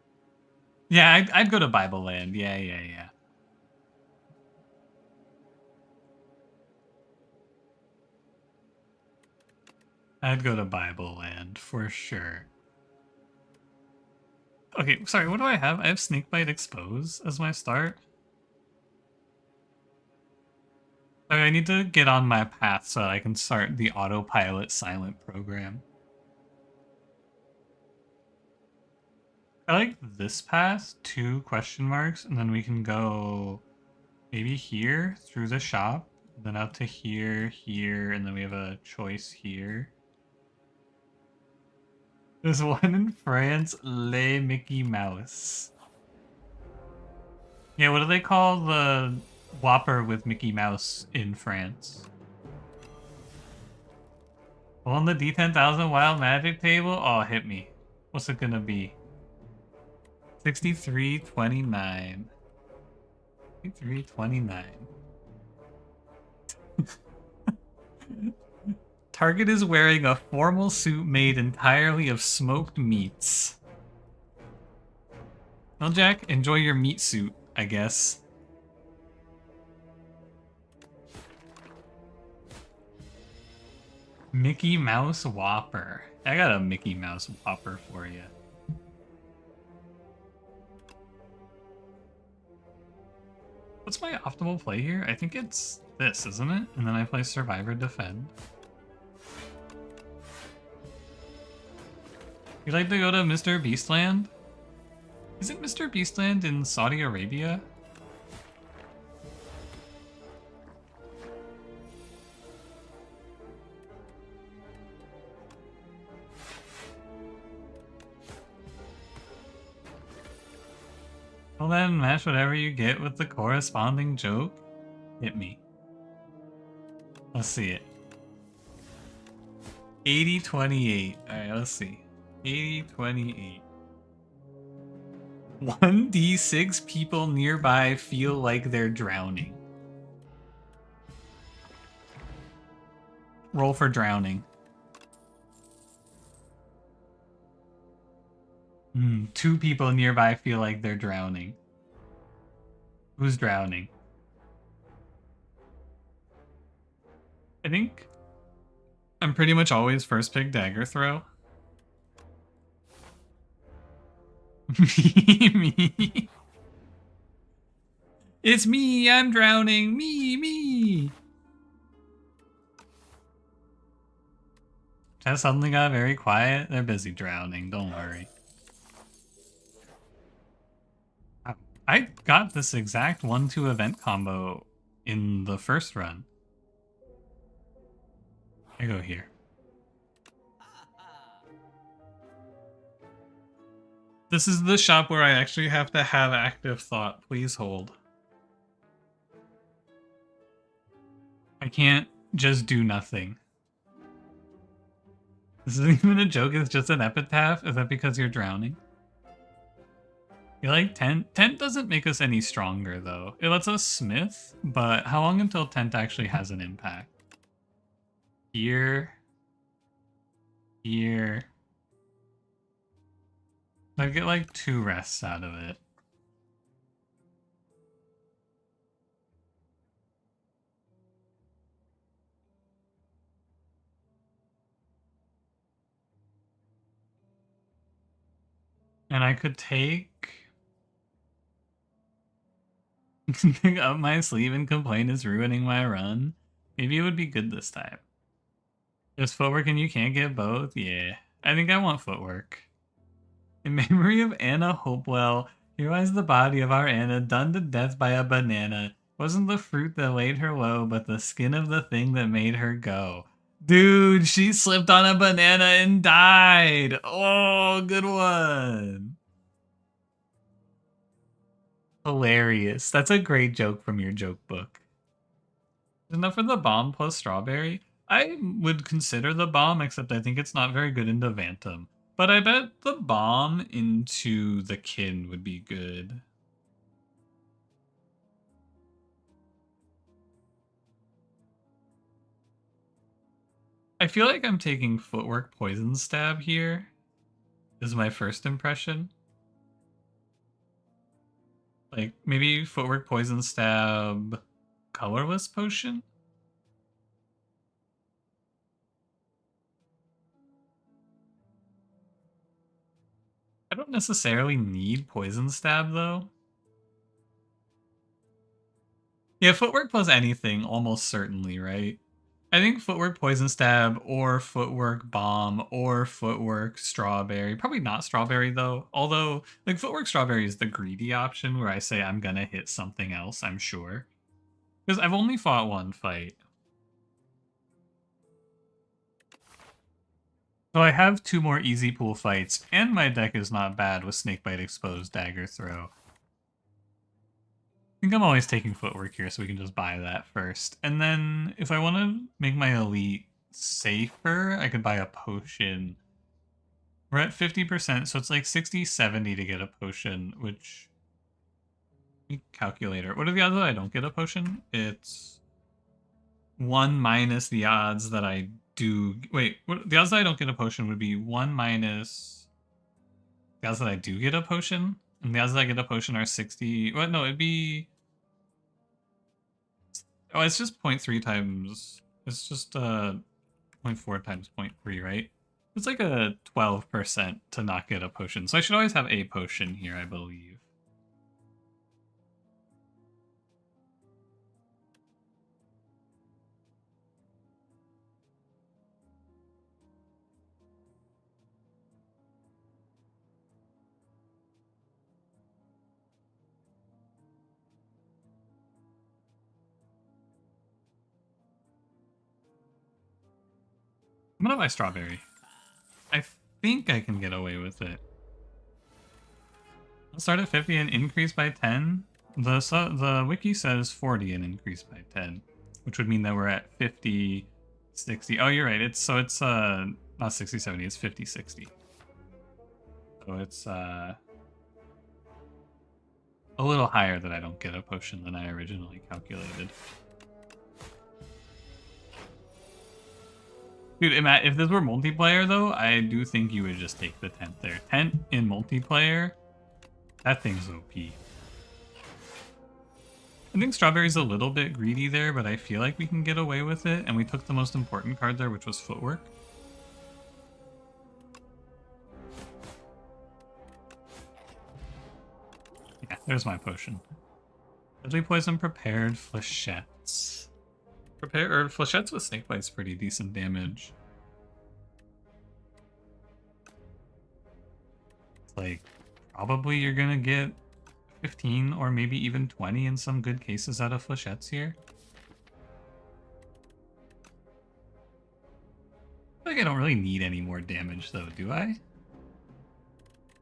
Yeah, I'd go to Bible Land. Yeah, yeah, yeah. I'd go to Bible Land for sure. Okay, sorry, what do I have? I have Snakebite Expose as my start. Sorry, I need to get on my path so I can start the autopilot silent program. I like this path, 2 question marks, and then we can go maybe here through the shop, and then out to here, here, and then we have a choice here. There's one in France, Le Mickey Mouse. Yeah, what do they call the Whopper with Mickey Mouse in France? On the D10,000 Wild Magic table? Oh, hit me. What's it gonna be? 6329. 6329. Target is wearing a formal suit made entirely of smoked meats. Well, Jack, enjoy your meat suit, I guess. Mickey Mouse Whopper. I got a Mickey Mouse Whopper for you. What's my optimal play here? I think it's this, isn't it? And then I play Survivor Defend. You'd like to go to Mr. Beastland? Isn't Mr. Beastland in Saudi Arabia? Well then, match whatever you get with the corresponding joke. Hit me. Let's see it. 80-28. Alright, let's see. 80-28. 1d6 people nearby feel like they're drowning. Roll for drowning. 2 people nearby feel like they're drowning. Who's drowning? I think I'm pretty much always first pick dagger throw. Me. It's me, I'm drowning. Me. That suddenly got very quiet. They're busy drowning, don't worry. I got this exact 1-2 event combo in the first run. I go here. This is the shop where I actually have to have active thought. Please hold. I can't just do nothing. This isn't even a joke, it's just an epitaph. Is that because you're drowning? You like Tent? Tent doesn't make us any stronger, though. It lets us smith, but how long until Tent actually has an impact? Here. Here. I get like 2 rests out of it. And I could take up my sleeve and complain is ruining my run. Maybe it would be good this time. There's footwork and you can't get both? Yeah. I think I want footwork. In memory of Anna Hopewell, here lies the body of our Anna, done to death by a banana. Wasn't the fruit that laid her low, but the skin of the thing that made her go. Dude, she slipped on a banana and died. Oh, good one. Hilarious. That's a great joke from your joke book. Enough for the bomb plus strawberry. I would consider the bomb, except I think it's not very good into Phantom. But I bet the bomb into the kin would be good. I feel like I'm taking footwork poison stab here. Is my first impression. Like, maybe footwork, poison stab, colorless potion? I don't necessarily need poison stab, though. Yeah, footwork plus anything, almost certainly, right? I think footwork poison stab or footwork bomb or footwork strawberry. Probably not strawberry though. Although like footwork strawberry is the greedy option where I say I'm gonna hit something else, I'm sure. Because I've only fought one fight. So I have 2 more easy pool fights, and my deck is not bad with Snakebite Exposed, Dagger Throw. I think I'm always taking footwork here so we can just buy that first. And then if I want to make my elite safer, I could buy a potion. We're at 50%, so it's like 60, 70 to get a potion, which... Calculator. What are the odds that I don't get a potion? It's 1 minus the odds that I do... Wait, the odds that I don't get a potion would be 1 minus the odds that I do get a potion? And the odds that I get a potion are 60... Well, no, it'd be... Oh, it's just 0.3 times... It's just 0.4 times 0.3, right? It's like a 12% to not get a potion. So I should always have a potion here, I believe. I'm gonna buy strawberry. I think I can get away with it. I'll start at 50 and increase by 10. The wiki says 40 and increase by 10, which would mean that we're at 50, 60. Oh, you're right. It's not 60, 70. It's 50, 60. So it's a little higher that I don't get a potion than I originally calculated. Dude, if this were multiplayer, though, I do think you would just take the tent there. Tent in multiplayer, that thing's OP. I think Strawberry's a little bit greedy there, but I feel like we can get away with it, and we took the most important card there, which was Footwork. Yeah, there's my potion. Deadly Poison prepared flechettes. Flechettes with Snakebite's pretty decent damage. It's like, probably you're gonna get 15 or maybe even 20 in some good cases out of flechettes here. I feel like I don't really need any more damage though, do I?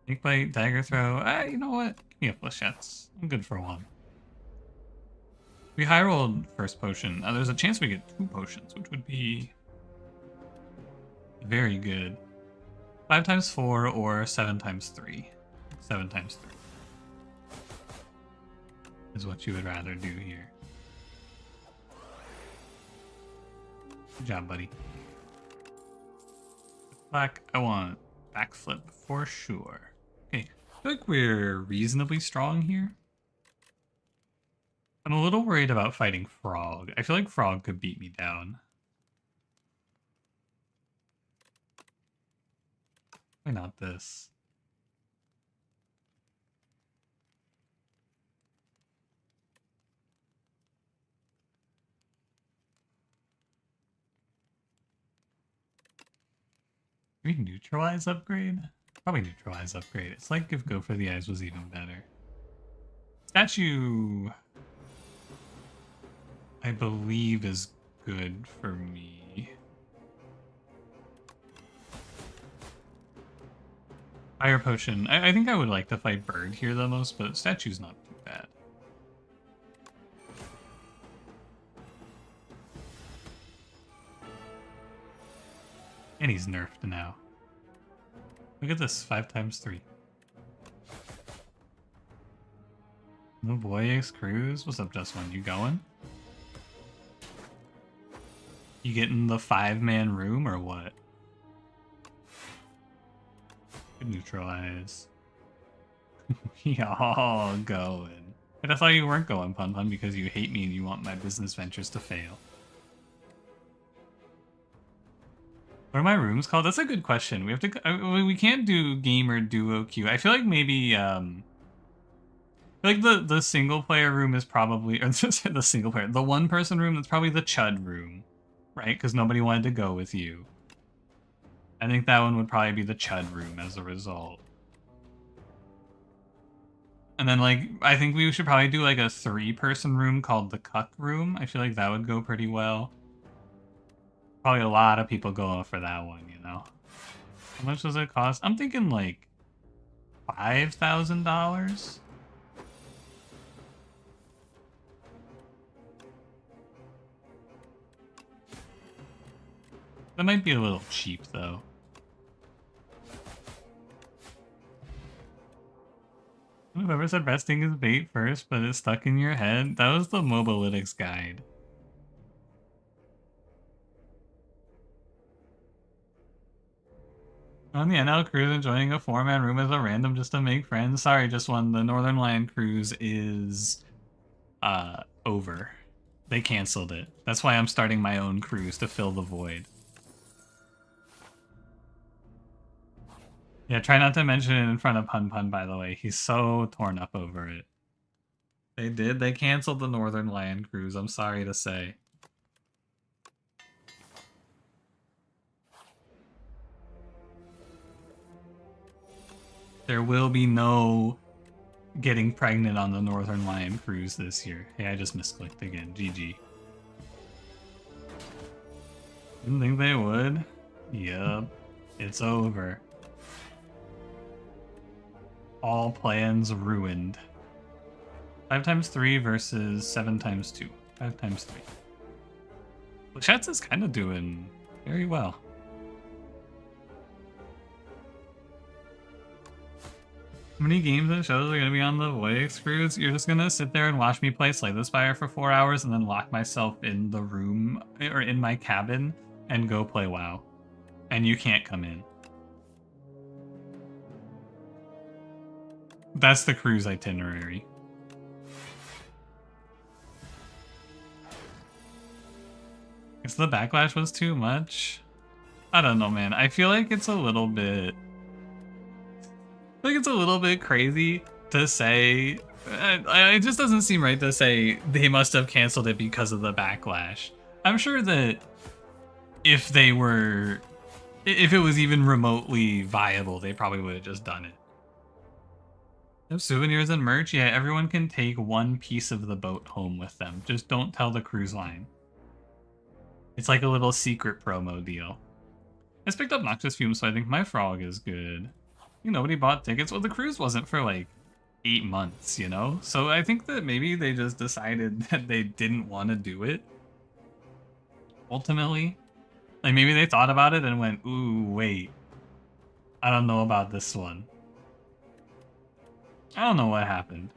Snakebite, Dagger Throw. You know what? Give me a flechettes. I'm good for 1. We high rolled first potion. There's a chance we get 2 potions, which would be very good. 5 times 4 or 7 times 3. 7 times 3 is what you would rather do here. Good job, buddy. Black, I want backflip for sure. Okay, I feel like we're reasonably strong here. I'm a little worried about fighting Frog. I feel like Frog could beat me down. Why not this? Maybe neutralize upgrade? Probably neutralize upgrade. It's like if Go for the Eyes was even better. Statue, I believe, is good for me. Fire Potion. I think I would like to fight Bird here the most, but Statue's not too bad. And he's nerfed now. Look at this, 5 times 3. No boy, X Cruise. What's up, Just One? You going? You getting the 5-man room or what? Good neutralize. Y'all going. But I thought you weren't going, Pun Pun, because you hate me and you want my business ventures to fail. What are my rooms called? That's a good question. We have to. We can't do game or duo queue. I feel like maybe like the single player room is probably, or the single player, the one person room, that's probably the Chud room, right? Because nobody wanted to go with you. I think that one would probably be the Chud room as a result. And then, like, I think we should probably do, like, a 3-person room called the Cuck room. I feel like that would go pretty well. Probably a lot of people going for that one, you know? How much does it cost? I'm thinking, like, $5,000? That might be a little cheap, though. Whoever said resting is bait first, but it's stuck in your head? That was the Mobalytics guide. On the NL cruise and joining a 4-man room as a random just to make friends. Sorry, just one. The Northern Land cruise is over. They canceled it. That's why I'm starting my own cruise to fill the void. Yeah, try not to mention it in front of Pun Pun, by the way. He's so torn up over it. They did. They canceled the Northern Land cruise, I'm sorry to say. There will be no getting pregnant on the Northern Lion cruise this year. Hey, I just misclicked again. GG. Didn't think they would. Yup. It's over. All plans ruined. 5 times 3 versus 7 times 2. 5 times 3. Lachette's is kind of doing very well. How many games and shows are going to be on the Voyix cruise? You're just going to sit there and watch me play Slay the Spire for 4 hours and then lock myself in the room, or in my cabin, and go play WoW. And you can't come in. That's the cruise itinerary. Guess the backlash was too much. I don't know, man. I feel like it's a little bit... crazy to say. It just doesn't seem right to say they must have canceled it because of the backlash. I'm sure that if it was even remotely viable, they probably would have just done it. Have souvenirs and merch? Yeah, everyone can take one piece of the boat home with them. Just don't tell the cruise line. It's like a little secret promo deal. I just picked up Noxious Fumes, so I think my frog is good. Nobody bought tickets. Well, the cruise wasn't for like 8 months, you know? So I think that maybe they just decided that they didn't want to do it. Ultimately. Like maybe they thought about it and went, ooh, wait. I don't know about this one. I don't know what happened.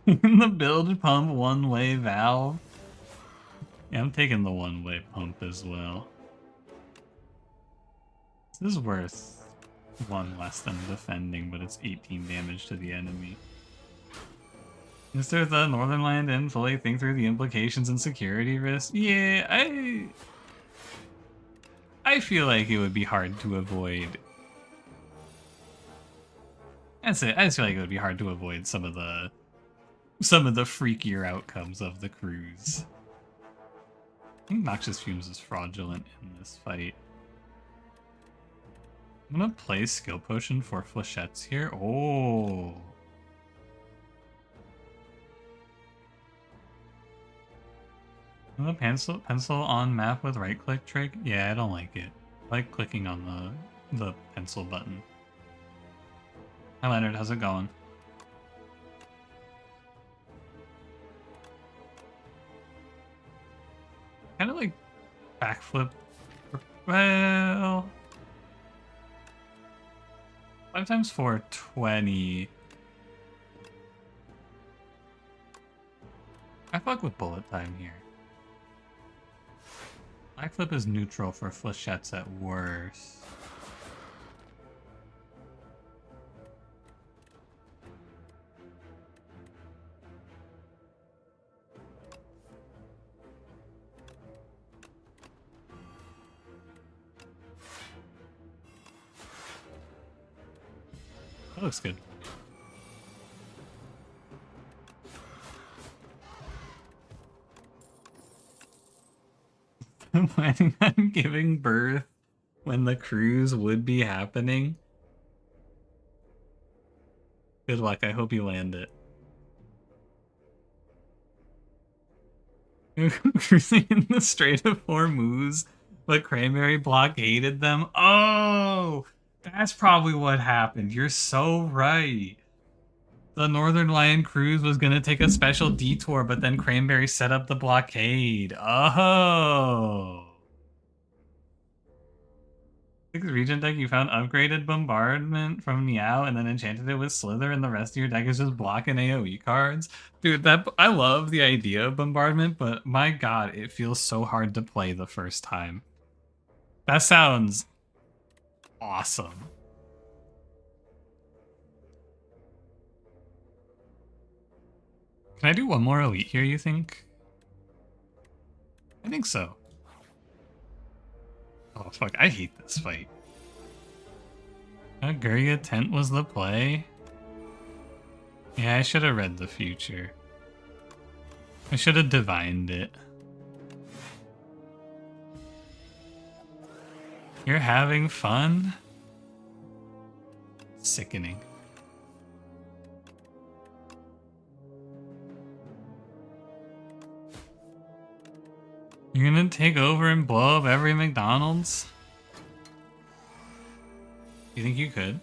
The build pump one-way valve. Yeah, I'm taking the one-way pump as well. This is worth 1 less than defending, but it's 18 damage to the enemy. Is there the Northern Land Inn fully think through the implications and security risks? Yeah, I feel like it would be hard to avoid. That's it. I just feel like it would be hard to avoid some of the freakier outcomes of the cruise. I think Noxious Fumes is fraudulent in this fight. I'm gonna play Skill Potion for Flechettes here. Oh. The pencil on map with right click trick? Yeah, I don't like it. I like clicking on the pencil button. Hi Leonard, how's it going? Kind of like backflip. Well, 5 times 4, 20. I fuck with bullet time here. Backflip is neutral for Flechettes at worst. That looks good. I'm planning on giving birth when the cruise would be happening. Good luck. I hope you land it. Cruising in the Strait of Hormuz, but Cranberry blockaded them. Oh, that's probably what happened. You're so right. The Northern Lion cruise was going to take a special detour, but then Cranberry set up the blockade. Oh. 6 region deck, you found upgraded Bombardment from Meow and then enchanted it with Slither, and the rest of your deck is just blocking AoE cards. Dude, that I love the idea of Bombardment, but my god, it feels so hard to play the first time. That sounds awesome. Can I do one more Elite here, you think? I think so. Oh, fuck. I hate this fight. Guria Tent was the play? Yeah, I should have read the future. I should have divined it. You're having fun? Sickening. You're gonna take over and blow up every McDonald's? You think you could?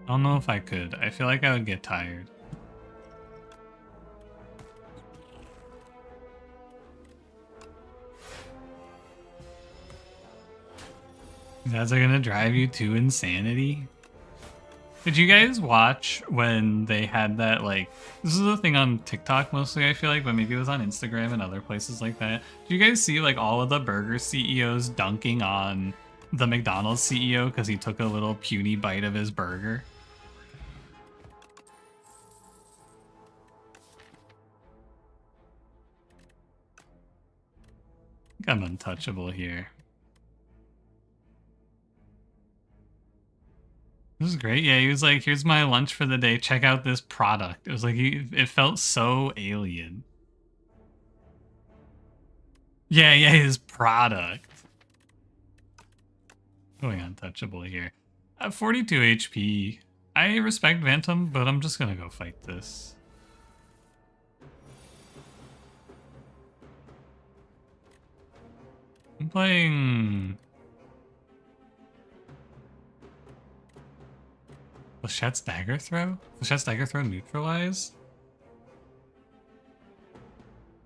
I don't know if I could. I feel like I would get tired. These ads are gonna drive you to insanity? Did you guys watch when they had that, like, this is a thing on TikTok mostly, I feel like, but maybe it was on Instagram and other places like that. Did you guys see, like, all of the burger CEOs dunking on the McDonald's CEO because he took a little puny bite of his burger? I think I'm untouchable here. This is great. Yeah, he was like, here's my lunch for the day. Check out this product. It was like, it felt so alien. Yeah, his product. Going untouchable here. 42 HP. I respect Phantom, but I'm just gonna go fight this. I'm playing... Flechette's Dagger Throw? Flechette's Dagger Throw neutralize?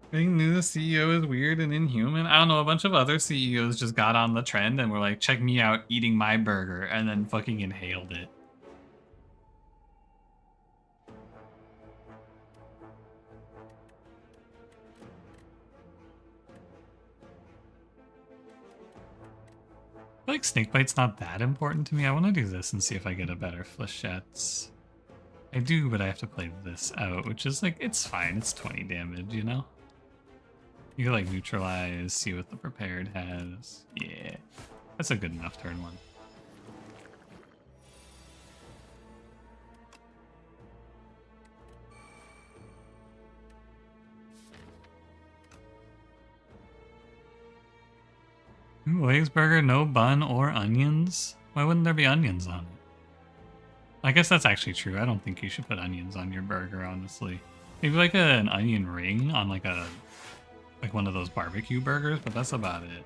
I think new CEO is weird and inhuman. I don't know, a bunch of other CEOs just got on the trend and were like, check me out eating my burger, and then fucking inhaled it. I feel like Snakebite's not that important to me. I want to do this and see if I get a better Flechette's. I do, but I have to play this out, which is like, it's fine. It's 20 damage, you know? You can like neutralize, see what the prepared has. Yeah, that's a good enough turn 1. Ooh, Waves burger, no bun or onions? Why wouldn't there be onions on it? I guess that's actually true. I don't think you should put onions on your burger, honestly. Maybe like an onion ring on like one of those barbecue burgers, but that's about it.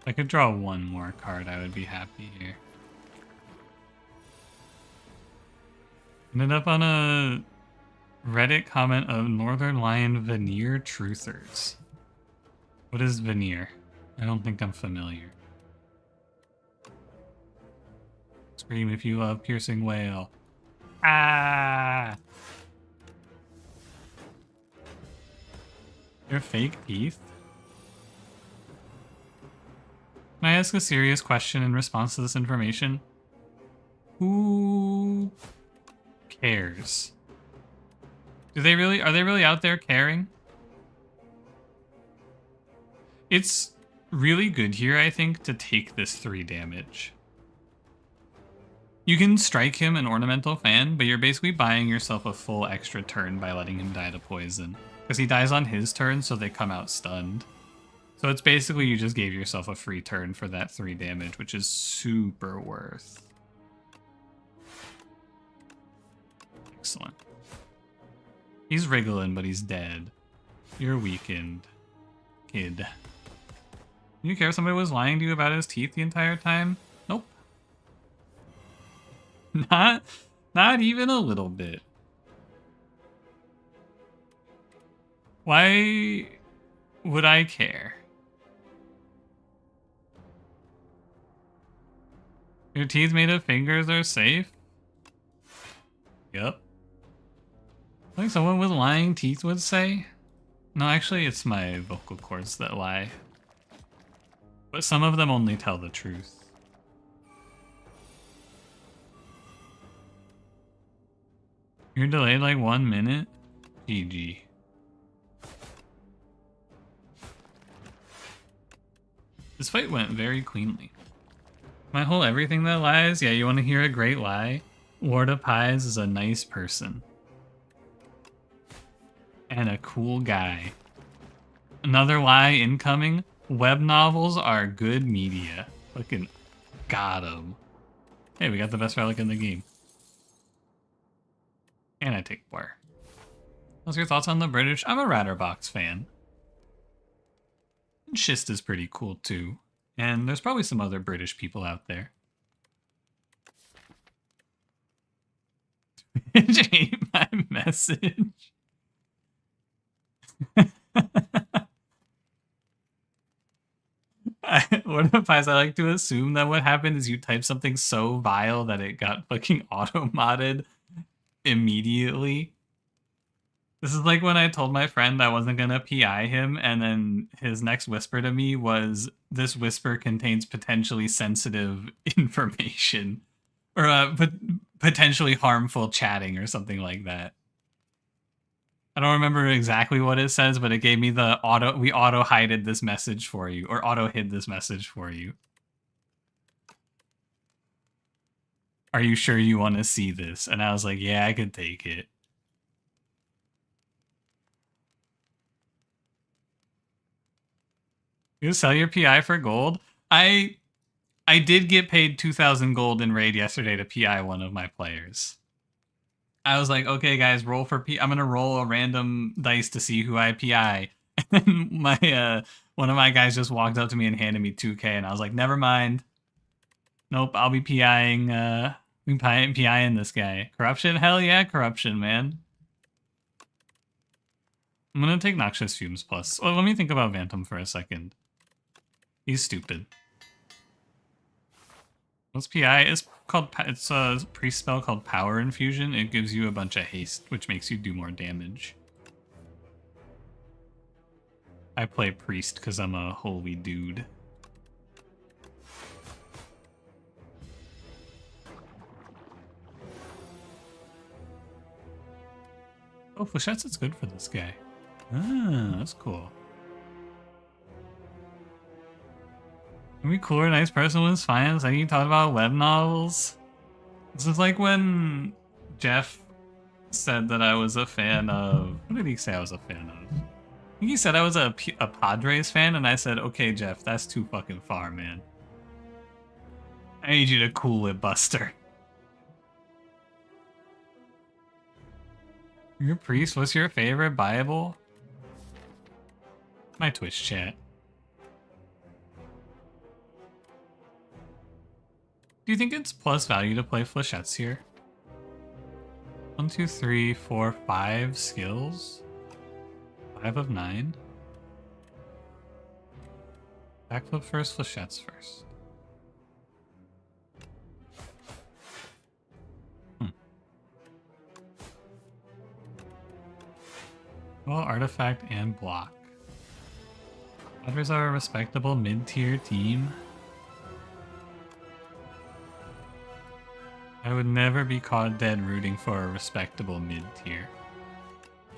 If I could draw one more card, I would be happy here. Ended up on a Reddit comment of Northern Lion Veneer Truthers. What is Veneer? I don't think I'm familiar. Scream if you love Piercing Whale. Ah! They're fake teeth? Can I ask a serious question in response to this information? Who cares? Are they really out there caring? It's really good here, I think, to take this 3 damage. You can strike him an Ornamental Fan, but you're basically buying yourself a full extra turn by letting him die to poison. Because he dies on his turn, so they come out stunned. So it's basically you just gave yourself a free turn for that 3 damage, which is super worth. Excellent. He's wriggling, but he's dead. You're weakened, kid. Do you care if somebody was lying to you about his teeth the entire time? Nope. Not even a little bit. Why would I care? Your teeth made of fingers are safe? Yep. Like someone with lying teeth would say? No, actually it's my vocal cords that lie. But some of them only tell the truth. You're delayed like 1 minute? GG. This fight went very cleanly. My whole everything that lies? Yeah, you want to hear a great lie? Lord of Pies is a nice person. And a cool guy. Another lie incoming. Web novels are good media. Fucking got him. Hey, we got the best relic in the game. And I take war. What's your thoughts on the British? I'm a Ratterbox fan. And Schist is pretty cool too. And there's probably some other British people out there. Read my message. What if I like to assume that what happened is you typed something so vile that it got fucking auto-modded immediately? This is like when I told my friend I wasn't gonna PI him, and then his next whisper to me was, "This whisper contains potentially sensitive information." Or potentially harmful chatting or something like that. I don't remember exactly what it says, but it gave me the we auto-hided this message for you, or auto-hid this message for you. Are you sure you want to see this? And I was like, yeah, I could take it. You sell your PI for gold? I did get paid 2,000 gold in raid yesterday to PI one of my players. I was like, okay, guys, roll for I'm gonna roll a random dice to see who I PI. And then my one of my guys just walked up to me and handed me 2K, and I was like, never mind. Nope, I'll be PIing this guy. Corruption? Hell yeah, corruption, man. I'm gonna take Noxious Fumes plus. Well, let me think about Phantom for a second. He's stupid. What's PI? It's a priest spell called Power Infusion. It gives you a bunch of haste, which makes you do more damage. I play priest because I'm a holy dude. Oh, Flechette's is good for this guy. Ah, that's cool. Can we cool or nice person was fine? It's like you talked about web novels. This is like when Jeff said that I was a fan of... What did he say I was a fan of? I think he said I was a Padres fan, and I said, okay, Jeff, that's too fucking far, man. I need you to cool it, Buster. You're a priest? What's your favorite Bible? My Twitch chat. Do you think it's plus value to play Flechette's here? 1, 2, 3, 4, 5 skills? 5 of 9? Backflip first, Flechette's first. Well, artifact and block. Others are a respectable mid-tier team. I would never be caught dead rooting for a respectable mid-tier.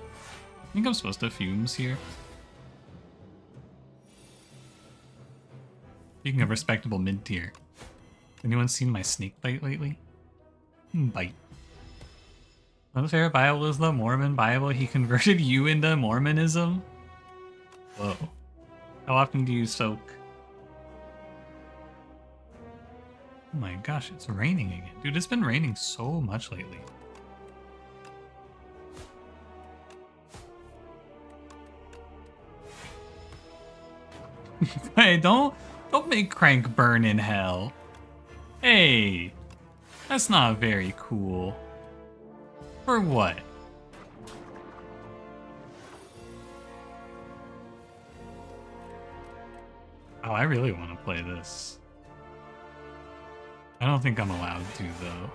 I think I'm supposed to fumes here. Speaking of respectable mid-tier, anyone seen my snake bite lately? Bite. My favorite Bible is the Mormon Bible. He converted you into Mormonism? Whoa. How often do you soak? Oh my gosh, it's raining again. Dude, it's been raining so much lately. Hey, don't make Crank burn in hell. Hey, that's not very cool. For what? Oh, I really want to play this. I don't think I'm allowed to, though.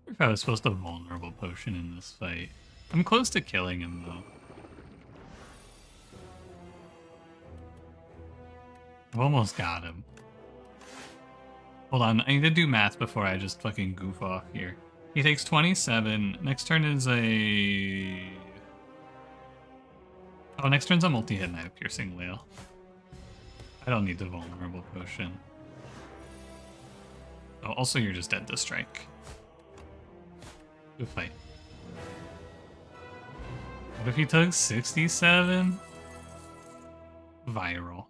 If I was supposed to vulnerable potion in this fight. I'm close to killing him, though. I've almost got him. Hold on, I need to do math before I just fucking goof off here. He takes 27. Next turn is a... Oh, next turn's a multi-hit and I have Piercing Whale. I don't need the vulnerable potion. Oh, also you're just dead to strike. Good fight. What if he took 67? Viral.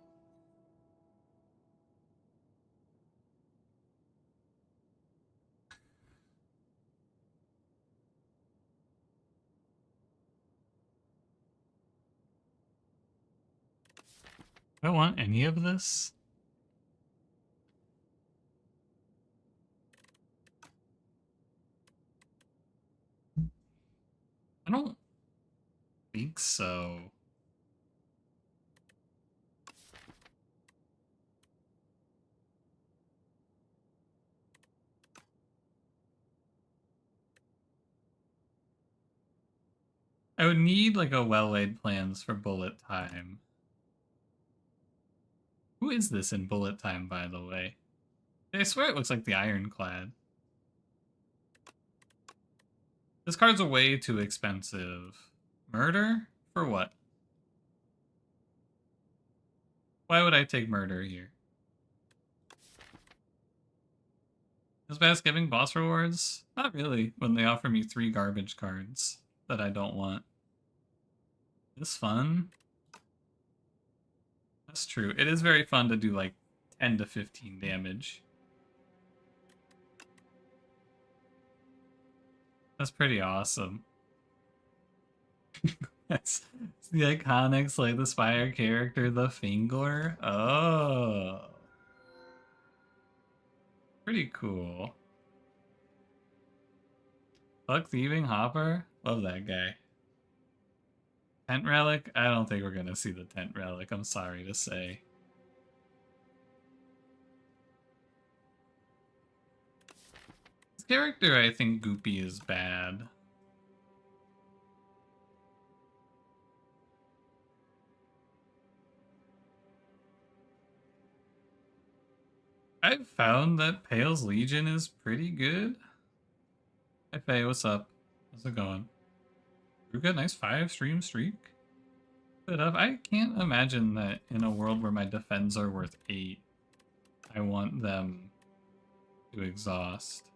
Do I want any of this? I don't think so. I would need like a well-laid plans for bullet time. Who is this in bullet time, by the way? I swear it looks like the Ironclad. This card's way too expensive. Murder? For what? Why would I take murder here? Is Bass giving boss rewards? Not really, when they offer me 3 garbage cards that I don't want. It's fun. That's true. It is very fun to do like 10 to 15 damage. That's pretty awesome. It's the iconic Slay the Spire character, the Fingler. Oh. Pretty cool. Fuck Thieving Hopper? Love that guy. Tent Relic? I don't think we're gonna see the Tent Relic, I'm sorry to say. This character, I think Goopy is bad. I've found that Pale's Legion is pretty good. Hi Faye, what's up? How's it going? Ruka, nice 5-stream streak. Good up. I can't imagine that in a world where my defends are worth 8, I want them to exhaust.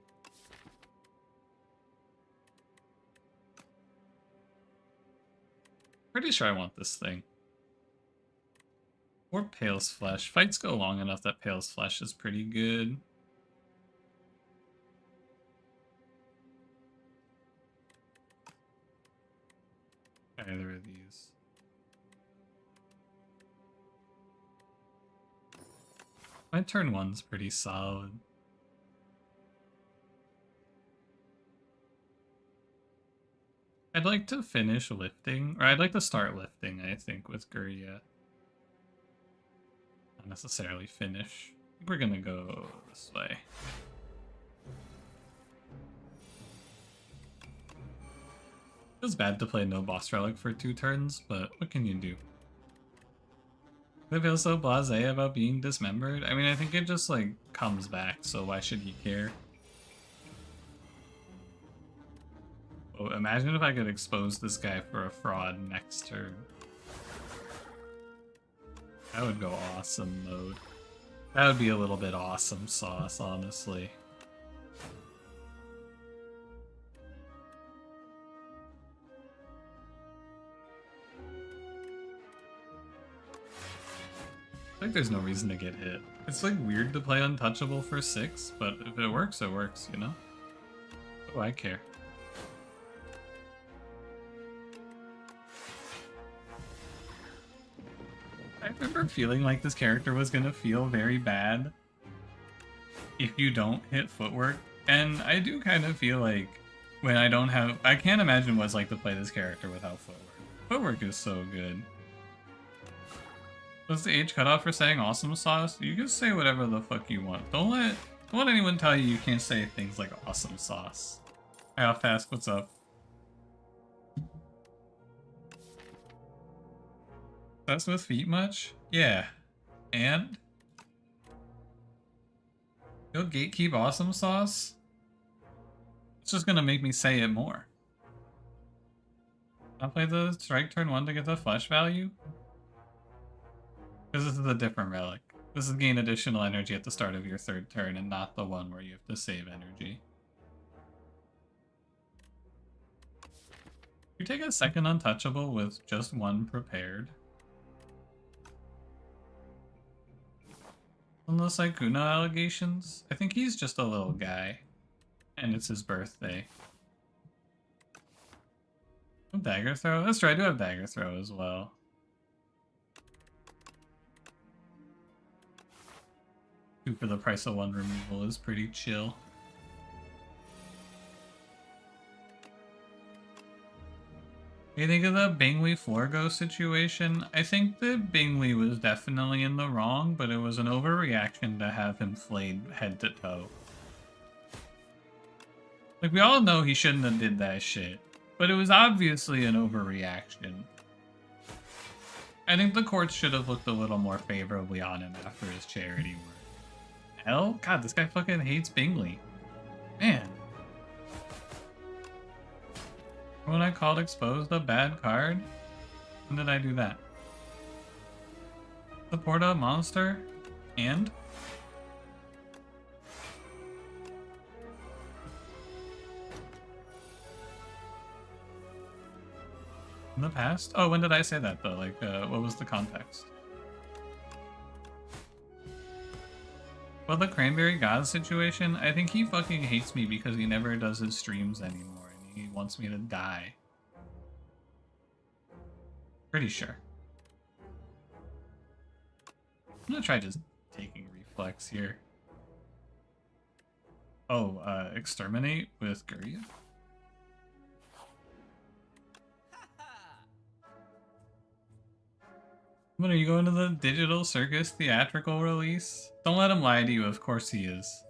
Pretty sure I want this thing. Or Pale's Flesh. Fights go long enough that Pale's Flesh is pretty good. Either of these. My turn 1's pretty solid. I'd like to finish lifting, or I'd like to start lifting, I think, with Guria. Not necessarily finish. I think we're gonna go this way. Feels bad to play no boss relic for 2 turns, but what can you do? I feel so blasé about being dismembered. I mean, I think it just like comes back, so why should he care? Oh, imagine if I could expose this guy for a fraud next turn. That would go awesome mode. That would be a little bit awesome sauce, honestly. I think there's no reason to get hit. It's like weird to play untouchable for 6, but if it works, you know? What do I care? I remember feeling like this character was gonna feel very bad if you don't hit footwork, and I do kind of feel like when I don't have... I can't imagine what it's like to play this character without footwork. Footwork is so good. What's the age cutoff for saying awesome sauce? You can say whatever the fuck you want. Don't let anyone tell you can't say things like awesome sauce. Hi, how fast? What's up? That's with feet much? Yeah. And? You'll gatekeep awesome sauce? It's just gonna make me say it more. I'll play the strike turn 1 to get the flesh value? Because this is a different relic. This is gain additional energy at the start of your 3rd turn and not the one where you have to save energy. You take a 2nd untouchable with just 1 prepared. Unless like Kuno allegations. I think he's just a little guy. And it's his birthday. Dagger throw? Let's try to have dagger throw as well. Two for the price of 1 removal is pretty chill. What do you think of the Bingley Florgo situation? I think that Bingley was definitely in the wrong, but it was an overreaction to have him flayed head to toe. Like, we all know he shouldn't have did that shit, but it was obviously an overreaction. I think the courts should have looked a little more favorably on him after his charity work. Hell? God, this guy fucking hates Bingley. Man. When I called exposed a bad card? When did I do that? Support a monster? And? In the past? Oh, when did I say that though? Like, what was the context? Well, the Cranberry God situation, I think he fucking hates me because he never does his streams anymore and he wants me to die. Pretty sure. I'm gonna try just taking reflex here. Oh, exterminate with Guria? When are you going to the Digital Circus theatrical release? Don't let him lie to you, of course he is.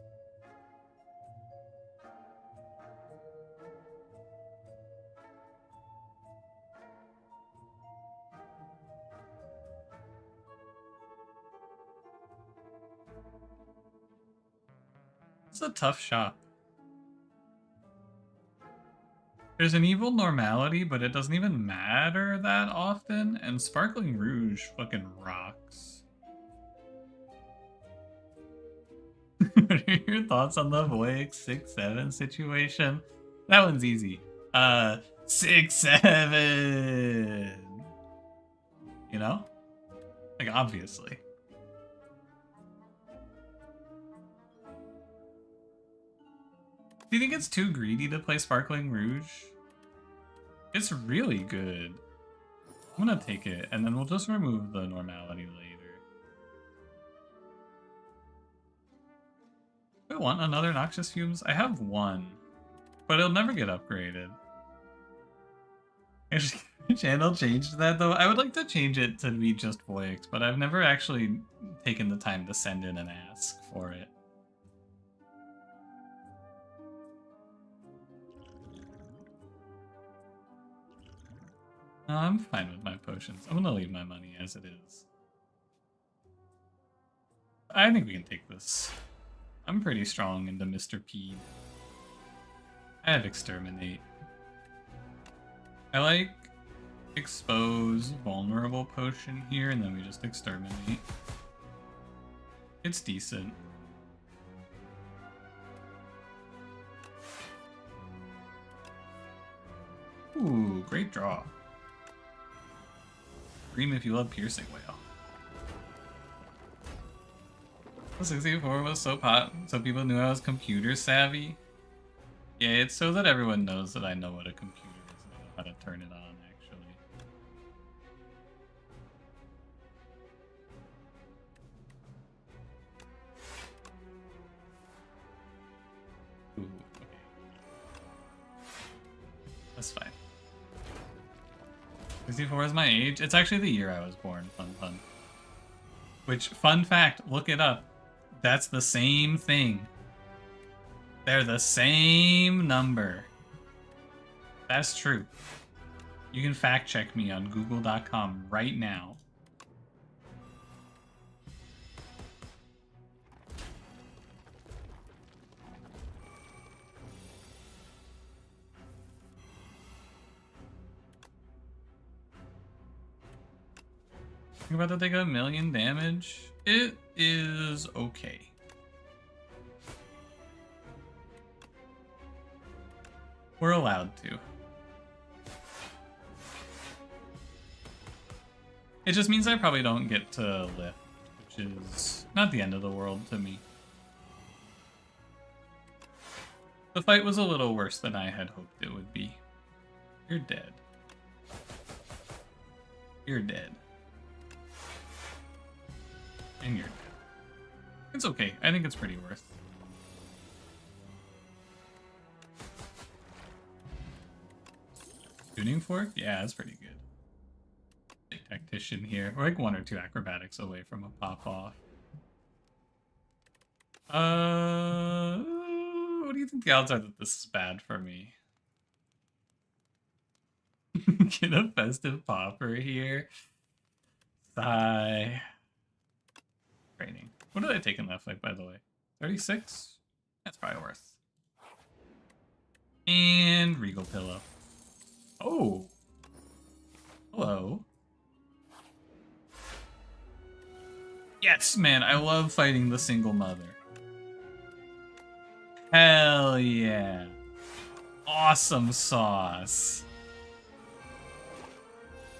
It's a tough shop. There's an evil normality, but it doesn't even matter that often, and Sparkling Rouge fucking rocks. What are your thoughts on the Voix 6-7 situation? That one's easy. 6-7! You know? Like, obviously. Do you think it's too greedy to play Sparkling Rouge? It's really good. I'm gonna take it, and then we'll just remove the normality later. Do I want another Noxious Fumes? I have one, but it'll never get upgraded. If channel changed that though, I would like to change it to be just Voix, but I've never actually taken the time to send in and ask for it. No, I'm fine with my potions. I'm gonna leave my money as it is. I think we can take this. I'm pretty strong into Mr. P. I have Exterminate. I like Expose Vulnerable Potion here, and then we just Exterminate. It's decent. Ooh, great draw. Scream if you love Piercing Whale. The 64 was so hot, so people knew I was computer savvy. Yeah, it's so that everyone knows that I know what a computer is and I know how to turn it on, actually. Ooh, okay. That's fine. 64 is my age. It's actually the year I was born. Fun. Which, fun fact, look it up. That's the same thing. They're the same number. That's true. You can fact check me on google.com right now. Think about that they got 1,000,000 damage. It is okay. We're allowed to. It just means I probably don't get to lift, which is not the end of the world to me. The fight was a little worse than I had hoped it would be. You're dead. You're dead. And you're dead. It's okay. I think it's pretty worth. Tuning fork? Yeah, that's pretty good. Big tactician here. We're like 1 or 2 acrobatics away from a pop-off. What do you think the odds are that this is bad for me? Get a festive popper here. Sigh. Training. What did I take in that fight, by the way? 36? That's probably worth. And Regal Pillow. Oh. Hello. Yes, man, I love fighting the single mother. Hell yeah. Awesome sauce.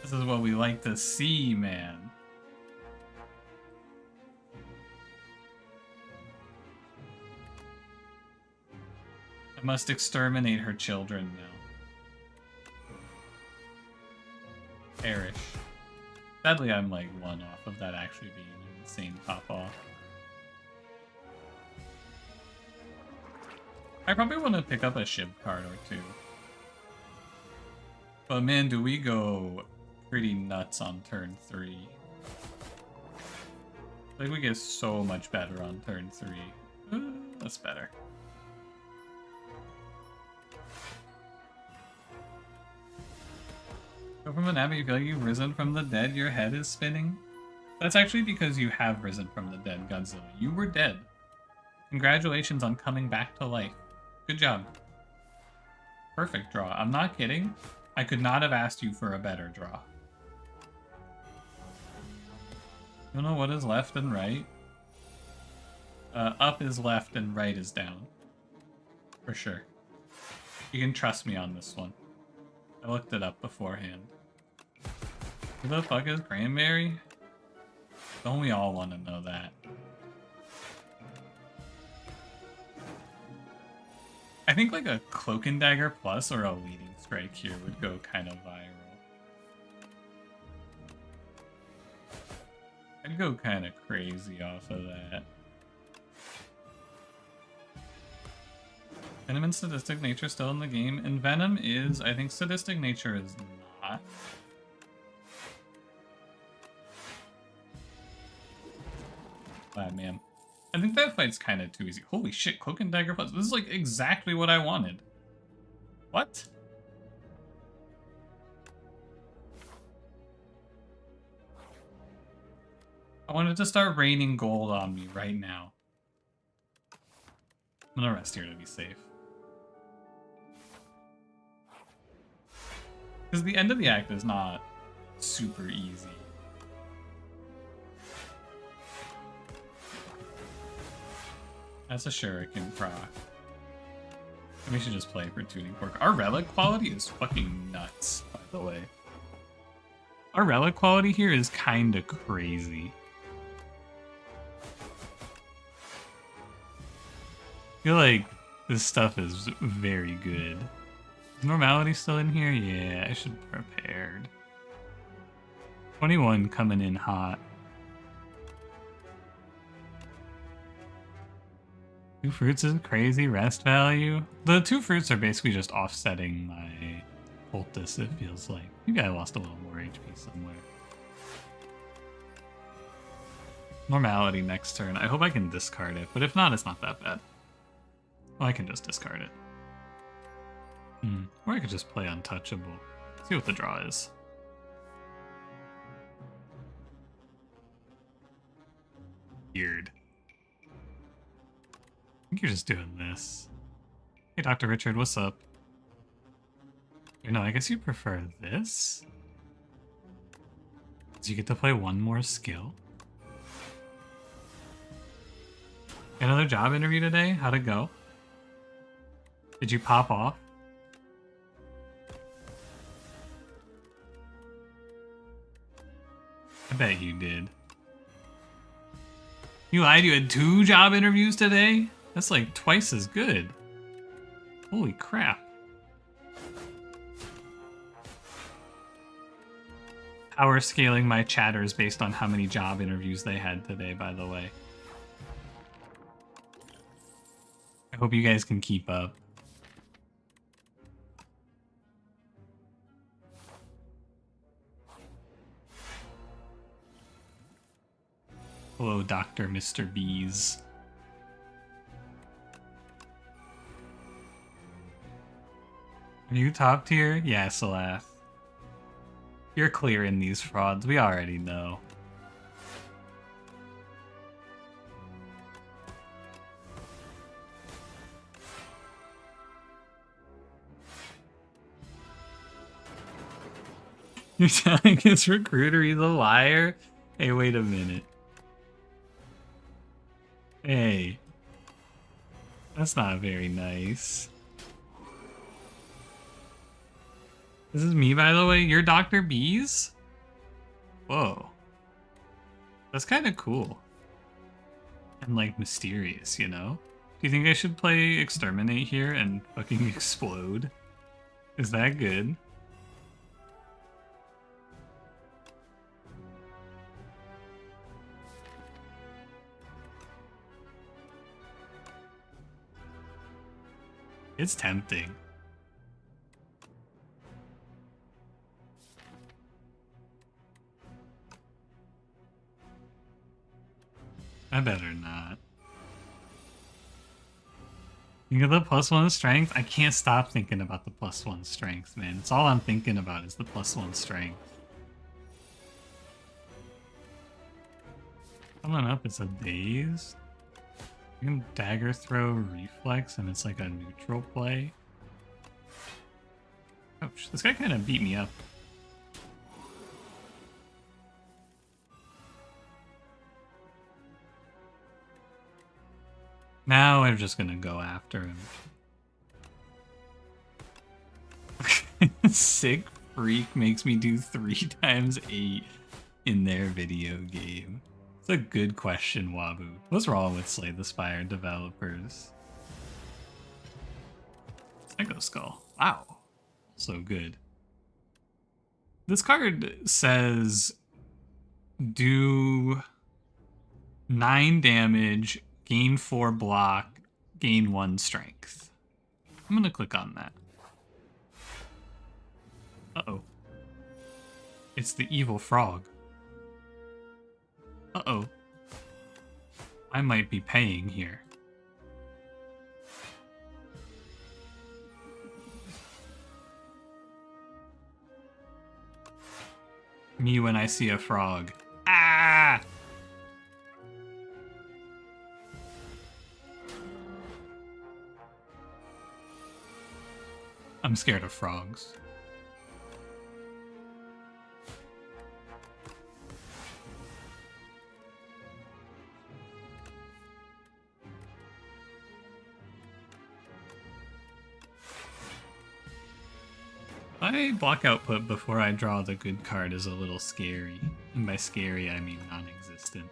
This is what we like to see, man. I must exterminate her children now. Perish. Sadly, I'm like 1 off of that actually being an insane pop-off. I probably want to pick up a Shib card or 2. But man, do we go pretty nuts on turn 3. Like, we get so much better on turn 3. That's better. Go from an abbey, you feel like you've risen from the dead, your head is spinning? That's actually because you have risen from the dead, Godzilla. You were dead. Congratulations on coming back to life. Good job. Perfect draw. I'm not kidding. I could not have asked you for a better draw. You know what is left and right? Up is left and right is down. For sure. You can trust me on this one. I looked it up beforehand. Who the fuck is Cranberry? Don't we all want to know that? I think like a Cloak and Dagger Plus or a Leading Strike here would go kind of viral. I'd go kind of crazy off of that. Venom and Sadistic Nature still in the game, and Venom is, I think Sadistic Nature is not. Ah, man. I think that fight's kind of too easy. Holy shit, Cloak and Dagger Plus. This is like exactly what I wanted. What? I wanted to start raining gold on me right now. I'm gonna rest here to be safe. Because the end of the act is not super easy. That's a shuriken proc. We should just play for tuning fork. Our relic quality is fucking nuts, by the way. Our relic quality here is kinda crazy. I feel like this stuff is very good. Is normality still in here? Yeah, I should be prepared. 21 coming in hot. 2 fruits is crazy rest value. The 2 fruits are basically just offsetting my poultice, it feels like. Maybe I lost a little more HP somewhere. Normality next turn. I hope I can discard it, but if not, it's not that bad. Well, I can just discard it. Or I could just play untouchable. See what the draw is. Weird. I think you're just doing this. Hey, Dr. Richard, what's up? No, I guess you prefer this? Do you get to play one more skill? Another job interview today? How'd it go? Did you pop off? I bet you did. You lied, you had 2 job interviews today? That's like twice as good. Holy crap. Power scaling my chatters based on how many job interviews they had today, by the way. I hope you guys can keep up. Hello, Dr. Mr. Bees. Are you top tier? Yeah, Salath. You're clearing these frauds, we already know. You're telling his recruiter he's a liar? Hey, wait a minute. Hey. That's not very nice. This is me, by the way. You're Dr. Bees? Whoa. That's kind of cool. And, like, mysterious, you know? Do you think I should play Exterminate here and fucking explode? Is that good? It's tempting. I better not. You get the +1 strength? I can't stop thinking about the +1 strength, man. It's all I'm thinking about is the +1 strength. Coming up, it's a daze. You can dagger throw reflex and it's like a neutral play. Ouch, this guy kind of beat me up. Now I'm just gonna go after him. Sick freak makes me do 3 times 8 in their video game. It's a good question, Wabu. What's wrong with Slay the Spire developers? Psycho Skull. Wow. So good. This card says do 9 damage, gain 4 block, gain 1 strength. I'm gonna click on that. Uh-oh. It's the evil frog. Uh-oh. I might be paying here. Me when I see a frog. Ah! I'm scared of frogs. My block output before I draw the good card is a little scary. And by scary, I mean non-existent.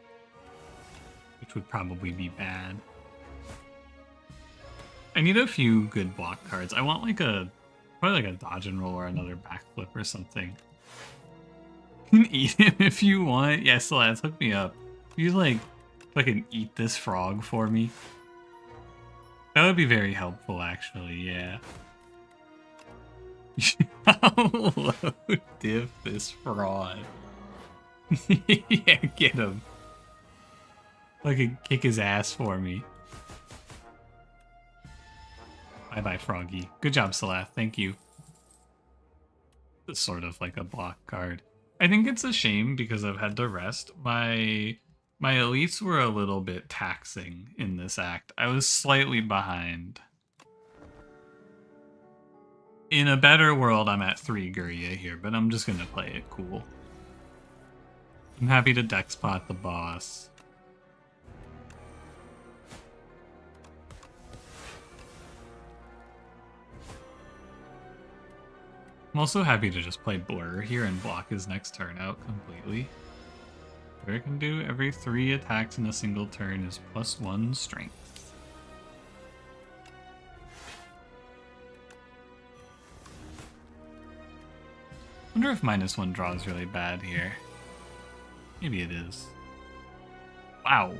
Which would probably be bad. I need a few good block cards. I want probably like a dodge and roll or another backflip or something. Eat him if you want. Yes, lads, hook me up. You like fucking eat this frog for me. That would be very helpful, actually, yeah. Low diff this fraud. Yeah, get him. Fucking kick his ass for me. Bye-bye, Froggy. Good job, Salath. Thank you. It's sort of like a block card. I think it's a shame because I've had to rest. My elites were a little bit taxing in this act. I was slightly behind. In a better world, I'm at 3 Guria here, but I'm just gonna play it cool. I'm happy to deck spot the boss. I'm also happy to just play Blur here and block his next turn out completely. What I can do every 3 attacks in a single turn is +1 strength. I wonder if -1 draw is really bad here. Maybe it is. Wow.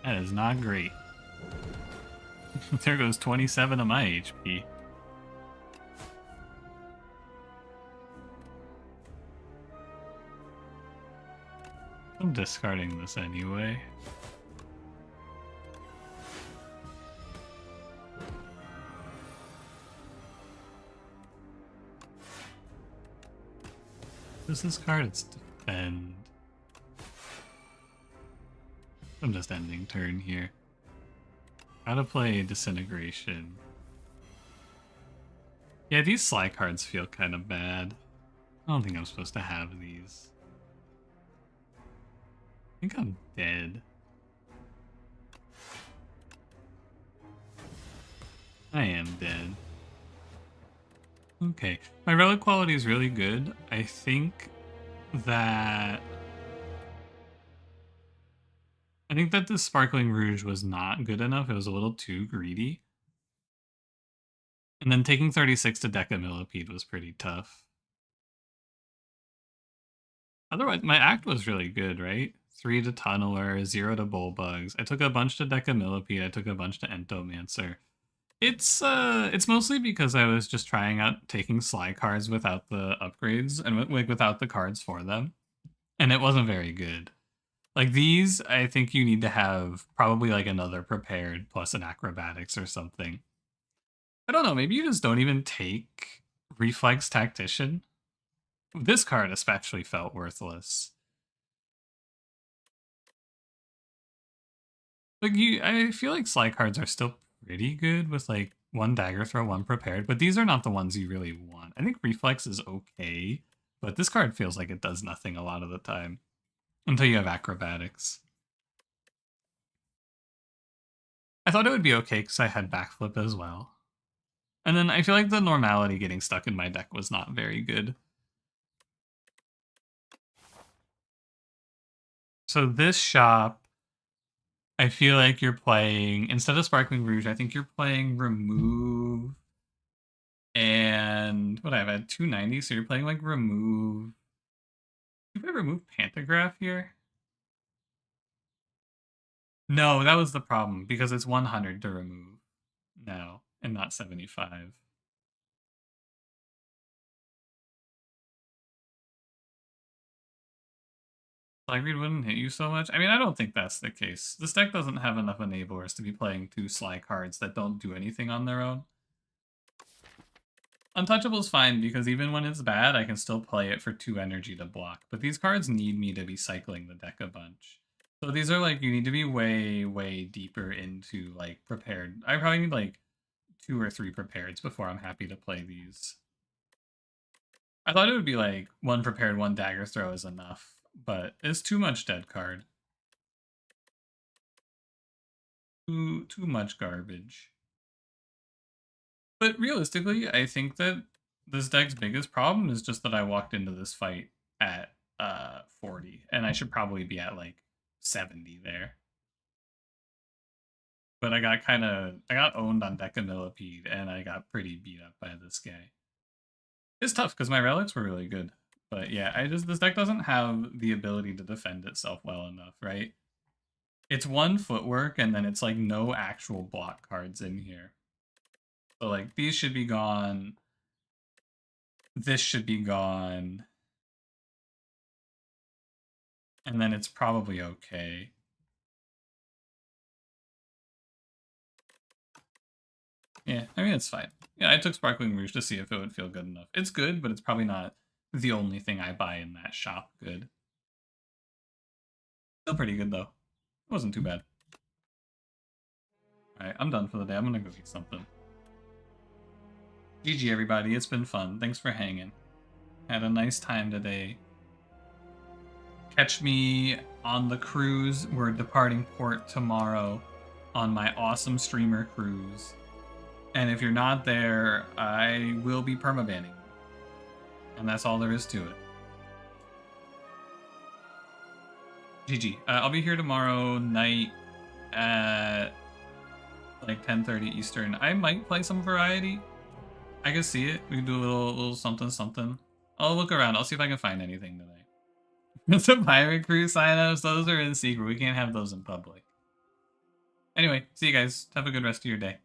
That is not great. There goes 27 of my HP. I'm discarding this anyway. This card, it's defend. I'm just ending turn here. Gotta play Disintegration. Yeah, these Sly cards feel kind of bad. I don't think I'm supposed to have these. I think I'm dead. I am dead. Okay, my relic quality is really good. I think that the Sparkling Rouge was not good enough. It was a little too greedy. And then taking 36 to deck a Millipede was pretty tough. Otherwise, my act was really good, right? 3 to Tunneler, 0 to Bullbugs. I took a bunch to deck a Millipede. I took a bunch to Entomancer. It's mostly because I was just trying out taking Sly cards without the upgrades and without the cards for them, and it wasn't very good. Like these, I think you need to have probably like another prepared plus an acrobatics or something. I don't know, maybe you just don't even take Reflex Tactician. This card especially felt worthless. Like I feel like Sly cards are still pretty good with like 1 dagger throw, 1 prepared, but these are not the ones you really want. I think Reflex is okay, but this card feels like it does nothing a lot of the time until you have acrobatics. I thought it would be okay because I had backflip as well. And then I feel like the normality getting stuck in my deck was not very good. So this shop, I feel like you're playing, instead of Sparkling Rouge, I think you're playing Remove and what I've had 290, so you're playing like Remove. Did I remove Pantograph here? No, that was the problem because it's 100 to remove now and not 75. Slygreed wouldn't hit you so much? I mean, I don't think that's the case. This deck doesn't have enough enablers to be playing 2 Sly cards that don't do anything on their own. Untouchable's fine because even when it's bad, I can still play it for 2 energy to block. But these cards need me to be cycling the deck a bunch. So these are like, you need to be way, way deeper into like prepared. I probably need like 2 or 3 prepareds before I'm happy to play these. I thought it would be like 1 prepared, 1 dagger throw is enough, but it's too much dead card. Too much garbage. But realistically, I think that this deck's biggest problem is just that I walked into this fight at 40, and I should probably be at like 70 there. But I got owned on Decamillipede, and I got pretty beat up by this guy. It's tough because my relics were really good. But yeah, this deck doesn't have the ability to defend itself well enough, right? It's 1 footwork, and then it's like no actual block cards in here. So like these should be gone. This should be gone. And then it's probably okay. Yeah, I mean, it's fine. Yeah, I took Sparkling Rouge to see if it would feel good enough. It's good, but it's probably not the only thing I buy in that shop good. Still pretty good, though. It wasn't too bad. Alright, I'm done for the day. I'm gonna go eat something. GG, everybody. It's been fun. Thanks for hanging. Had a nice time today. Catch me on the cruise. We're departing port tomorrow on my awesome streamer cruise. And if you're not there, I will be permabanning. And that's all there is to it. GG. I'll be here tomorrow night at like 10:30 Eastern. I might play some variety. I can see it. We can do a little something something. I'll look around. I'll see if I can find anything today. The Pirate Crew signups, those are in secret. We can't have those in public. Anyway, see you guys. Have a good rest of your day.